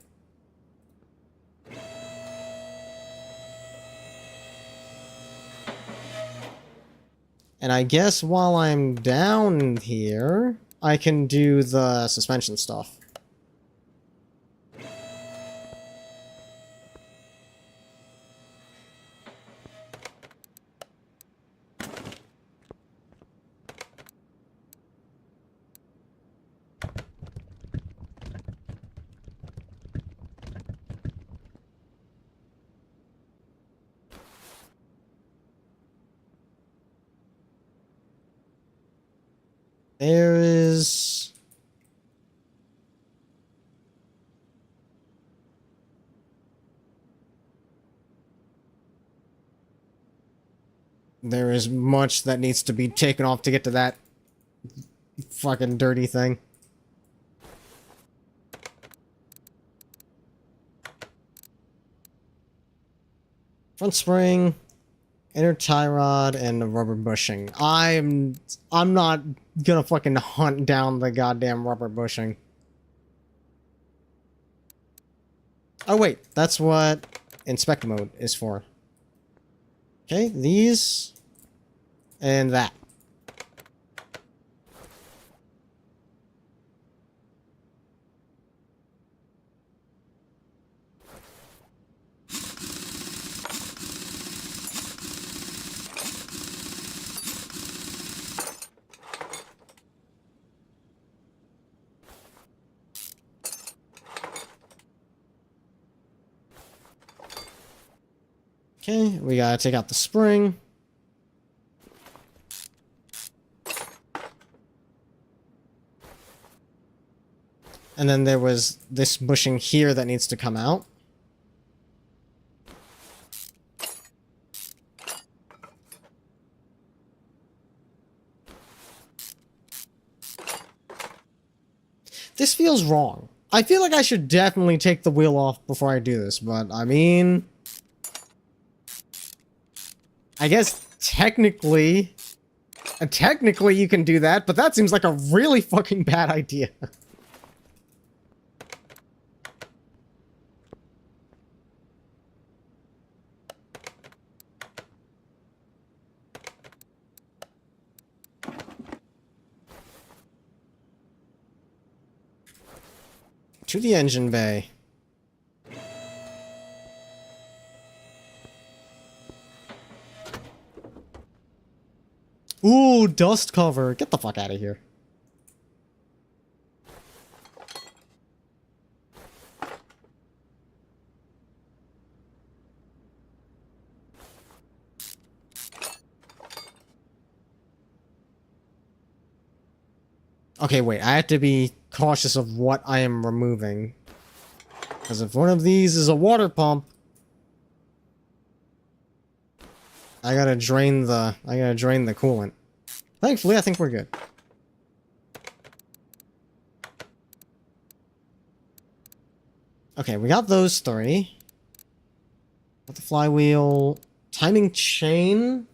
And I guess while I'm down here, I can do the suspension stuff. There is much that needs to be taken off to get to that fucking dirty thing. Front spring, inner tie rod, and the rubber bushing. I'm not gonna fucking hunt down the goddamn rubber bushing. Oh wait, that's what inspect mode is for. Okay, these and that. Okay, we gotta take out the spring. And then there was this bushing here that needs to come out. This feels wrong. I feel like I should definitely take the wheel off before I do this, but I mean... I guess technically you can do that, but that seems like a really fucking bad idea. To the engine bay. Ooh, dust cover. Get the fuck out of here. Okay, wait. I have to be cautious of what I am removing. Because if one of these is a water pump, I gotta drain the coolant. Thankfully, I think we're good. Okay, we got those three. Got the flywheel, timing chain,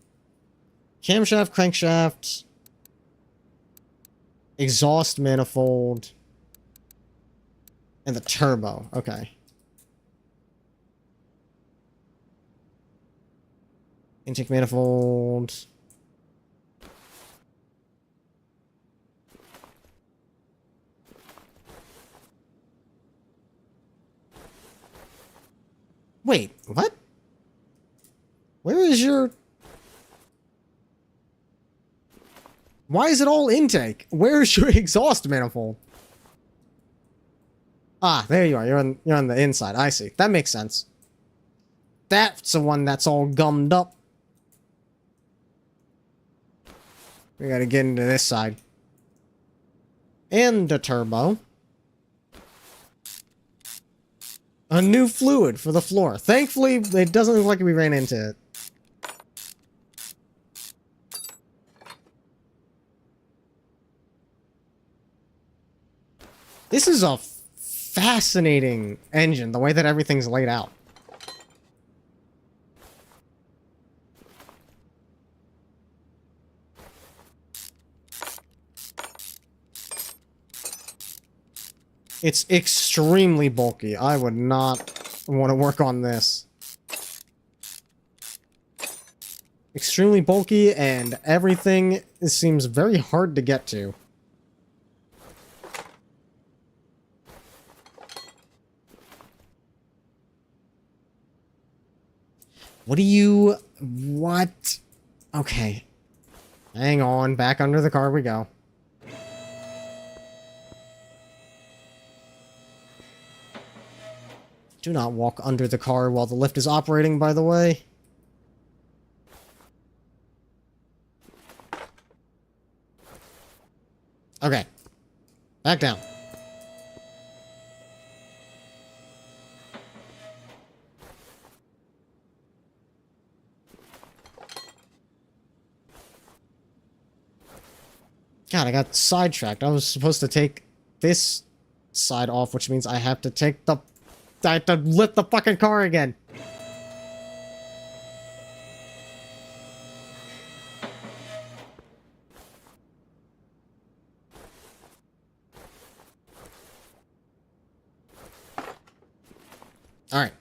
camshaft, crankshaft, exhaust manifold, and the turbo. Okay. Intake manifold. Why is it all intake? Where's your exhaust manifold? Ah, there you are. You're on the inside. I see. That makes sense. That's the one that's all gummed up. We gotta get into this side. And the turbo. A new fluid for the floor. Thankfully, it doesn't look like we ran into it. This is a fascinating engine, the way that everything's laid out. It's extremely bulky. I would not want to work on this. Extremely bulky, and everything seems very hard to get to. What? Okay. Hang on, back under the car we go. Do not walk under the car while the lift is operating, by the way. Okay. Back down. God, I got sidetracked. I was supposed to take this side off, which means I have to take the... I have to lift the fucking car again. Alright.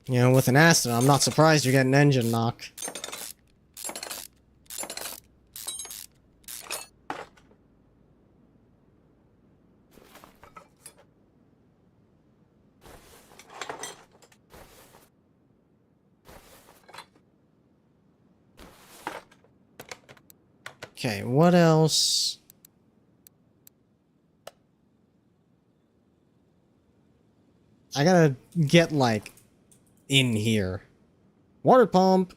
You know, with an Aston, I'm not surprised you get an engine knock. Okay, what else? I gotta get, like, in here. Water pump.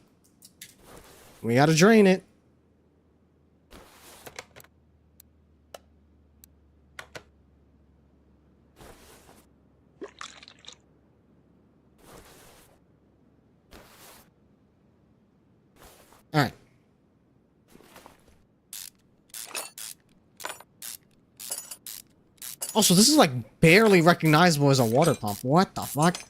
We gotta drain it. Alright. Also, this is like barely recognizable as a water pump. What the fuck?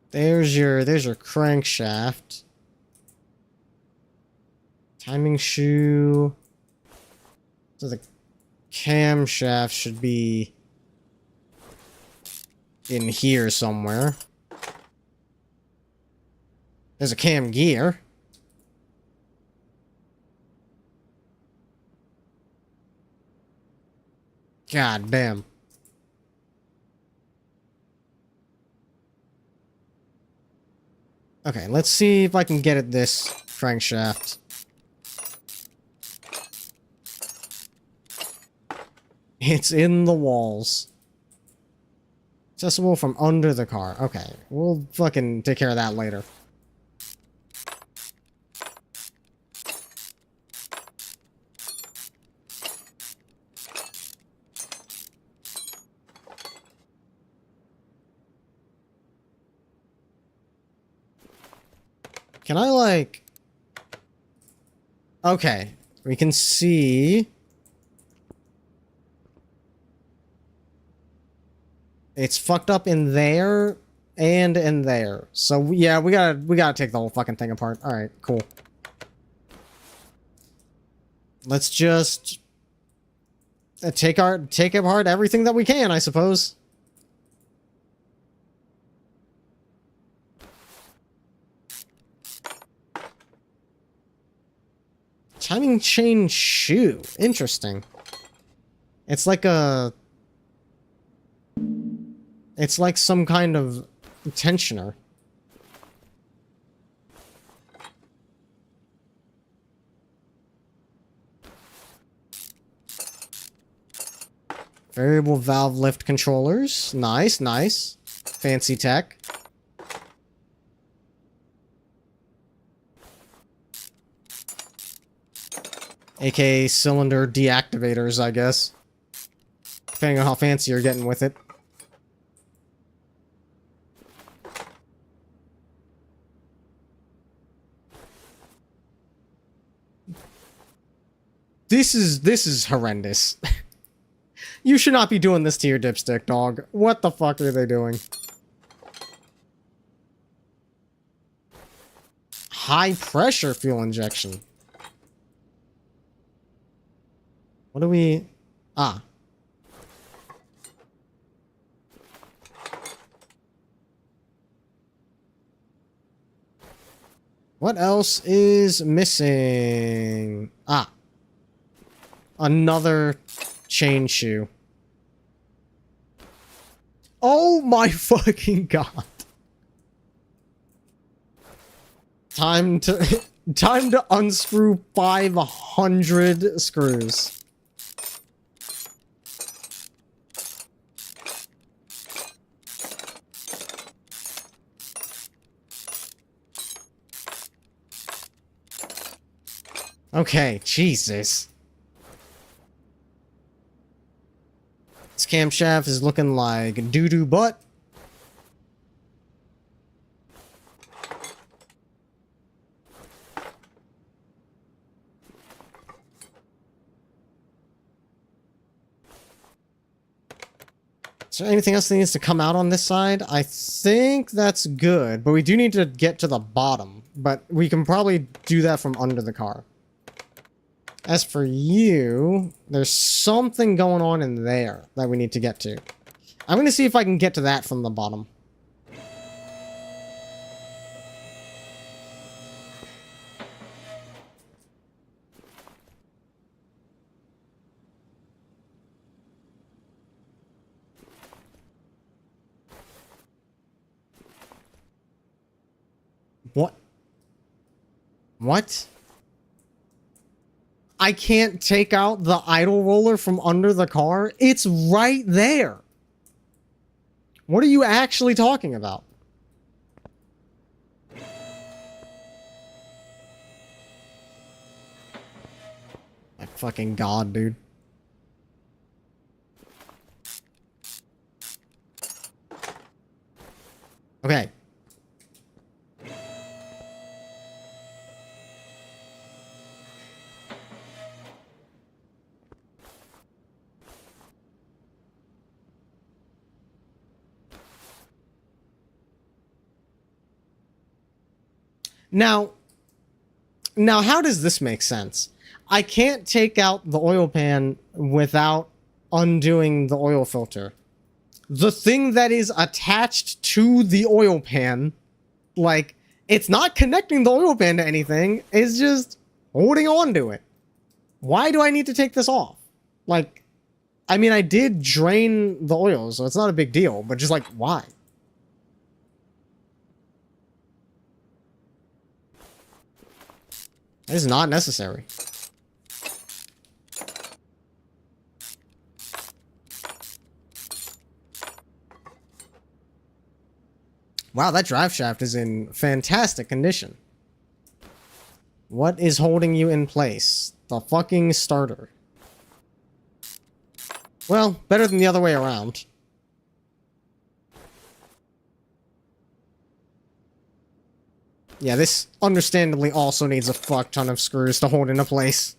There's your crankshaft. Timing shoe. So the camshaft should be in here somewhere. There's a cam gear. God damn. Okay, let's see if I can get at this crankshaft. It's in the walls. Accessible from under the car. Okay, we'll fucking take care of that later. Can I, like... Okay. We can see... It's fucked up in there and in there. So, yeah, we gotta take the whole fucking thing apart. Alright, cool. Let's just... take apart everything that we can, I suppose. Timing chain shoe. Interesting. It's like a... It's like some kind of tensioner. Variable valve lift controllers. Nice, nice. Fancy tech. A.K.A. cylinder deactivators, I guess. Depending on how fancy you're getting with it. This is horrendous. You should not be doing this to your dipstick, dog. What the fuck are they doing? High pressure fuel injection. What do we... Ah. What else is missing? Ah. Another chain shoe. Oh my fucking god. Time to unscrew 500 screws. Okay, Jesus. This camshaft is looking like doo-doo butt. Is there anything else that needs to come out on this side? I think that's good, but we do need to get to the bottom. But we can probably do that from under the car. As for you, there's something going on in there that we need to get to. I'm going to see if I can get to that from the bottom. What? What? I can't take out the idle roller from under the car? It's right there. What are you actually talking about? My fucking god, dude. Okay. Now, how does this make sense? I can't take out the oil pan without undoing the oil filter. The thing that is attached to the oil pan, like, it's not connecting the oil pan to anything, it's just holding on to it. Why do I need to take this off? Like, I mean, I did drain the oil, so it's not a big deal, but just like, why? It's not necessary. Wow, that drive shaft is in fantastic condition. What is holding you in place? The fucking starter. Well, better than the other way around. Yeah, this understandably also needs a fuck ton of screws to hold into place.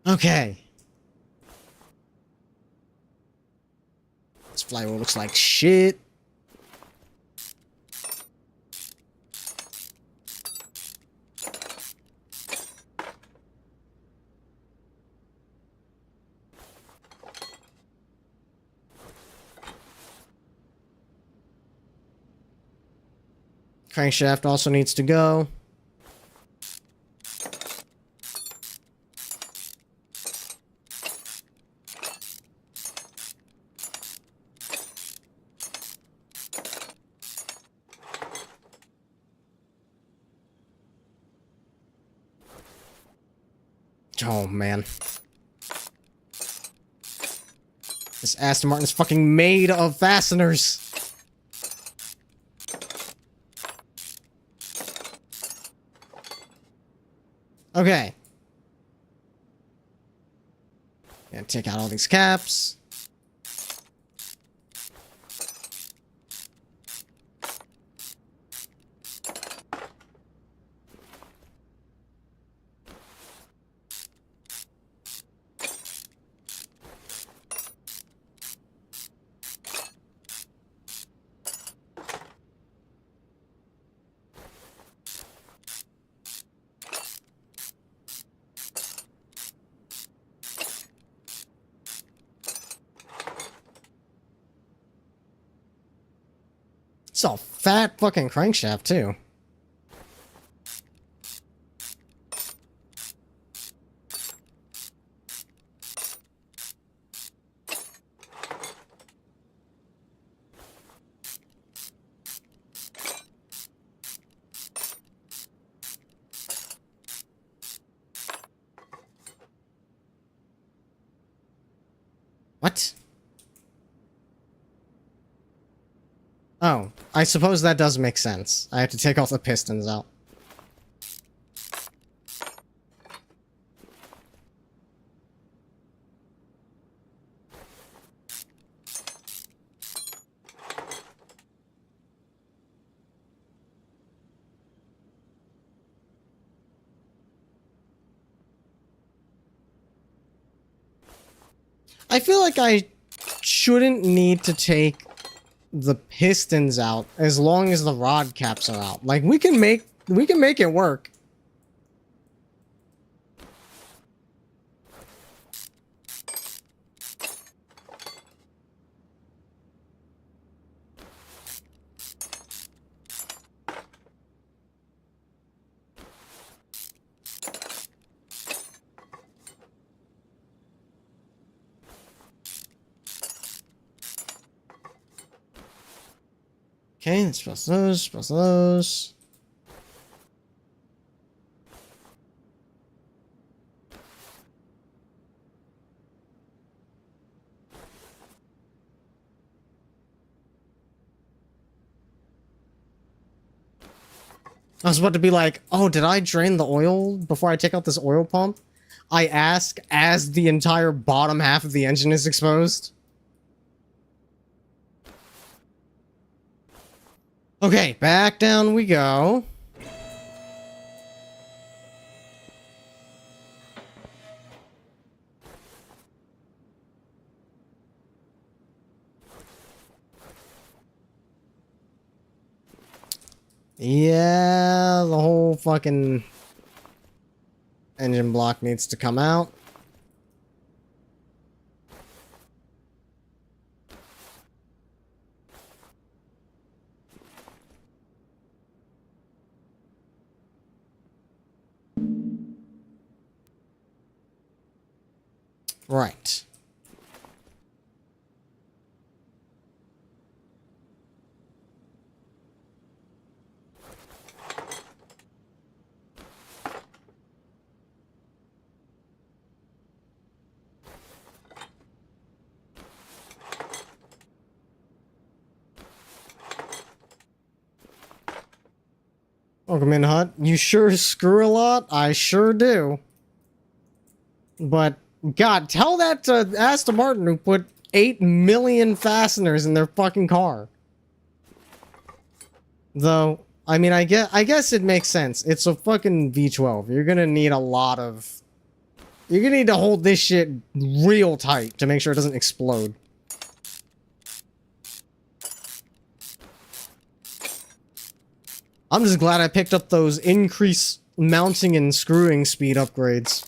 Okay. This flywheel looks like shit. Crankshaft also needs to go. Oh, man. This Aston Martin is fucking made of fasteners. Okay. And take out all these caps. It's a fat fucking crankshaft, too. What? Oh, I suppose that does make sense. I have to take all the pistons out. I feel like I shouldn't need to take the pistons out as long as the rod caps are out. Like, we can make it work. Okay, let's press those, press those. I was about to be like, oh, did I drain the oil before I take out this oil pump? I ask as the entire bottom half of the engine is exposed. Okay, back down we go. Yeah, the whole fucking engine block needs to come out. Right. Welcome in, Hut. You sure screw a lot? I sure do. But, God, tell that to Aston Martin who put 8 million fasteners in their fucking car. Though, I mean, I guess it makes sense. It's a fucking V12. You're gonna need a lot of... You're gonna need to hold this shit real tight to make sure it doesn't explode. I'm just glad I picked up those increased mounting and screwing speed upgrades.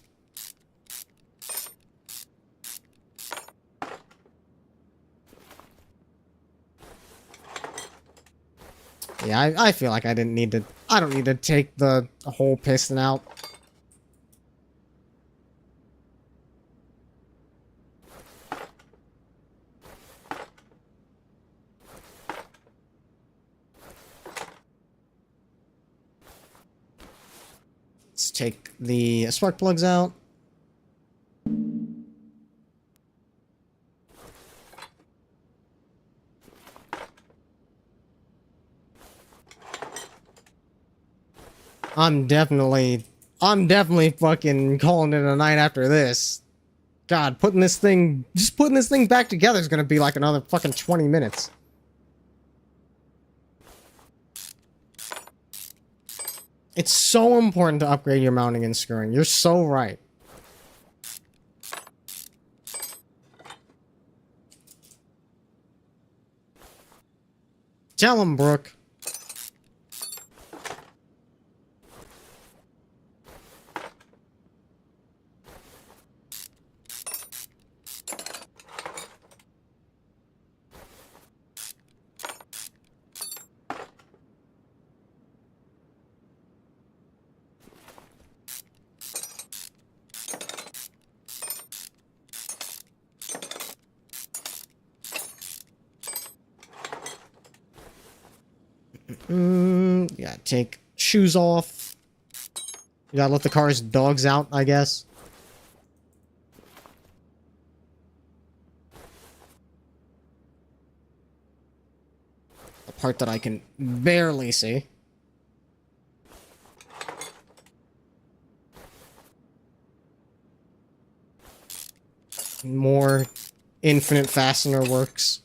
Yeah, I feel like I don't need to take the whole piston out. Let's take the spark plugs out. I'm definitely fucking calling it a night after this. God, just putting this thing back together is gonna be like another fucking 20 minutes. It's so important to upgrade your mounting and screwing. You're so right. Tell him, Brooke. Yeah, take shoes off. You gotta let the car's dogs out, I guess. The part that I can barely see. More infinite fastener works.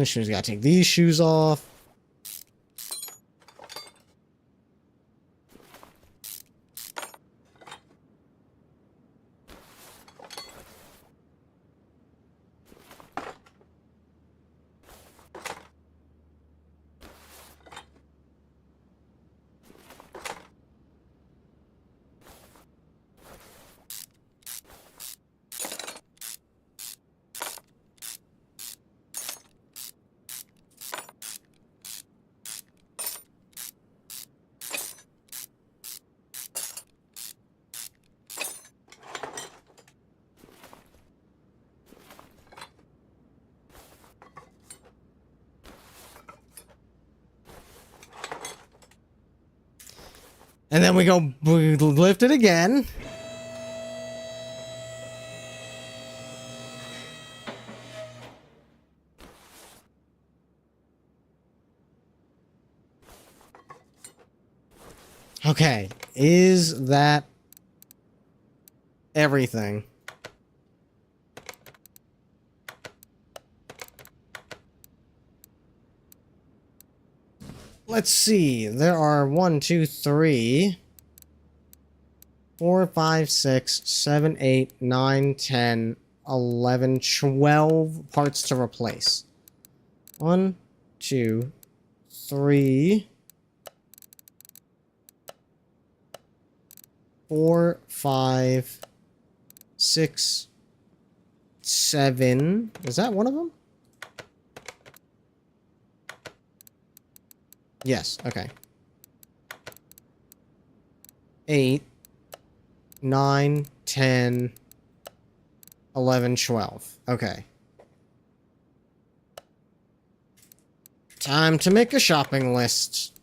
Shoes, gotta take these shoes off. And then we lift it again. Okay, is that everything? Let's see. There are 1, 2, 3, 4, 5, 6, 7, 8, 9, 10, 11, 12 parts to replace. 1, 2, 3, 4, 5, 6, 7. Is that one of them? Yes, okay. 8, 9, 10, 11, 12. Okay. Time to make a shopping list.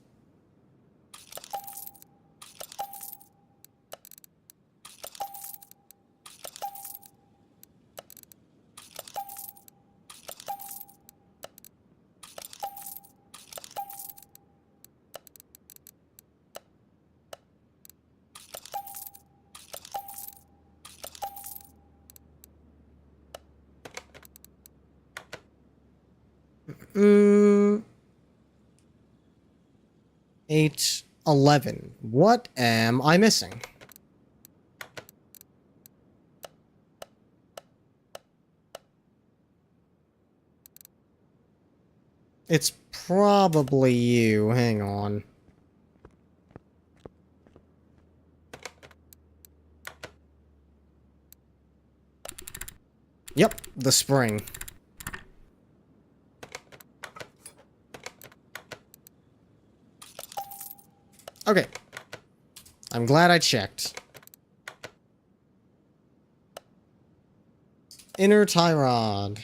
Hmm. 811. What am I missing? It's probably you. Hang on. Yep, the spring. Okay. I'm glad I checked. Inner tie rod.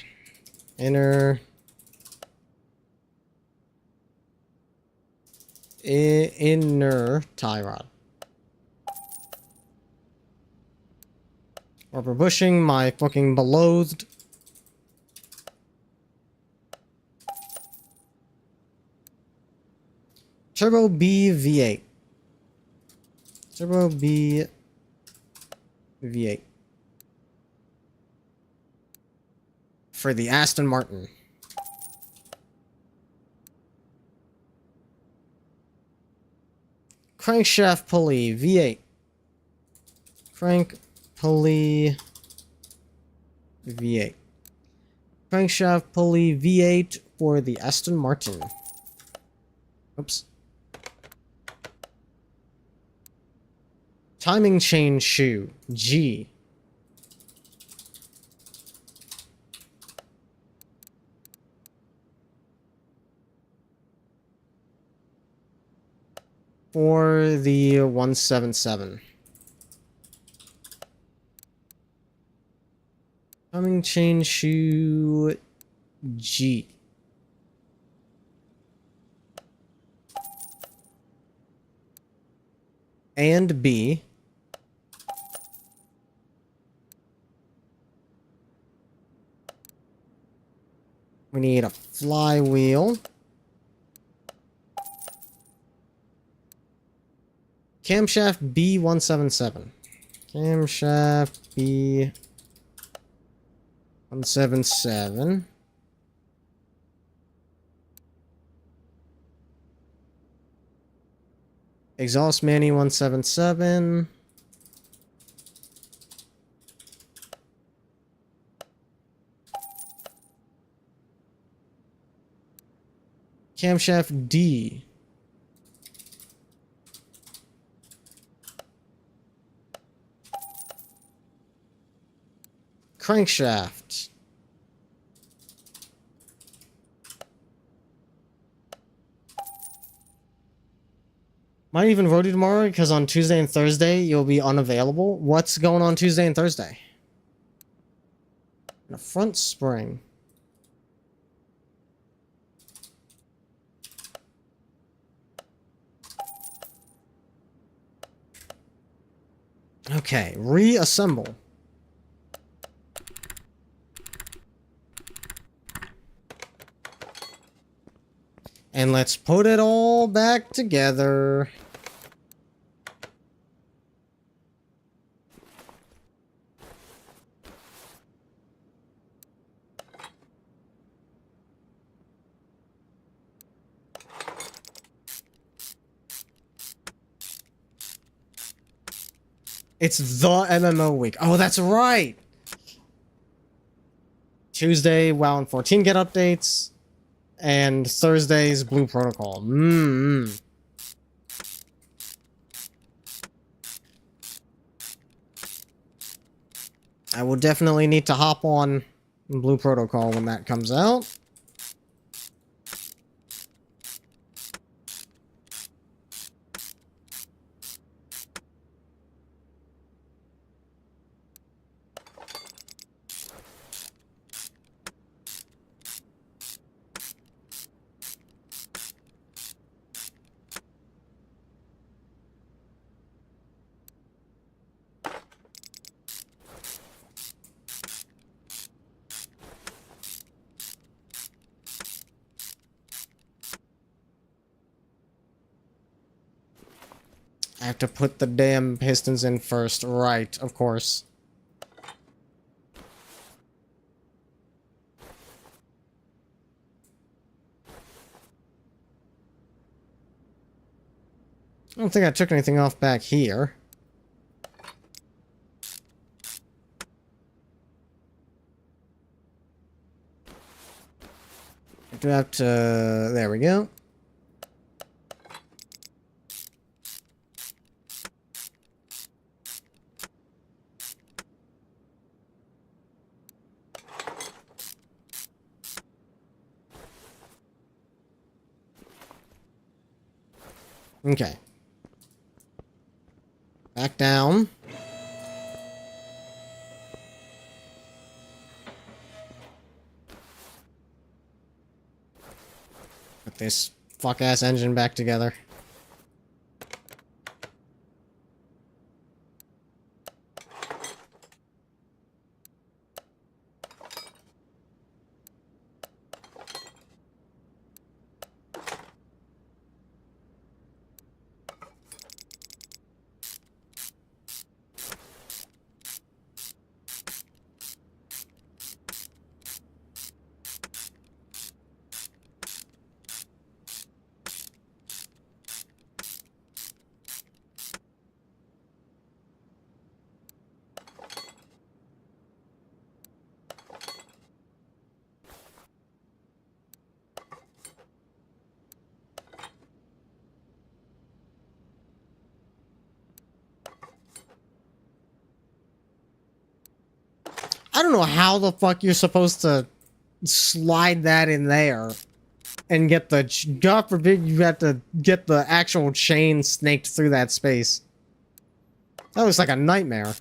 Inner tie rod. Rubber bushing, my fucking beloathed. Turbo B V8. Turbo B V8. For the Aston Martin. Crankshaft pulley V8. Crank pulley V8. Crankshaft pulley V8 for the Aston Martin. Oops. Timing chain shoe G. For the 177. Timing chain shoe G. And B. We need a flywheel. Camshaft B177. Camshaft B177. Exhaust Manny 177. Camshaft D. Crankshaft. Might even road you tomorrow because on Tuesday and Thursday you'll be unavailable. What's going on Tuesday and Thursday? And a front spring. Okay, reassemble. And let's put it all back together. It's the MMO week. Oh, that's right! Tuesday, WoW and 14 get updates. And Thursday's Blue Protocol. I will definitely need to hop on Blue Protocol when that comes out. I have to put the damn pistons in first. Right, of course. I don't think I took anything off back here. I do have to... There we go. Okay. Back down. Put this fuck-ass engine back together. I don't know how the fuck you're supposed to slide that in there and get the... God forbid you have to get the actual chain snaked through that space. That looks like a nightmare.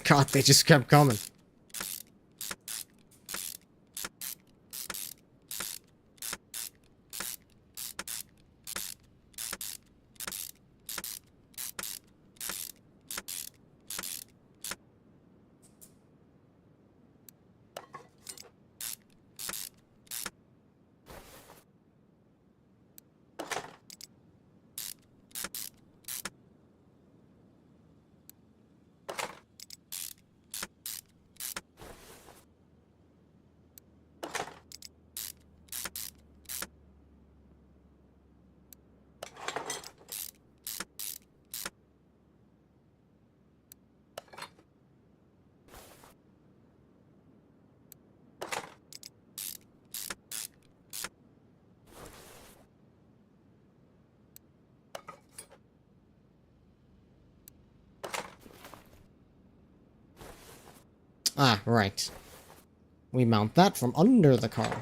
God, they just kept coming. Ah, right. We mount that from under the car.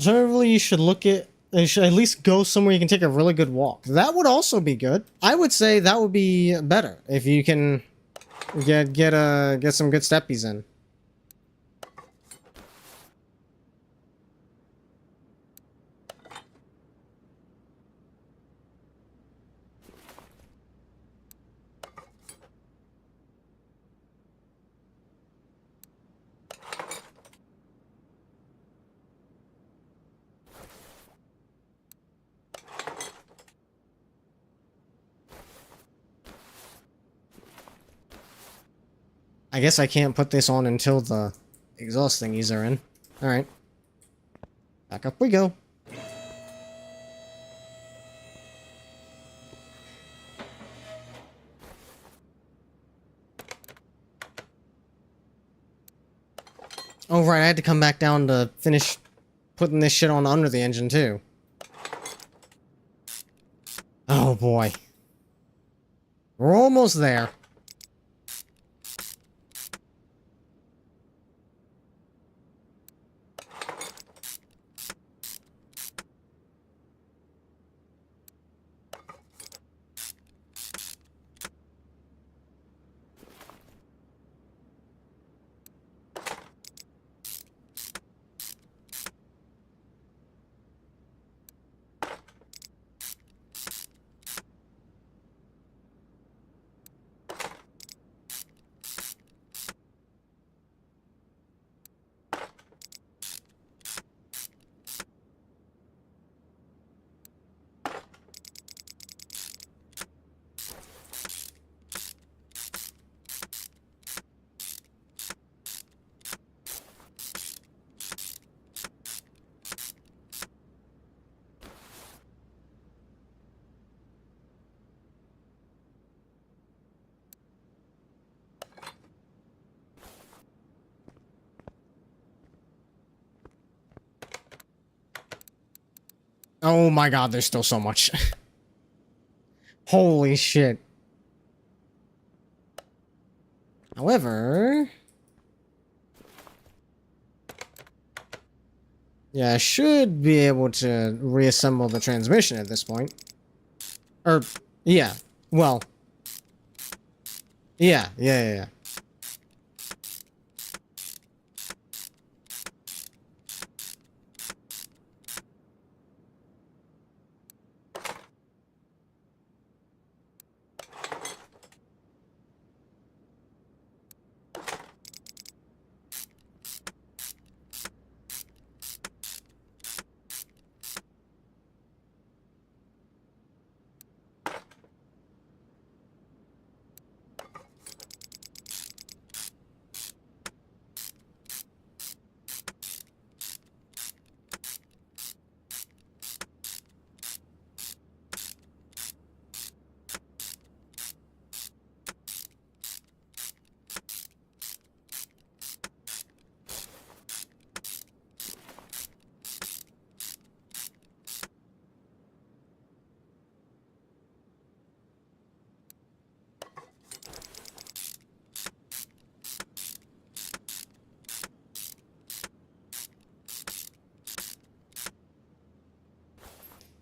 Alternatively, you should look at. You should at least go somewhere you can take a really good walk. That would also be good. I would say that would be better if you can get some good steppies in. I guess I can't put this on until the exhaust thingies are in. Alright. Back up we go. Oh right, I had to come back down to finish putting this shit on under the engine too. Oh boy. We're almost there. Oh my god, there's still so much. Holy shit. However... yeah, I should be able to reassemble the transmission at this point. Or, yeah. Well. Yeah.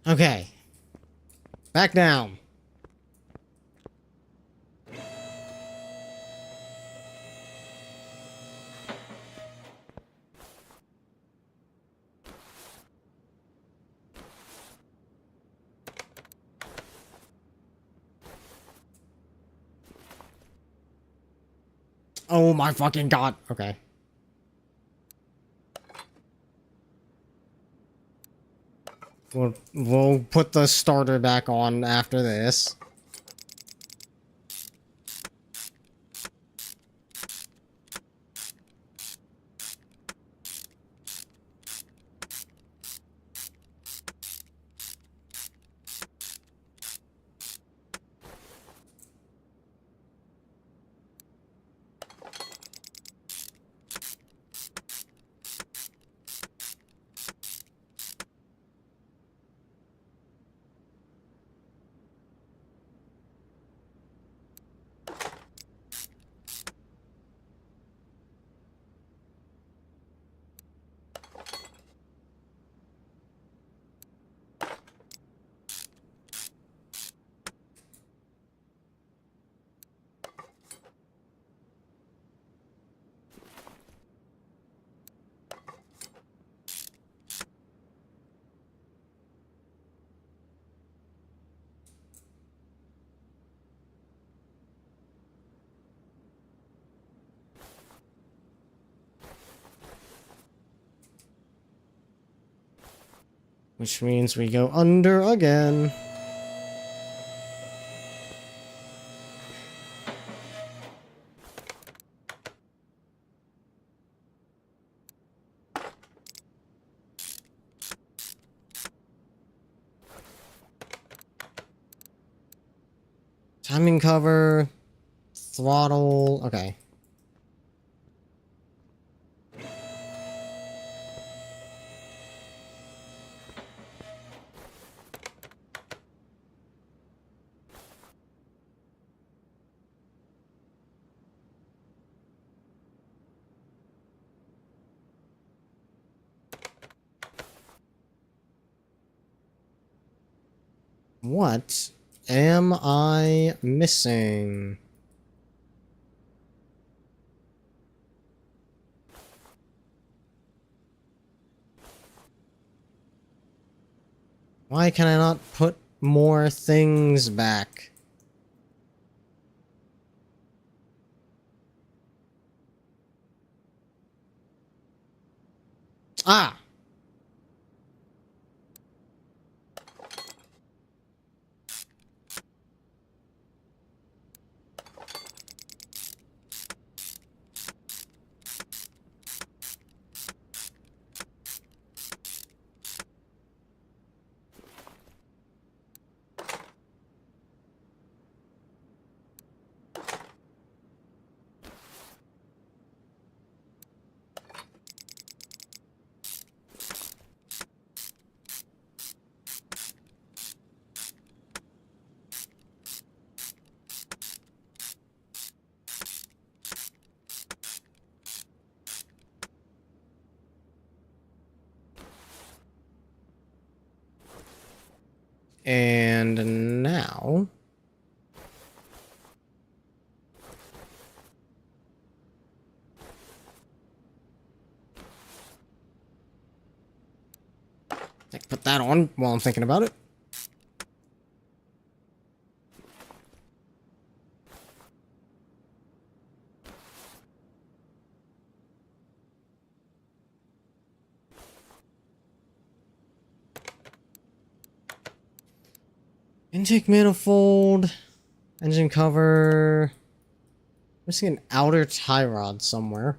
Okay. Back down. Oh my fucking god. Okay. We'll put the starter back on after this. Which means we go under again. Timing cover. Throttle. Okay. What am I missing? Why can I not put more things back? Ah! And now... I can put that on while I'm thinking about it. Intake manifold, engine cover. I'm seeing an outer tie rod somewhere.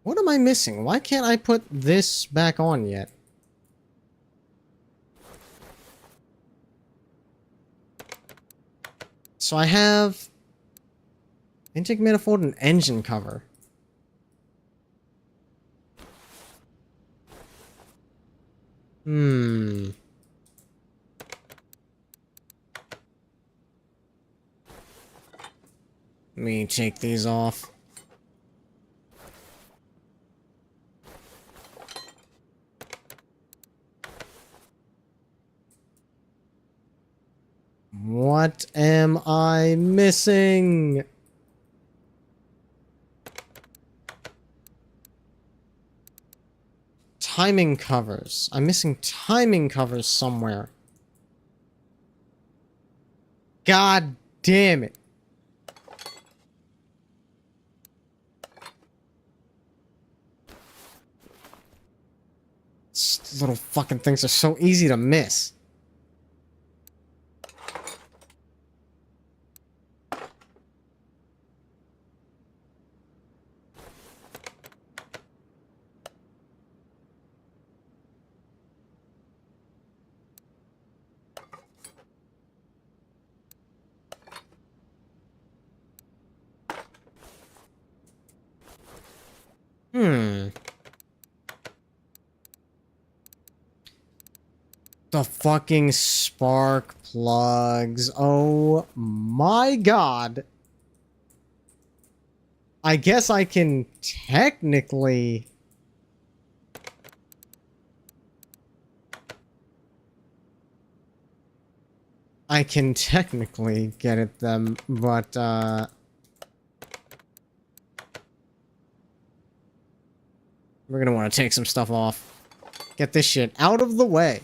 What am I missing? Why can't I put this back on yet? So I have intake manifold and engine cover. Let me take these off. What am I missing? Timing covers. I'm missing timing covers somewhere. God damn it. These little fucking things are so easy to miss. The fucking spark plugs. Oh my god. I guess I can technically... I can technically get at them, but, we're gonna want to take some stuff off. Get this shit out of the way.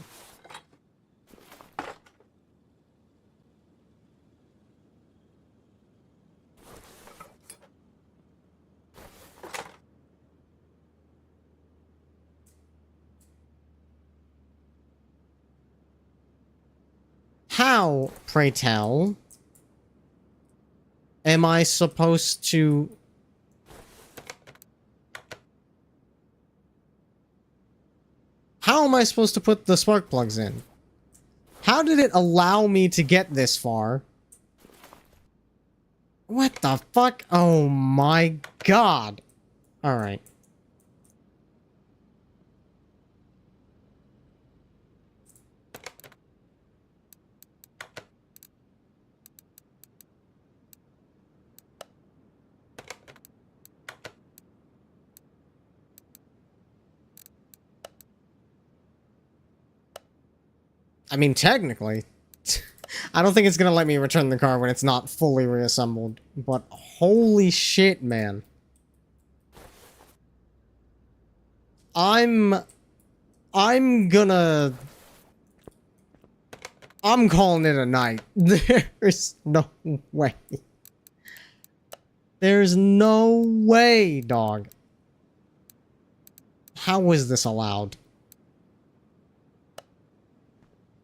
How, pray tell, am I supposed to... How am I supposed to put the spark plugs in? How did it allow me to get this far? What the fuck? Oh my god. Alright. I mean, technically. I don't think it's gonna let me return the car when it's not fully reassembled. But holy shit, man. I'm gonna... I'm calling it a night. There's no way. There's no way, dog. How is this allowed?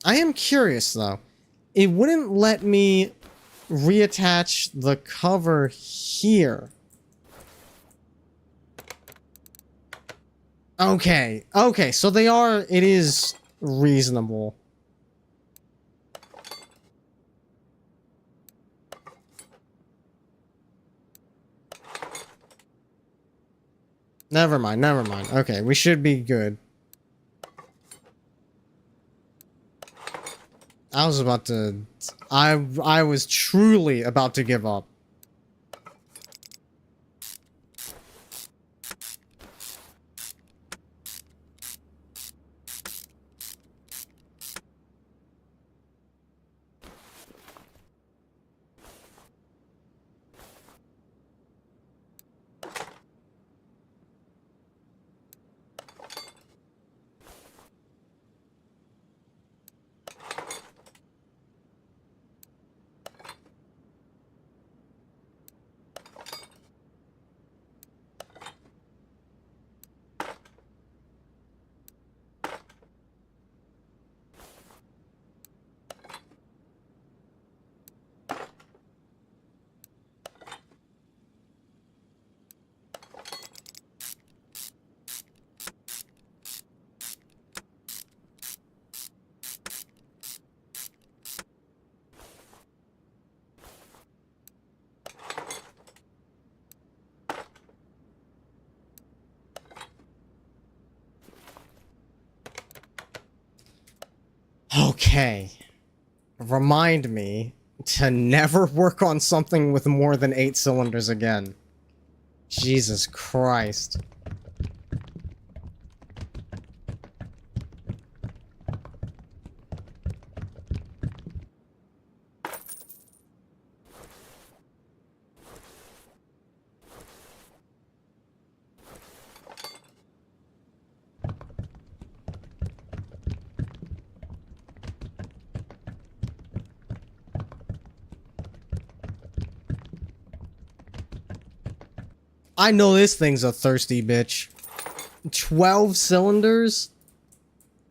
I am curious, though. It wouldn't let me reattach the cover here. Okay, okay, so they are... It is reasonable. Never mind, never mind. Okay, we should be good. I was about to... I was truly about to give up. Okay. Remind me to never work on something with more than 8 cylinders again. Jesus Christ. I know this thing's a thirsty bitch. 12 cylinders?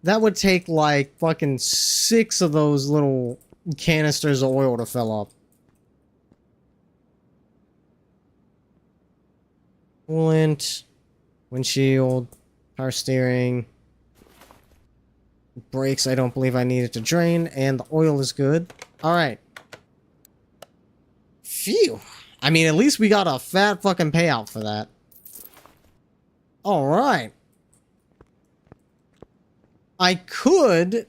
That would take like fucking 6 of those little canisters of oil to fill up. Coolant, windshield, power steering, brakes I don't believe I needed to drain, and the oil is good. Alright. Phew. I mean, at least we got a fat fucking payout for that. Alright. I could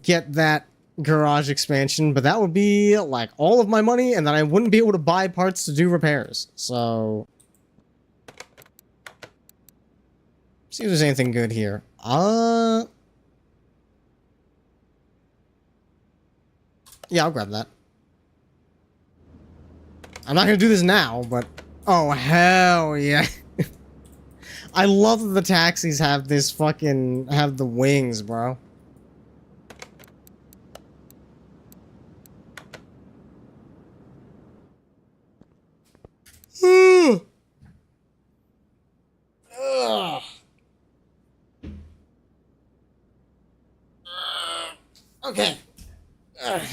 get that garage expansion, but that would be, like, all of my money, and then I wouldn't be able to buy parts to do repairs. So... see if there's anything good here. Yeah, I'll grab that. I'm not gonna do this now, but... Oh, hell yeah. I love that the taxis have this fucking... have the wings, bro. Ugh. Okay.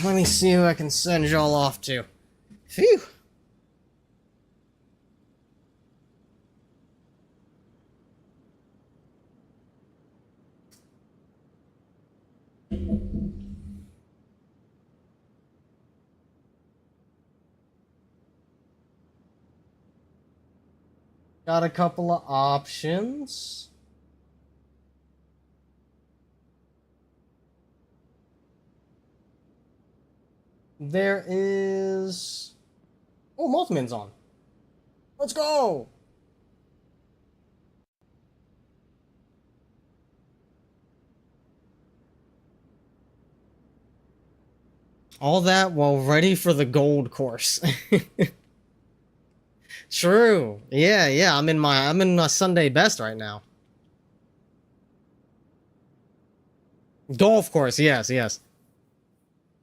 Let me see who I can send y'all off to. Phew. Got a couple of options. There is... Oh, Mothman's on. Let's go! All that while ready for the gold course. True. Yeah, I'm in my Sunday best right now. Golf course, yes.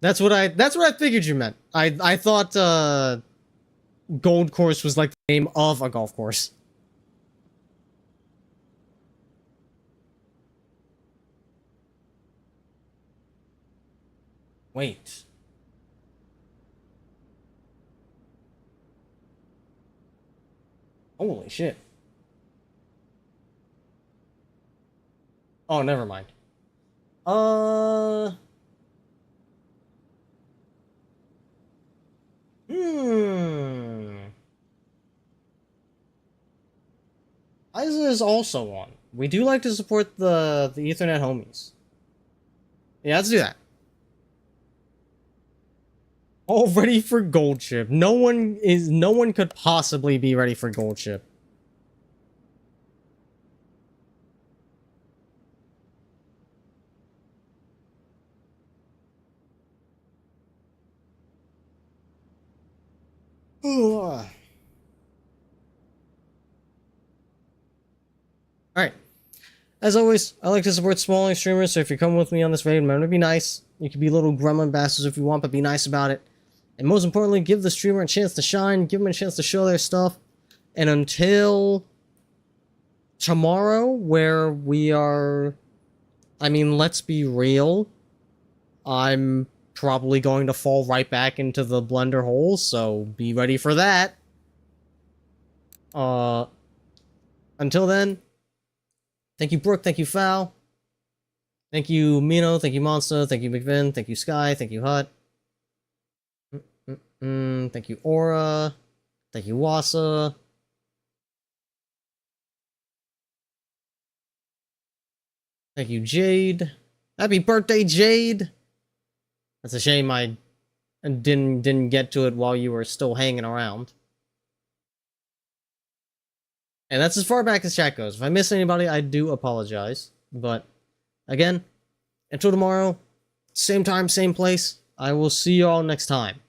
That's what I figured you meant. I thought gold course was like the name of a golf course. Wait. Holy shit. Oh, never mind. Isa is also on. We do like to support the Ethernet homies. Yeah, let's do that. All ready for gold ship. No one could possibly be ready for gold ship. Alright. As always, I like to support smaller streamers, so if you come with me on this raid, remember to be nice. You can be little gremlin bastards if you want, but be nice about it. And most importantly, give the streamer a chance to shine, give them a chance to show their stuff. And until tomorrow, where we are... I mean, let's be real. I'm probably going to fall right back into the blender hole, so be ready for that. Until then, thank you, Brooke, thank you, Foul. Thank you, Mino, thank you, Monster, thank you, McVin, thank you, Sky, thank you, Hut. Thank you, Aura. Thank you, Wasa. Thank you, Jade. Happy birthday, Jade! That's a shame I didn't get to it while you were still hanging around. And that's as far back as chat goes. If I miss anybody, I do apologize. But, again, until tomorrow, same time, same place, I will see you all next time.